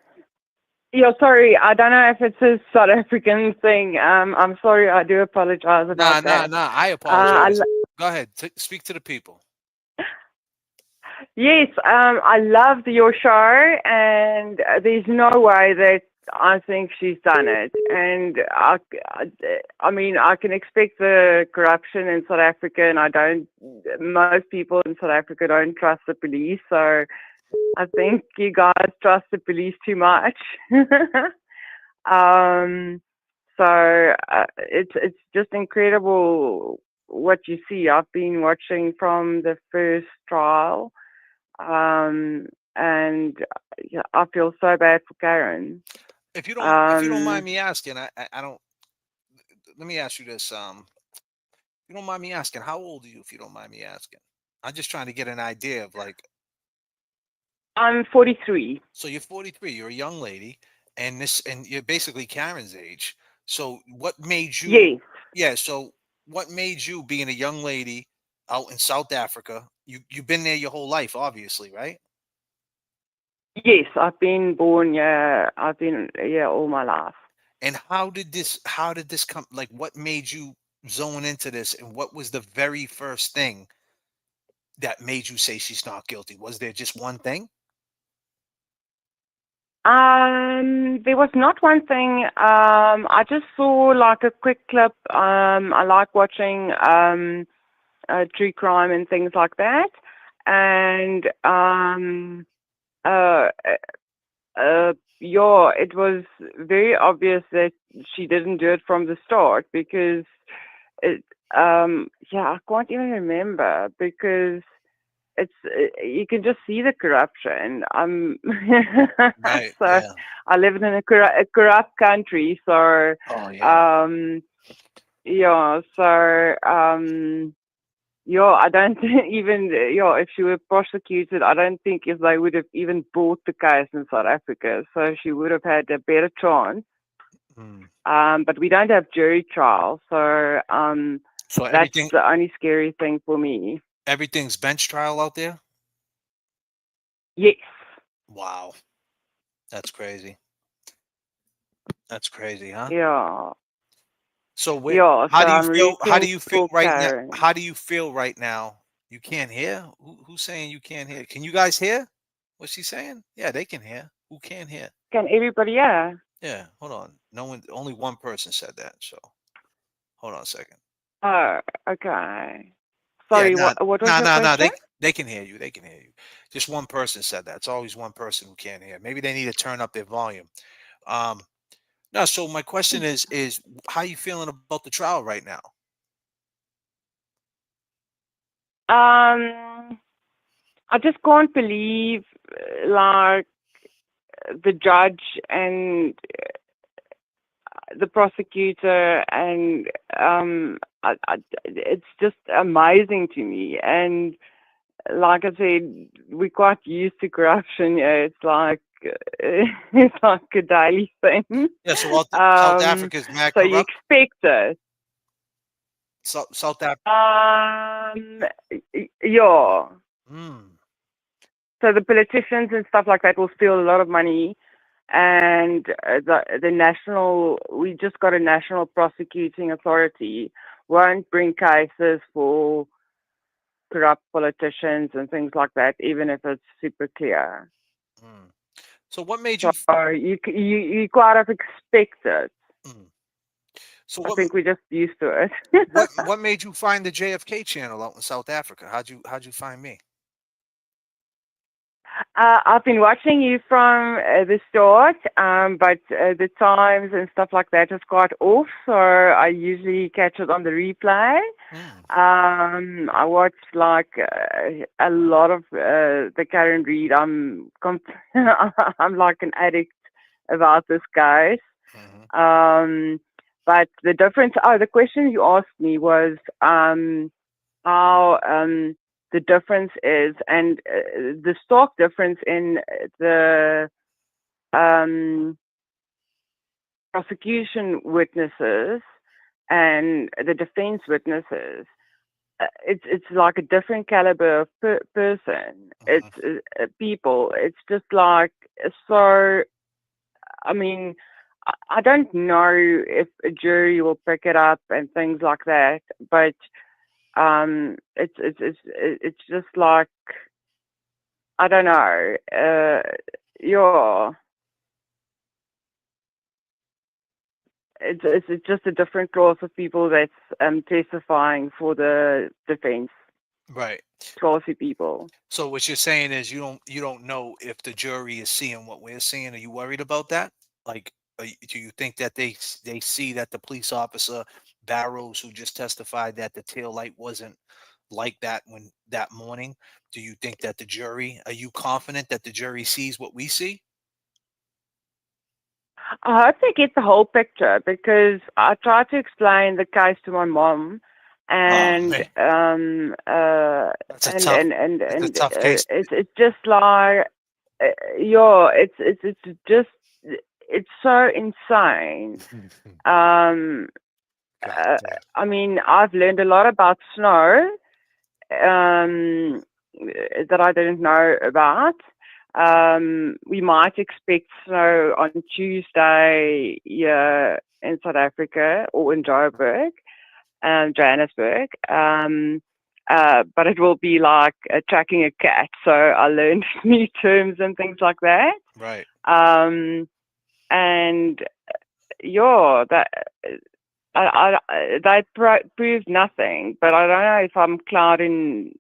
Yeah, sorry. I don't know if it's a South African thing. I'm sorry. I do apologize about that. I apologize. Go ahead. Speak to the people. Yes, I loved your show, and there's no way that I think she's done it. And I mean, I can expect the corruption in South Africa, and most people in South Africa don't trust the police. So I think you guys trust the police too much. It's just incredible what you see. I've been watching from the first trial. And yeah, I feel so bad for Karen. If you don't mind me asking, I don't. Let me ask you this. If you don't mind me asking, how old are you? If you don't mind me asking, I'm just trying to get an idea of like. I'm 43. So you're 43. You're a young lady, and you're basically Karen's age. So what made you? Yes. Yeah. So what made you, being a young lady out in South Africa? You've been there your whole life, obviously, right? Yes, I've been born. Yeah, I've been all my life. And how did this come? Like, what made you zone into this? And what was the very first thing that made you say she's not guilty? Was there just one thing? There was not one thing. I just saw like a quick clip. I like watching true crime and things like that. And yeah, it was very obvious that she didn't do it from the start because I can't even remember because you can just see the corruption. Right, so yeah. I live in a corrupt country, so I don't even, if she were prosecuted, I don't think if they would have even bought the case in South Africa. So she would have had a better chance. But we don't have jury trials. So, that's the only scary thing for me. Everything's bench trial out there? Yes. Wow. That's crazy. That's crazy, huh? Yeah. So how do you feel right now? How do you feel right now? You can't hear? Who's saying you can't hear? Can you guys hear what she's saying? Yeah, they can hear. Who can't hear? Can everybody hear? Yeah, hold on. No one, only one person said that. So hold on a second. Oh, okay. Yeah, Sorry, what was your no. question? They can hear you. They can hear you. Just one person said that. It's always one person who can't hear. Maybe they need to turn up their volume. Um, no. So my question is how you feeling about the trial right now? I just can't believe like the judge and the prosecutor and it's just amazing to me. And like I said, we're quite used to corruption. Yeah, it's like it's like a daily thing. Yeah. So South Africa's mad So you corrupt. expect it. South Africa. Yeah. Hmm. So the politicians and stuff like that will steal a lot of money, and the national, we just got a national prosecuting authority won't bring cases for corrupt politicians and things like that, even if it's super clear. So what made So you? you quite have expected. So I what? think we're just used to it. What made you find the J.F.K. channel out in South Africa? How'd you find me? I've been watching you from the start, but the times and stuff like that is quite off, so I usually catch it on the replay. I watch like a lot of the Karen Reed. I'm like an addict about this, guys. But the difference. Oh, the question you asked me was how the difference is, and the stark difference in the prosecution witnesses and the defense witnesses. It's like a different caliber of person. It's people. It's just like so. I mean, I don't know if a jury will pick it up and things like that, but it's just like I don't know. Yeah, it's just a different class of people that's testifying for the defense. Right. Classy people. So what you're saying is you don't know if the jury is seeing what we're seeing. Are you worried about that? Like, do you think that they see that the police officer Barrows, who just testified that the tail light wasn't like that when that morning? Do you think that the jury? Are you confident that the jury sees what we see? I hope they get the whole picture because I tried to explain the case to my mom, and That's a tough case. it's just like yeah, it's just it's so insane. I mean, I've learned a lot about snow that I didn't know about. We might expect snow on Tuesday here in South Africa or in Johannesburg. But it will be like tracking a cat. So I learned new terms and things like that. Right. And yeah, that they proved nothing. But I don't know if I'm clouding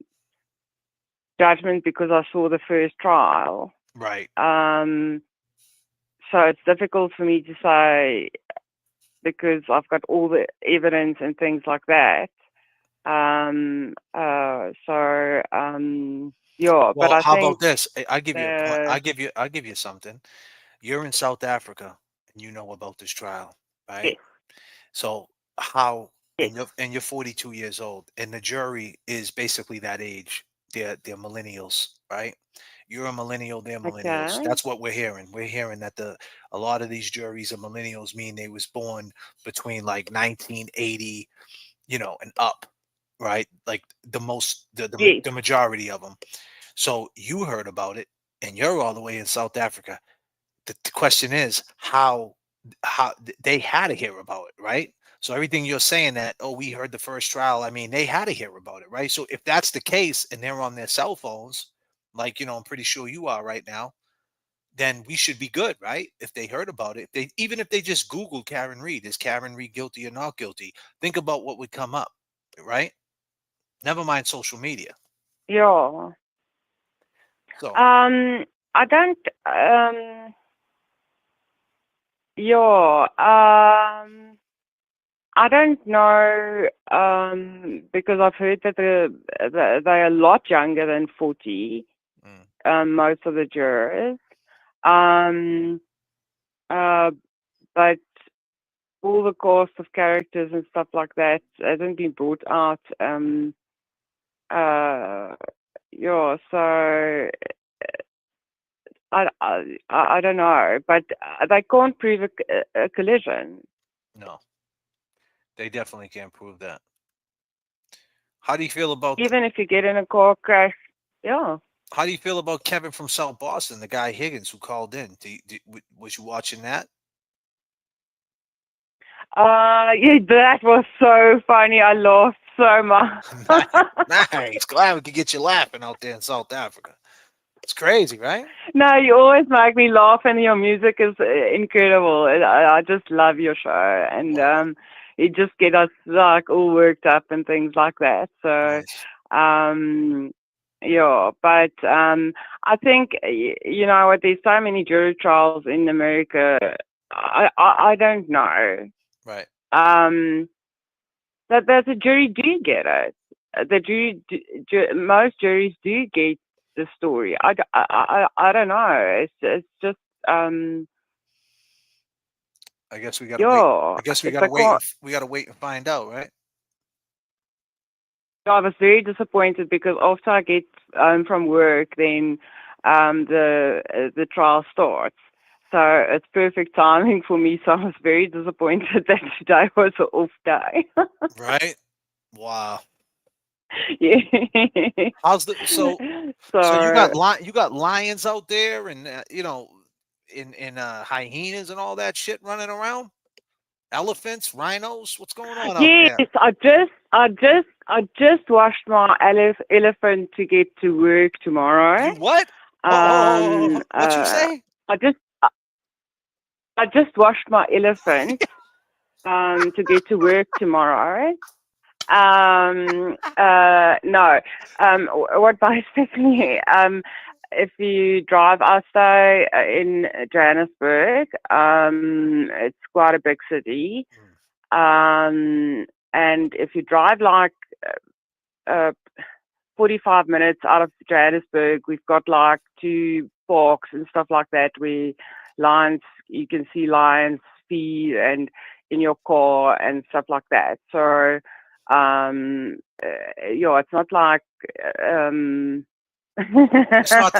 judgment because I saw the first trial. Right. So it's difficult for me to say because I've got all the evidence and things like that. Yeah, Well, but I how think about this? I give you a point. I give you something. You're in South Africa and you know about this trial, right? Yes. So how and you're 42 years old and the jury is basically that age. They're millennials, right? You're a millennial, they're millennials. Okay. That's what we're hearing. We're hearing that a lot of these juries are millennials, mean they was born between like 1980, and up, right? Like the majority of them. So you heard about it, and you're all the way in South Africa. The question is how they had to hear about it, right? So everything you're saying that, oh, we heard the first trial, I mean, they had to hear about it, right? So if that's the case and they're on their cell phones, like, I'm pretty sure you are right now, then we should be good, right? If they heard about it, even if they just Googled Karen Reed, is Karen Reed guilty or not guilty? Think about what would come up, right? Never mind social media. Yeah. So I don't. Yeah. I don't know. Because I've heard that they're a lot younger than 40. Most of the jurors. But all the cast of characters and stuff like that hasn't been brought out. Yeah, so I don't know, but they can't prove a collision. no, they definitely can't prove that. How do you feel about Even if you get in a car crash, yeah. How do you feel about Kevin from South Boston, the guy Higgins who called in? Was you watching that? Yeah, that was so funny. I laughed so much. Nice. Glad we could get you laughing out there in South Africa. It's crazy, right? No, you always make me laugh, and your music is incredible. I just love your show, and you just get us like all worked up and things like that. So, yeah, but I think you know what? There's so many jury trials in America. I don't know. Right. That the jury do get it. The most juries do get the story. I don't know. It's just I guess we gotta wait. yeah. I guess we It's gotta like, wait. We gotta wait and find out, right? I was very disappointed because after I get home from work, then the trial starts. So it's perfect timing for me. So I was very disappointed that today was an off day. Right. Wow. Yeah. How's the so you got lions out there, and you know, in hyenas and all that shit running around? Elephants, rhinos, what's going on out Yes, there? I just washed my elephant to get to work tomorrow. You what? What you say? I just washed my elephant to get to work tomorrow. No. What basically if you drive, I stay in Johannesburg. It's quite a big city. And if you drive like 45 minutes out of Johannesburg, we've got like 2 parks and stuff like that where you can see lions feed and in your car and stuff like that. So, yeah, it's not like, It's not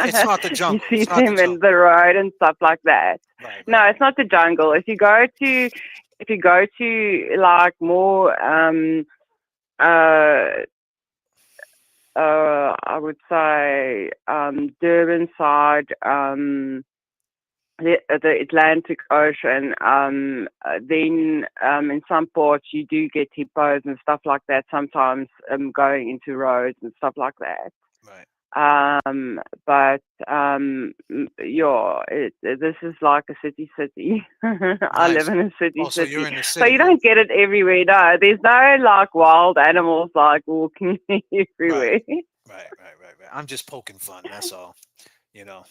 the jungle. you see them in the road and stuff like that. No, it's not the jungle. If you go to like more, I would say Durban side, the Atlantic Ocean. Then in some parts you do get hippos and stuff like that. Sometimes going into roads and stuff like that. Right. But yeah, this is like a city. I live in a city. So you're in the So city. you don't get it everywhere. No, there's no like wild animals like walking everywhere. Right. I'm just poking fun. That's all. You know.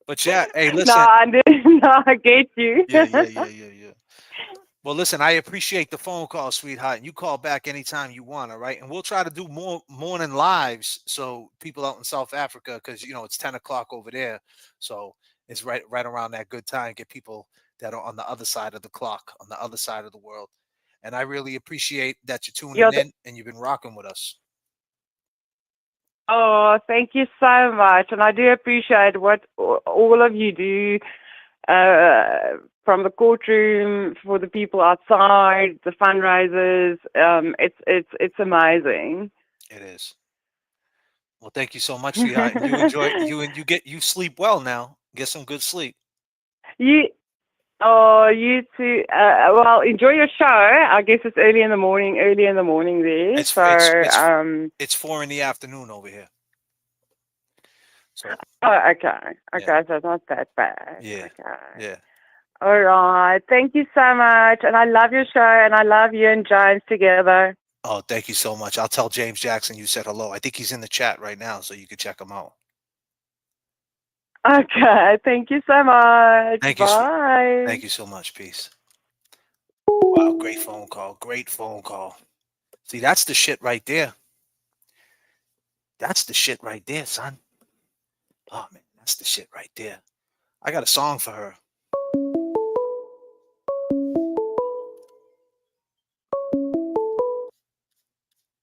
But yeah, hey, listen. No, I get you. Yeah. Well, listen, I appreciate the phone call, sweetheart. And you call back anytime you want, all right? And we'll try to do more morning lives so people out in South Africa, because you know it's 10 o'clock over there. So it's right around that good time. Get people that are on the other side of the clock, on the other side of the world. And I really appreciate that you're tuning in and you've been rocking with us. Oh, thank you so much. And I do appreciate what all of you do. From the courtroom, for the people outside, the fundraisers, it's amazing. It is. Well, thank you so much, sweetheart. And you enjoy you sleep well now. Get some good sleep. You too. Well, enjoy your show. I guess it's early in the morning there. It's 4 in the afternoon over here. So Oh, okay. Okay, so not that bad. yeah, Okay. yeah. All right. Thank you so much. And I love your show, and I love you and James together. Oh, thank you so much. I'll tell James Jackson you said hello. I think he's in the chat right now, so you can check him out. Okay. Thank you so much. Thank you. Bye. Thank you so much. Peace. Wow, great phone call. Great phone call. See, that's the shit right there. That's the shit right there, son. Oh man, that's the shit right there. I got a song for her.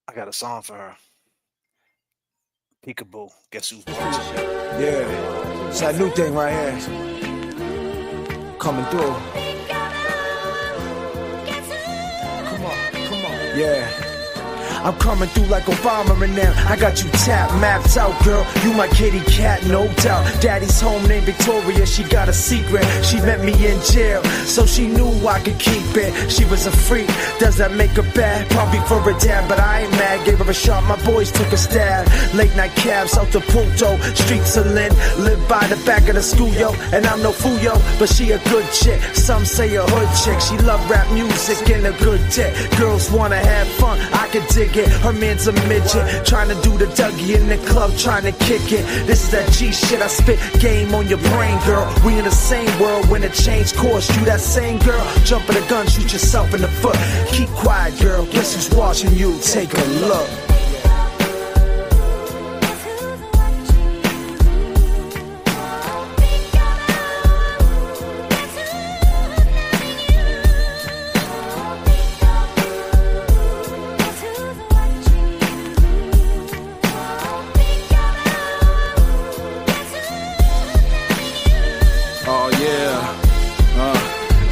I got a song for her. Peekaboo. Guess who's watching? Yeah, it's that new thing right here. Coming through. Come on. Yeah. I'm coming through like Obama and now I got you tapped, mapped out, girl. You my kitty cat, no doubt. Daddy's home named Victoria, she got a secret. She met me in jail, so she knew I could keep it. She was a freak, does that make her bad? Probably for her dad, but I ain't mad. Gave her a shot, my boys took a stab. Late night cabs out to Punto, streets of Lynn. Live by the back of the school, yo. And I'm no fool, yo, but she a good chick. Some say a hood chick. She love rap music and a good dick. Girls wanna have fun, I can dig it. Her man's a midget, trying to do the Dougie in the club, trying to kick it. This is that G shit, I spit game on your brain, girl. We in the same world when it changed course. You that same girl, jump in the gun, shoot yourself in the foot. Keep quiet, girl, guess who's watching you? Take a look.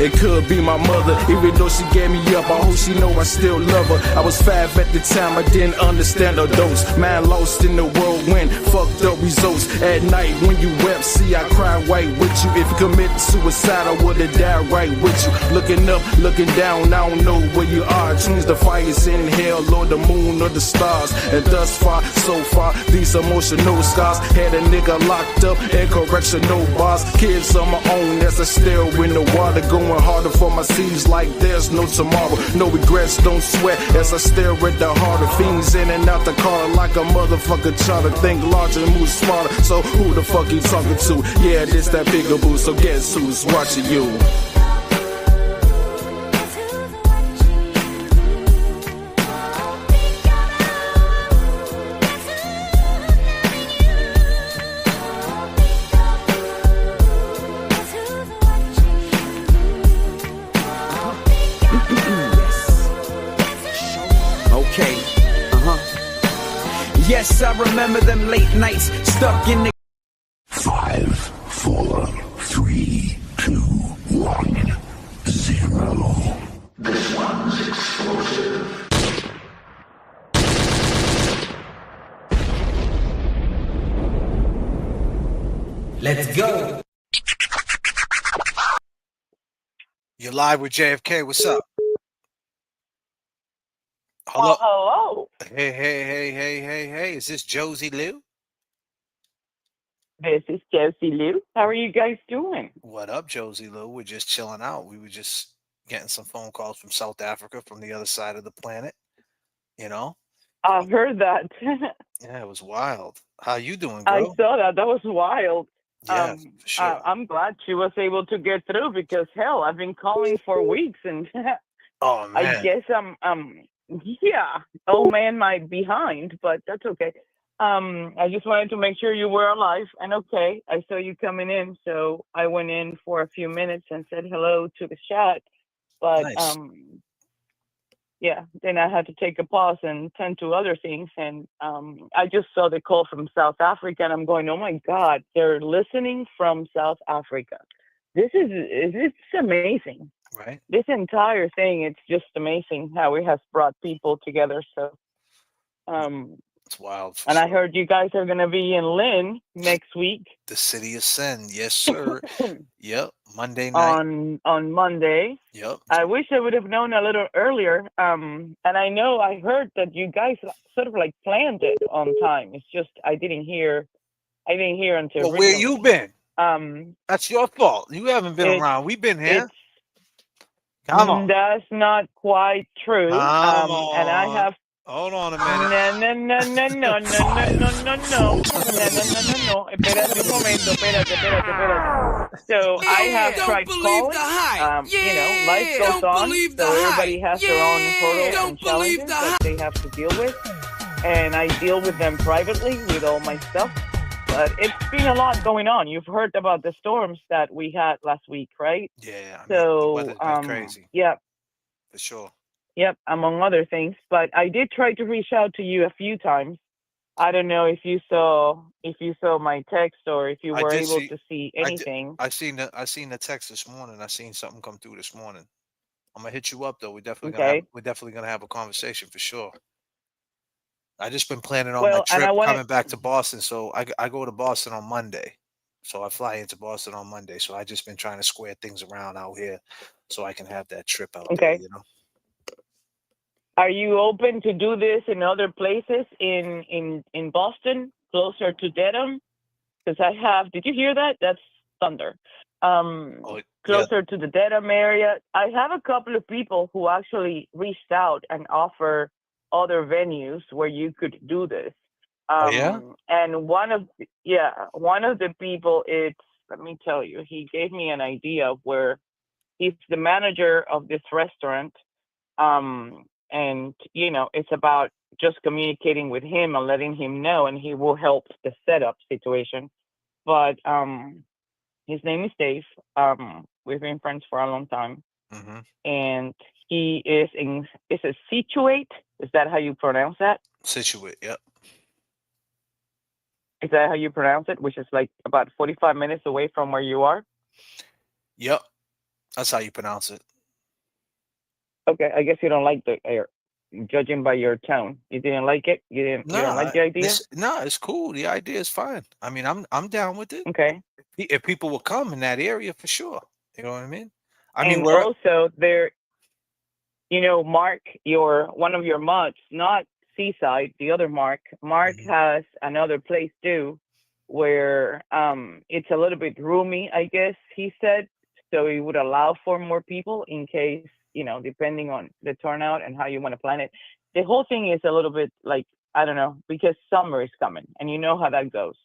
It could be my mother, even though she gave me up. I hope she know I still love her. I was 5 at the time, I didn't understand her dose. Man lost in the whirlwind, fucked up results. At night when you wept, see I cried right with you. If you committed suicide, I would've died right with you. Looking up, looking down, I don't know where you are. Choose the fires in hell, or the moon, or the stars. And thus far, so far, these emotional scars. Had a nigga locked up in correctional bars. Kids on my own as I stare in the water, going harder for my seeds like there's no tomorrow. No regrets, don't sweat as I stare at the heart of fiends in and out the car like a motherfucker try to think larger and move smarter. So who the fuck you talking to? Yeah, this that Peekaboo, so guess who's watching you? Yes, I remember them late nights stuck in the 5, 4, 3, 2, 1, 0. This one's explosive. Let's go. You're live with J.F.K. What's up? Hello. Hello. Hey. Is this Josie Lou? This is Josie Lou. How are you guys doing? What up, Josie Lou? We're just chilling out. We were just getting some phone calls from South Africa, from the other side of the planet. You know? I've heard that. Yeah, it was wild. How you doing, I girl? saw that. That was wild. Yeah, for sure. I'm glad she was able to get through because hell, I've been calling for weeks and Oh man. I guess yeah, old man might be behind, but that's okay. I just wanted to make sure you were alive and okay. I saw you coming in, so I went in for a few minutes and said hello to the chat. But Nice. yeah, then I had to take a pause and tend to other things. And I just saw the call from South Africa, and I'm going, oh my God, they're listening from South Africa. It's amazing. Right. This entire thing, it's just amazing how it has brought people together. So, It's wild. For and I sure. heard you guys are going to be in Lynn next week The City of Sin. Yes, sir. Yep. Monday night. on Monday. Yep. I wish I would have known a little earlier. And I heard that you guys sort of like planned it on time. It's just I didn't hear I didn't hear until Well, where recently. you been? That's your fault. You haven't been around. We've been here. Come on. That's not quite true. Come And I on. have. Hold on a minute. No. Espérate un momento. Espérate. So I have tried calling. Life goes on. So everybody has their own hurdles and challenges that they have to deal with. And I deal with them privately with all my stuff. But it's been a lot going on. You've heard about the storms that we had last week, right? Yeah, So, the weather's been crazy. Yeah. For sure. Yep, among other things. But I did try to reach out to you a few times. I don't know if you saw my text or if you were able to see anything. I seen the text this morning. I seen something come through this morning. I'm gonna hit you up though. We're definitely gonna have a conversation for sure. I just been planning on my trip coming back to Boston. So I go to Boston on Monday. So I fly into Boston on Monday. So I just been trying to square things around out here so I can have that trip out there, you know. Are you open to do this in other places in Boston, closer to Dedham? Because I have. Did you hear that? That's thunder. Closer to the Dedham area. I have a couple of people who actually reached out and offer other venues where you could do this. And one of the people, let me tell you, he gave me an idea of where he's the manager of this restaurant. And it's about just communicating with him and letting him know, and he will help the setup situation. But his name is Dave. We've been friends for a long time, and he is is it Situate? Is that how you pronounce that? Situate, yep. Is that how you pronounce it? Which is like about 45 minutes away from where you are. Yep, that's how you pronounce it. Okay, I guess you don't like the air. Judging by your tone, you didn't like it. You don't like the idea. No, it's cool. The idea is fine. I mean, I'm down with it. Okay. If people will come in that area for sure, you know what I mean. Also there, Mark, one of your mods, not Seaside, the other Mark. Mark has another place too, where it's a little bit roomy, I guess he said, so he would allow for more people in case. Depending on the turnout and how you want to plan it. The whole thing is a little bit like, I don't know, because summer is coming and you know how that goes.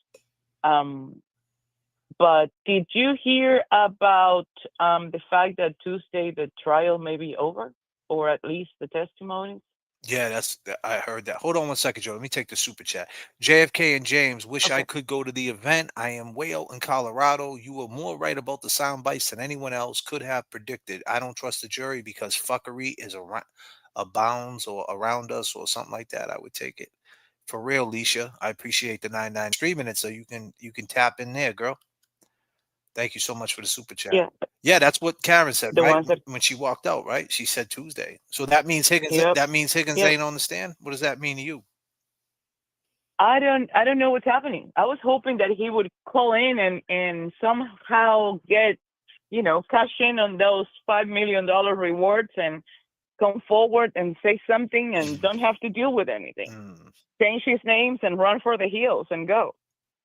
But did you hear about the fact that Tuesday the trial may be over, or at least the testimonies? Yeah, I heard that. Hold on one second, Joe. Let me take the super chat. J.F.K. and James, wish I could go to the event. I am way out in Colorado. You were more right about the sound bites than anyone else could have predicted. I don't trust the jury because fuckery is abounds or around us or something like that. I would take it. For real, Leisha. I appreciate the 99 streaming it so you can tap in there, girl. Thank you so much for the super chat. Yeah, that's what Karen said, right? When she walked out, right? She said Tuesday. So that means Higgins. That means Higgins ain't on the stand. What does that mean to you? I don't know what's happening. I was hoping that he would call in and somehow get, cash in on those $5 million rewards and come forward and say something and don't have to deal with anything. Change his names and run for the hills and go.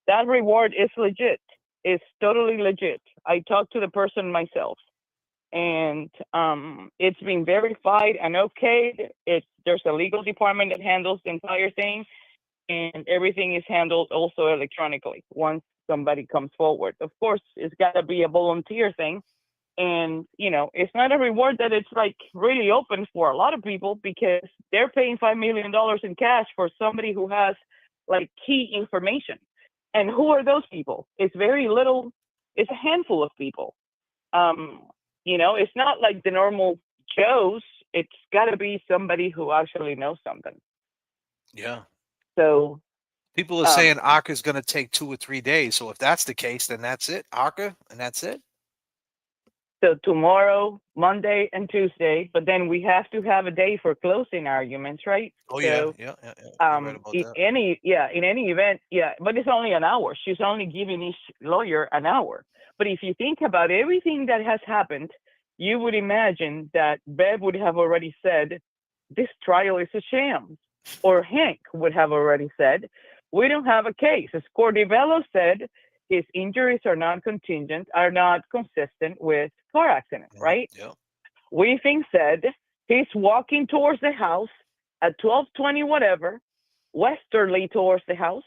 That reward is legit. It's totally legit. I talked to the person myself, and it's been verified and okayed. There's a legal department that handles the entire thing, and everything is handled also electronically once somebody comes forward. Of course, it's got to be a volunteer thing, and it's not a reward that it's like really open for a lot of people because they're paying $5 million in cash for somebody who has like key information. And who are those people? It's very little. It's a handful of people. It's not like the normal Joes. It's got to be somebody who actually knows something. Yeah. So people are saying ARCA is going to take 2 or 3 days. So if that's the case, then that's it. ARCA, and that's it. So tomorrow, Monday, and Tuesday, but then we have to have a day for closing arguments, right? Oh, so, yeah. Right in any event, but it's only an hour. She's only giving each lawyer an hour. But if you think about everything that has happened, you would imagine that Bev would have already said, this trial is a sham. Or Hank would have already said, we don't have a case. As Cordivello said, his injuries are not contingent, are not consistent with car accident, right? Yep. Weaving said he's walking towards the house at 12:20 whatever, westerly towards the house,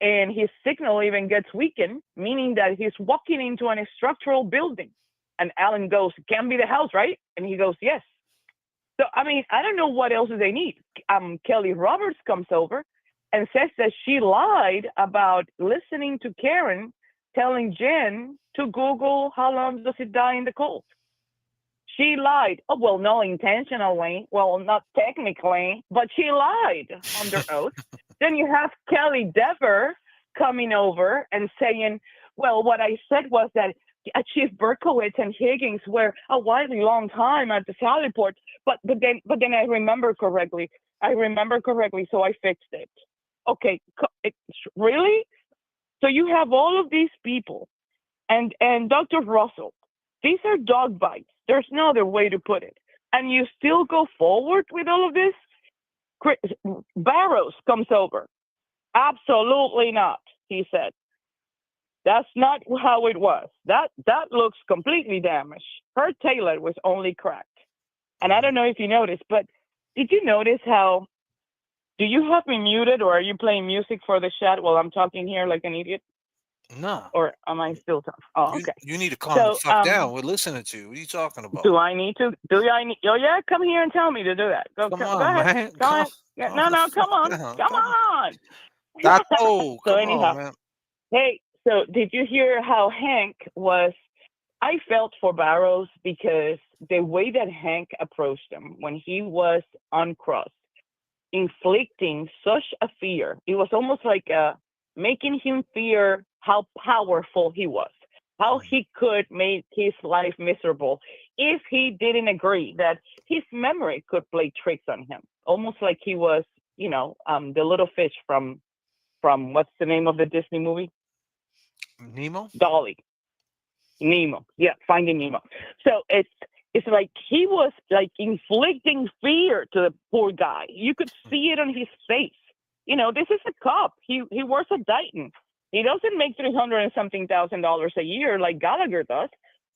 and his signal even gets weakened, meaning that he's walking into a structural building. And Alan goes, "Can be the house, right?" And he goes, "Yes." So, I mean, I don't know what else they need. Kelly Roberts comes over and says that she lied about listening to Karen telling Jen to Google how long does it die in the cold. She lied. Oh, well, no, intentionally. Well, not technically, but she lied under oath. Then you have Kelly Dever coming over and saying, well, what I said was that Chief Berkowitz and Higgins were a widely long time at the Sally Port, but then I remember correctly. So I fixed it. Okay, really? So you have all of these people, and Dr. Russell. These are dog bites. There's no other way to put it. And you still go forward with all of this? Barrows comes over. Absolutely not, he said. That's not how it was. That looks completely damaged. Her tailor was only cracked. And I don't know if you noticed, but did you notice how, do you have me muted or are you playing music for the chat while I'm talking here like an idiot? No. Or am I still talking? Oh, okay. You need to calm the fuck down. We're listening to you. What are you talking about? Do I need to? Oh, yeah, come here and tell me to do that. Go on, ahead. man. Go ahead. Yeah, no, come on. Down. Come on. Tato, So come anyhow, on, man. hey, so did you hear how Hank was? I felt for Barrows because the way that Hank approached him when he was uncrossed, inflicting such a fear, it was almost like making him fear how powerful he was, how he could make his life miserable if he didn't agree that his memory could play tricks on him, almost like he was, the little fish from what's the name of the Disney movie? Nemo? Dolly. Nemo. Yeah, Finding Nemo. So it's like he was like inflicting fear to the poor guy. You could see it on his face. This is a cop. He works at Dighton. He doesn't make $300 and something thousand a year like Gallagher does.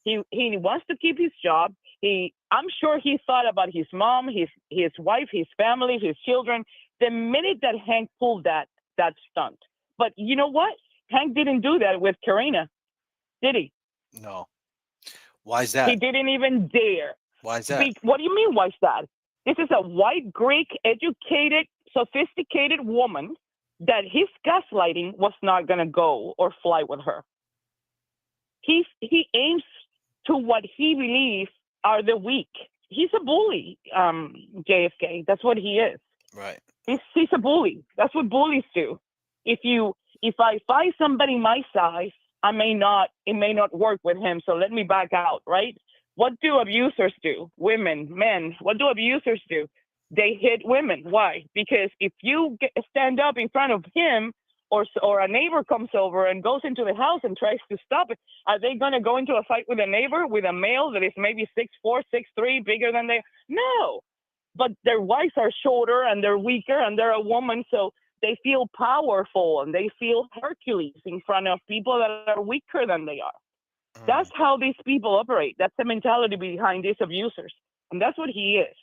He wants to keep his job. I'm sure he thought about his mom, his wife, his family, his children. The minute that Hank pulled that stunt. But you know what? Hank didn't do that with Karina, did he? No. Why is that? He didn't even dare. Why is that? What do you mean, why is that? This is a white, Greek, educated, sophisticated woman that his gaslighting was not going to go or fly with her. He aims to what he believes are the weak. He's a bully, J.F.K. That's what he is. Right. He's a bully. That's what bullies do. If I find somebody my size, it may not work with him, so let me back out, right? What do abusers do? Women, men, what do abusers do? They hit women. Why? Because if you stand up in front of him or a neighbor comes over and goes into the house and tries to stop it, are they going to go into a fight with a neighbor, with a male that is maybe 6'4", 6'3", bigger than they? No. But their wives are shorter and they're weaker and they're a woman, so they feel powerful and they feel Hercules in front of people that are weaker than they are. That's how these people operate. That's the mentality behind these abusers. And that's what he is.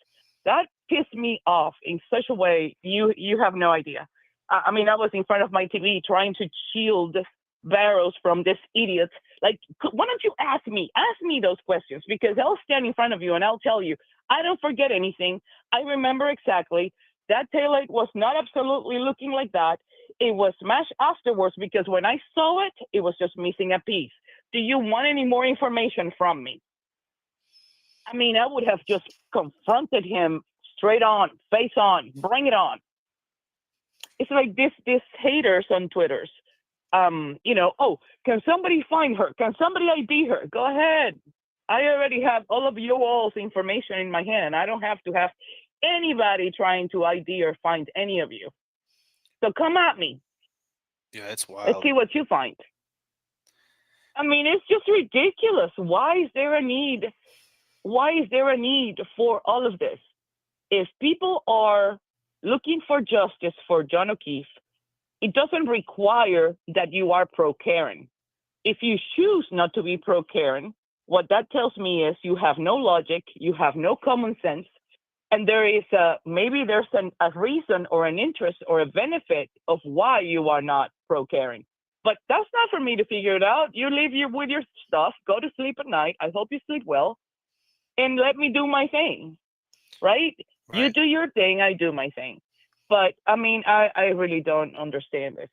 That pissed me off in such a way you have no idea. I mean, I was in front of my TV trying to shield Barrows from this idiot. Like, why don't you ask me those questions? Because I'll stand in front of you and I'll tell you. I don't forget anything. I remember exactly. That taillight was not absolutely looking like that. It was smashed afterwards because when I saw it, it was just missing a piece. Do you want any more information from me? I mean, I would have just confronted him straight on, face on, bring it on. It's like this haters on Twitters. Oh, can somebody find her? Can somebody ID her? Go ahead. I already have all of you all's information in my hand. I don't have to have anybody trying to ID or find any of you. So come at me. Yeah, it's wild. Let's see what you find. I mean, it's just ridiculous. Why is there a need? Why is there a need for all of this? If people are looking for justice for John O'Keefe, it doesn't require that you are pro-Karen. If you choose not to be pro-Karen, what that tells me is you have no logic, you have no common sense, and there is maybe there's a reason or an interest or a benefit of why you are not pro-Karen. But that's not for me to figure it out. You leave with your stuff, go to sleep at night. I hope you sleep well, and let me do my thing, right? You do your thing, I do my thing. But I mean, I really don't understand this.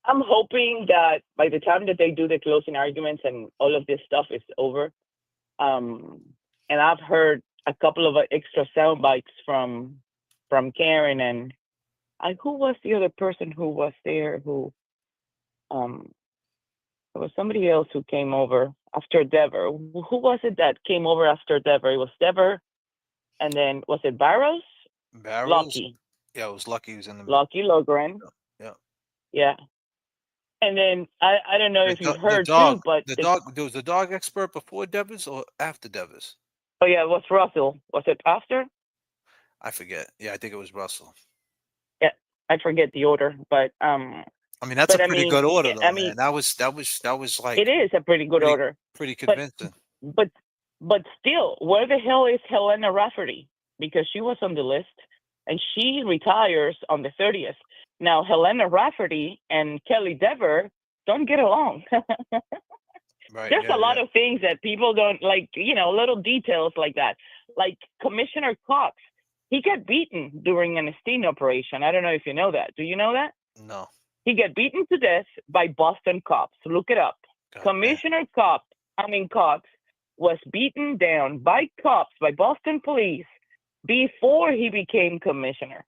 I'm hoping that by the time that they do the closing arguments and all of this stuff is over, and I've heard a couple of extra sound bites from Karen and who was the other person who was there who there was somebody else who came over after Dever. Who was it that came over after Dever? It was Dever, and then was it Barrows? Lucky. Yeah, it was Lucky who's in the Lucky Logren. Yeah. Yeah. And then I don't know if you've heard dog, too, but there was the dog expert before Devers or after Devers? Oh yeah, it was Russell. Was it after? I forget. Yeah, I think it was Russell. Yeah, I forget the order, but I mean, that's a pretty good order, though. I mean, man. That was like it is a pretty good order. Pretty convincing. But still, where the hell is Helena Rafferty? Because she was on the list, and she retires on the 30th. Now, Helena Rafferty and Kelly Dever don't get along. There's a lot of things that people don't like, little details like that. Like Commissioner Cox, he got beaten during an sting operation. I don't know if you know that. Do you know that? No. He got beaten to death by Boston cops. Look it up. Commissioner Cox was beaten down by cops, by Boston police, before he became commissioner.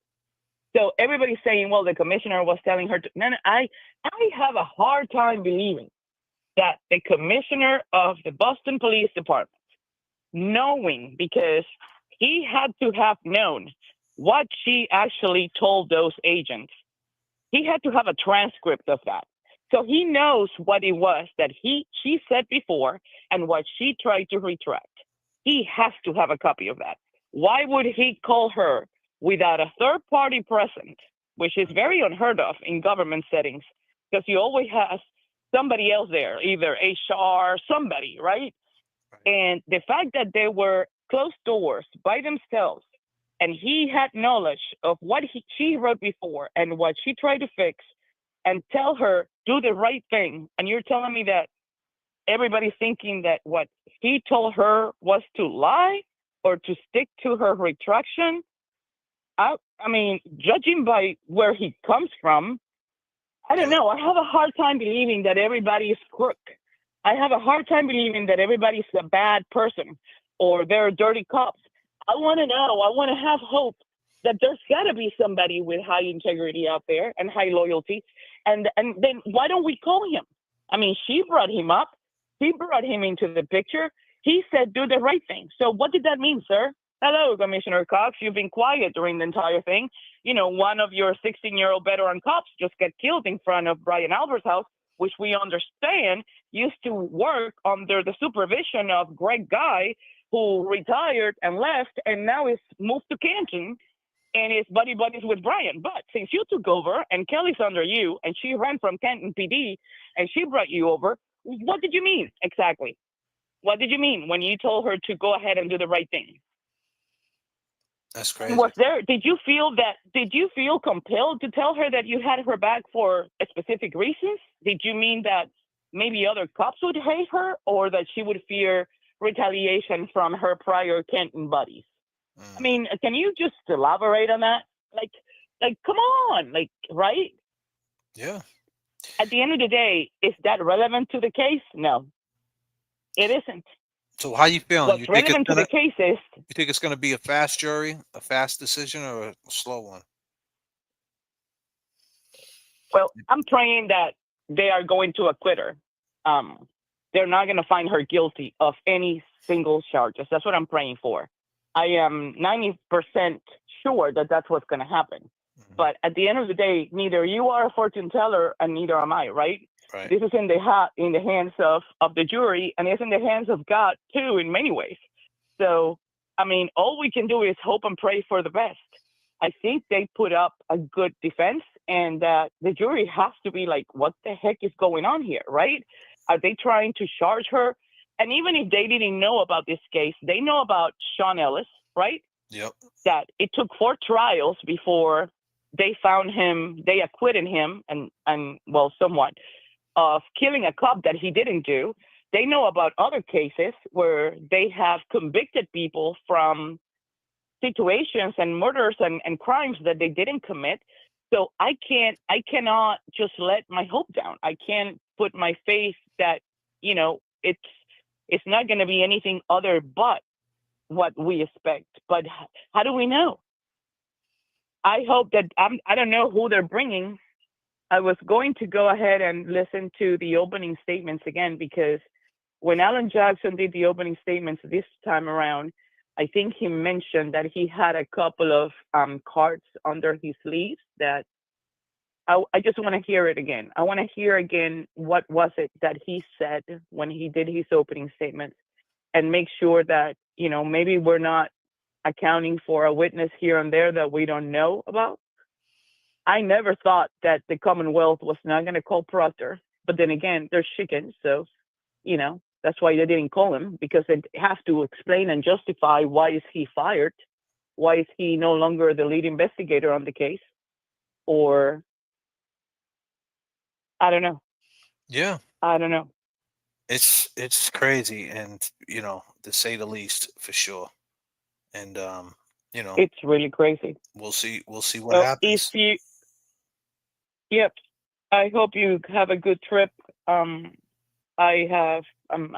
So everybody's saying, well, the commissioner was telling her to. No, I have a hard time believing that the commissioner of the Boston Police Department, knowing, because he had to have known what she actually told those agents. He had to have a transcript of that. So he knows what it was that she said before and what she tried to retract. He has to have a copy of that. Why would he call her without a third party present, which is very unheard of in government settings, because you always have somebody else there, either HR, somebody, right? And the fact that they were closed doors by themselves, and he had knowledge of what she wrote before and what she tried to fix, and tell her, do the right thing. And you're telling me that everybody's thinking that what he told her was to lie or to stick to her retraction? I mean, judging by where he comes from, I don't know. I have a hard time believing that everybody is crook. I have a hard time believing that everybody's a bad person or they're dirty cops. I want to know. I want to have hope that there's got to be somebody with high integrity out there and high loyalty. And then why don't we call him? I mean, she brought him up. He brought him into the picture. He said, do the right thing. So what did that mean, sir? Hello, Commissioner Cox. You've been quiet during the entire thing. One of your 16-year-old veteran cops just got killed in front of Brian Albert's house, which we understand used to work under the supervision of Greg Guy, who retired and left and now is moved to Canton and is buddies with Brian. But since you took over and Kelly's under you and she ran from Canton PD and she brought you over, what did you mean exactly? What did you mean when you told her to go ahead and do the right thing? That's crazy. Did you feel compelled to tell her that you had her back for a specific reasons? Did you mean that maybe other cops would hate her or that she would fear retaliation from her prior Canton buddies? I mean, can you just elaborate on that? Like, come on, right? Yeah. At the end of the day, is that relevant to the case? No, it isn't. So how you feeling? What's relevant to the case is... You think it's going to be a fast jury, a fast decision, or a slow one? Well, I'm praying that they are going to acquit her. They're not going to find her guilty of any single charges. That's what I'm praying for. I am 90% sure that that's what's going to happen. Mm-hmm. But at the end of the day, neither you are a fortune teller and neither am I, right? Right. This is in the hands of the jury, and it's in the hands of God too, in many ways. So, I mean, all we can do is hope and pray for the best. I think they put up a good defense, and the jury has to be like, what the heck is going on here, right? Are they trying to charge her? And even if they didn't know about this case, they know about Sean Ellis, right? Yep. That it took 4 trials before they found him, they acquitted him, and well, somewhat, of killing a cop that he didn't do. They know about other cases where they have convicted people from situations and murders and crimes that they didn't commit. So I cannot just let my hope down. I can't put my faith that, you know, it's not going to be anything other but what we expect. But how do we know? I hope that I don't know who they're bringing. I was going to go ahead and listen to the opening statements again, because when Alan Jackson did the opening statements this time around, I think he mentioned that he had a couple of cards under his sleeves that I just want to hear it again. I want to hear again what was it that he said when he did his opening statements, and make sure that, you know, maybe we're not accounting for a witness here and there that we don't know about. I never thought that the Commonwealth was not going to call Proctor, but then again, they're chickens, so, you know, that's why they didn't call him, because they have to explain and justify why is he fired, why is he no longer the lead investigator on the case, or I don't know. Yeah. I don't know. It's crazy, and you know, to say the least, for sure. And you know, it's really crazy. We'll see what happens. If you, yep. I hope you have a good trip. I'm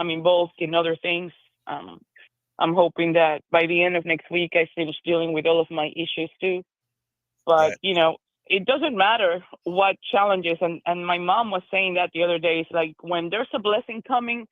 involved in other things. I'm hoping that by the end of next week I finish dealing with all of my issues too. But you know, it doesn't matter what challenges, and my mom was saying that the other day. It's like when there's a blessing coming,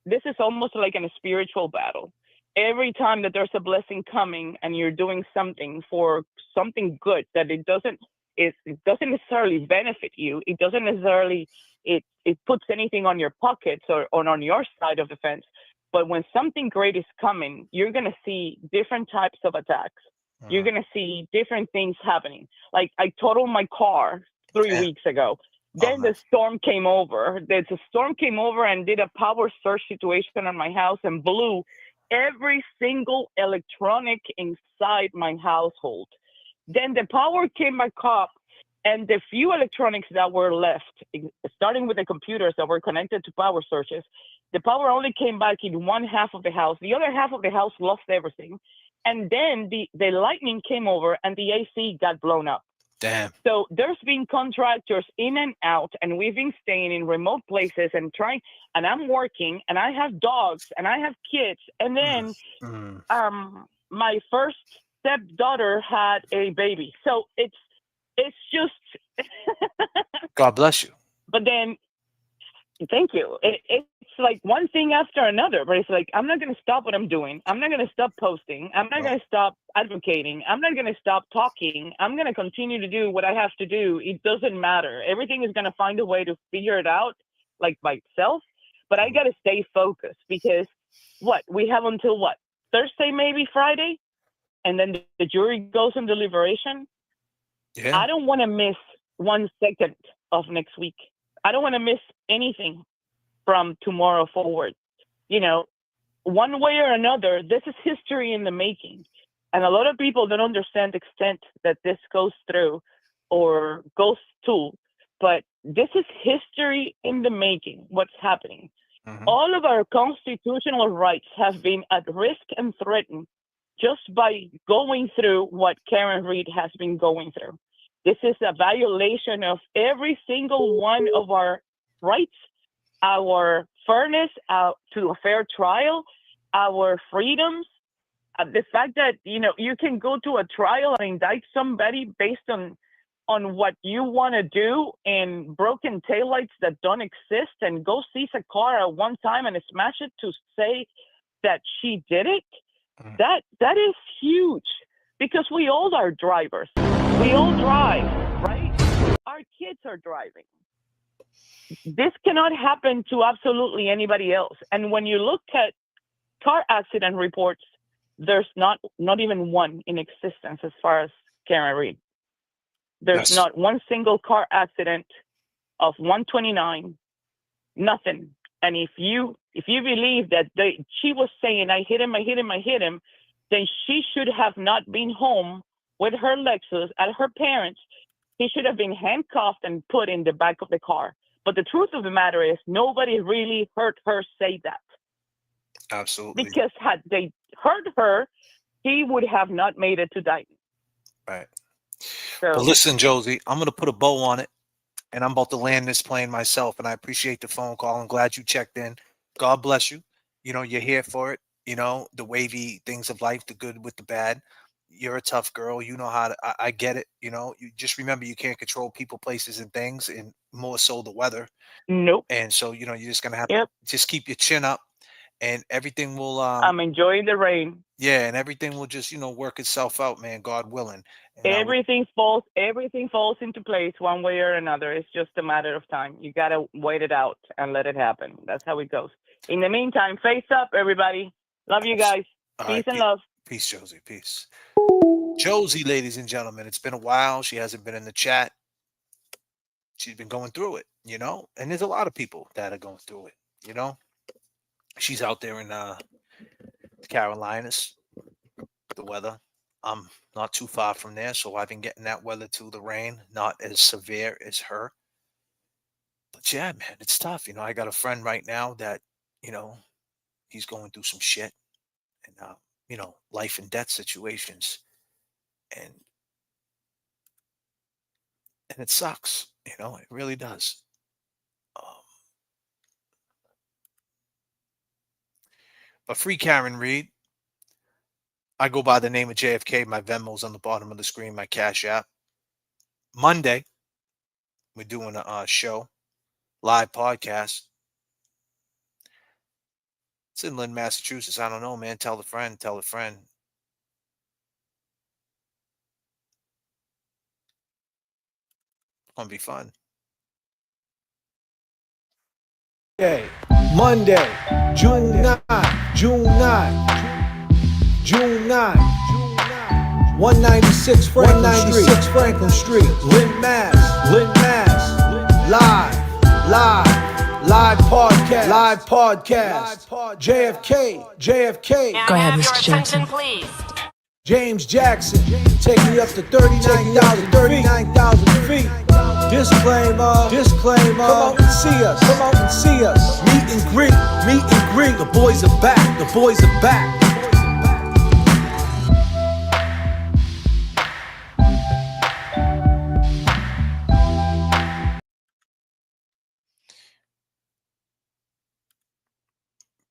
this is almost like in a spiritual battle. Every time that there's a blessing coming and you're doing something for something good, that it doesn't necessarily benefit you. It doesn't necessarily it puts anything on your pockets or on your side of the fence. But when something great is coming, you're gonna see different types of attacks. You're gonna see different things happening. Like I totaled my car 3 weeks ago. Then the storm came over. The storm came over and did a power surge situation on my house and blew every single electronic inside my household. Then the power came back up, and the few electronics that were left, starting with the computers that were connected to power surges, the power only came back in one half of the house. The other half of the house lost everything. And then the lightning came over and the AC got blown up. Damn. So there's been contractors in and out, and we've been staying in remote places and trying, and I'm working, and I have dogs, and I have kids. And then my first stepdaughter had a baby. So it's just God bless you. But then thank you. It's like one thing after another, but it's like, I'm not going to stop what I'm doing. I'm not going to stop posting. I'm not going to stop advocating. I'm not going to stop talking. I'm going to continue to do what I have to do. It doesn't matter. Everything is going to find a way to figure it out, like by itself. But I got to stay focused, because we have until Thursday, maybe Friday, and then the jury goes in deliberation. Yeah. I don't want to miss 1 second of next week. I don't want to miss anything from tomorrow forward. You know, one way or another, this is history in the making. And a lot of people don't understand the extent that this goes through or goes to, but this is history in the making, what's happening. All of our constitutional rights have been at risk and threatened just by going through what Karen Reed has been going through. This is a violation of every single one of our rights, our fairness to a fair trial, our freedoms. The fact that, you know, you can go to a trial and indict somebody based on what you want to do, and broken taillights that don't exist, and go seize a car at one time and smash it to say that she did it. That is huge, because we all are drivers. We all drive, right? Our kids are driving. This cannot happen to absolutely anybody else. And when you look at car accident reports, there's not even one in existence as far as Karen Reed. There's not one single car accident of 129, nothing. And if you believe that she was saying, I hit him, then she should have not been home with her Lexus at her parents'. He should have been handcuffed and put in the back of the car. But the truth of the matter is, nobody really heard her say that. Absolutely. Because had they heard her, he would have not made it to Dayton. Right. So, But listen, Josie, I'm going to put a bow on it, and I'm about to land this plane myself, and I appreciate the phone call. I'm glad you checked in. God bless you. You know, you're here for it. You know, the wavy things of life, the good with the bad. You're a tough girl. You know how to, I get it. You know, you just remember you can't control people, places, and things, and more so the weather. Nope. And so, you know, you're just going to have to just keep your chin up, and everything will. I'm enjoying the rain. Yeah, and everything will just, you know, work itself out, man, God willing. And Everything falls into place one way or another. It's just a matter of time. You got to wait it out and let it happen. That's how it goes. In the meantime, face up, everybody. Love you guys. Peace and love. Peace, Josie. Peace. Josie, ladies and gentlemen, it's been a while. She hasn't been in the chat. She's been going through it, you know, and there's a lot of people that are going through it, you know. She's out there in the Carolinas, the weather. I'm not too far from there, so I've been getting that weather too, the rain, not as severe as her. But yeah, man, it's tough. You know, I got a friend right now that, you know, he's going through some shit and, you know, life and death situations. And it sucks, you know, it really does. But free Karen Reed. I go by the name of J.F.K. My Venmo's on the bottom of the screen, my Cash App. Monday, we're doing a show, live podcast. It's in Lynn, Massachusetts. I don't know, man. Tell a friend. Tell a friend. It's going to be fun. Okay, Monday, June 9, June 9, 196 Franklin Street, Lynn, Mass, live podcast, JFK. Go ahead, Mr. Jackson. Please. James Jackson, take me up to 39,000 feet. Disclaimer, come out and see us, meet and greet, the boys are back,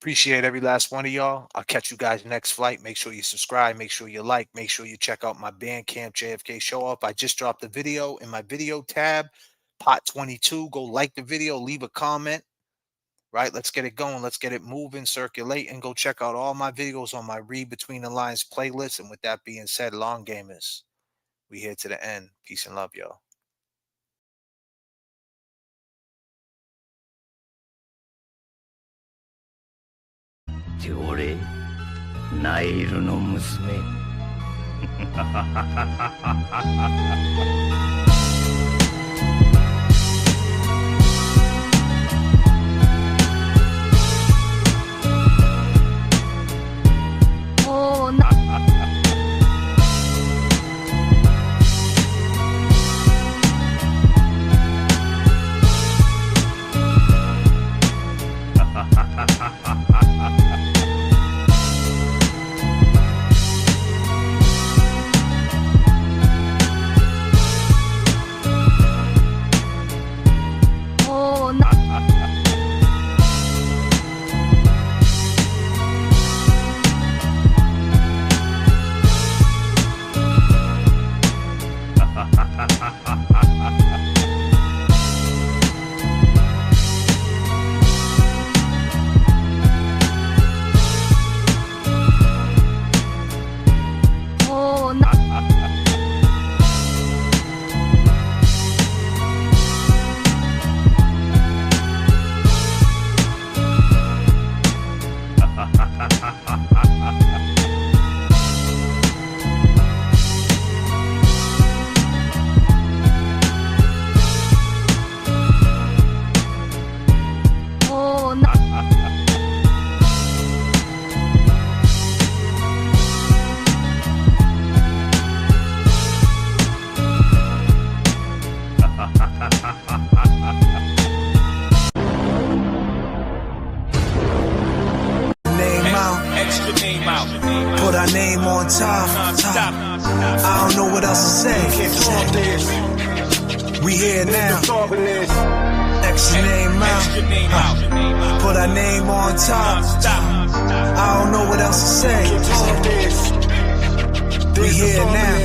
Appreciate every last one of y'all. I'll catch you guys next flight. Make sure you subscribe. Make sure you like. Make sure you check out my Bandcamp JFK Show Off. I just dropped the video in my video tab, Pot 22. Go like the video. Leave a comment. Right? Let's get it going. Let's get it moving, circulating. Go check out all my videos on my Read Between the Lines playlist. And with that being said, long gamers, we here to the end. Peace and love, y'all. って俺ナイルの娘 Put our name on top. I don't know what else to say. We here now. X your name out. Put our name on top. I don't know what else to say. We here now.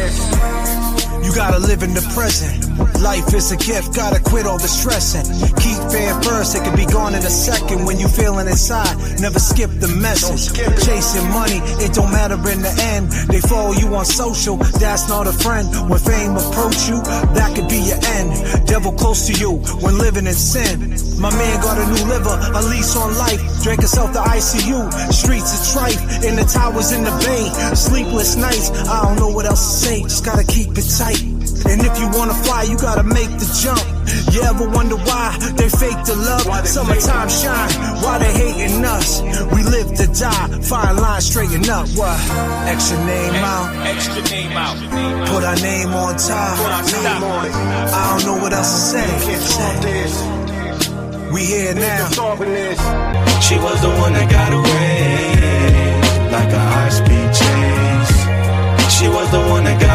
You gotta live in the present. Life is a gift, gotta quit all the stressing. Keep fear first, it could be gone in a second. When you feeling inside, never skip the message. Chasing money, it don't matter in the end. They follow you on social, that's not a friend. When fame approach you, that could be your end. Devil close to you, when living in sin. My man got a new liver, a lease on life. Drank himself to ICU, streets of trife. In the towers in the bay, sleepless nights. I don't know what else to say, just gotta keep it tight. And if you wanna fly, you gotta make the jump. You ever wonder why they fake the love? Summertime shine, why they hating us? We live to die, fine line straighten up. What? Extra name out. Put our name on top. I don't know what else to say. We here now. She was the one that got away, like a high-speed chase. She was the one that got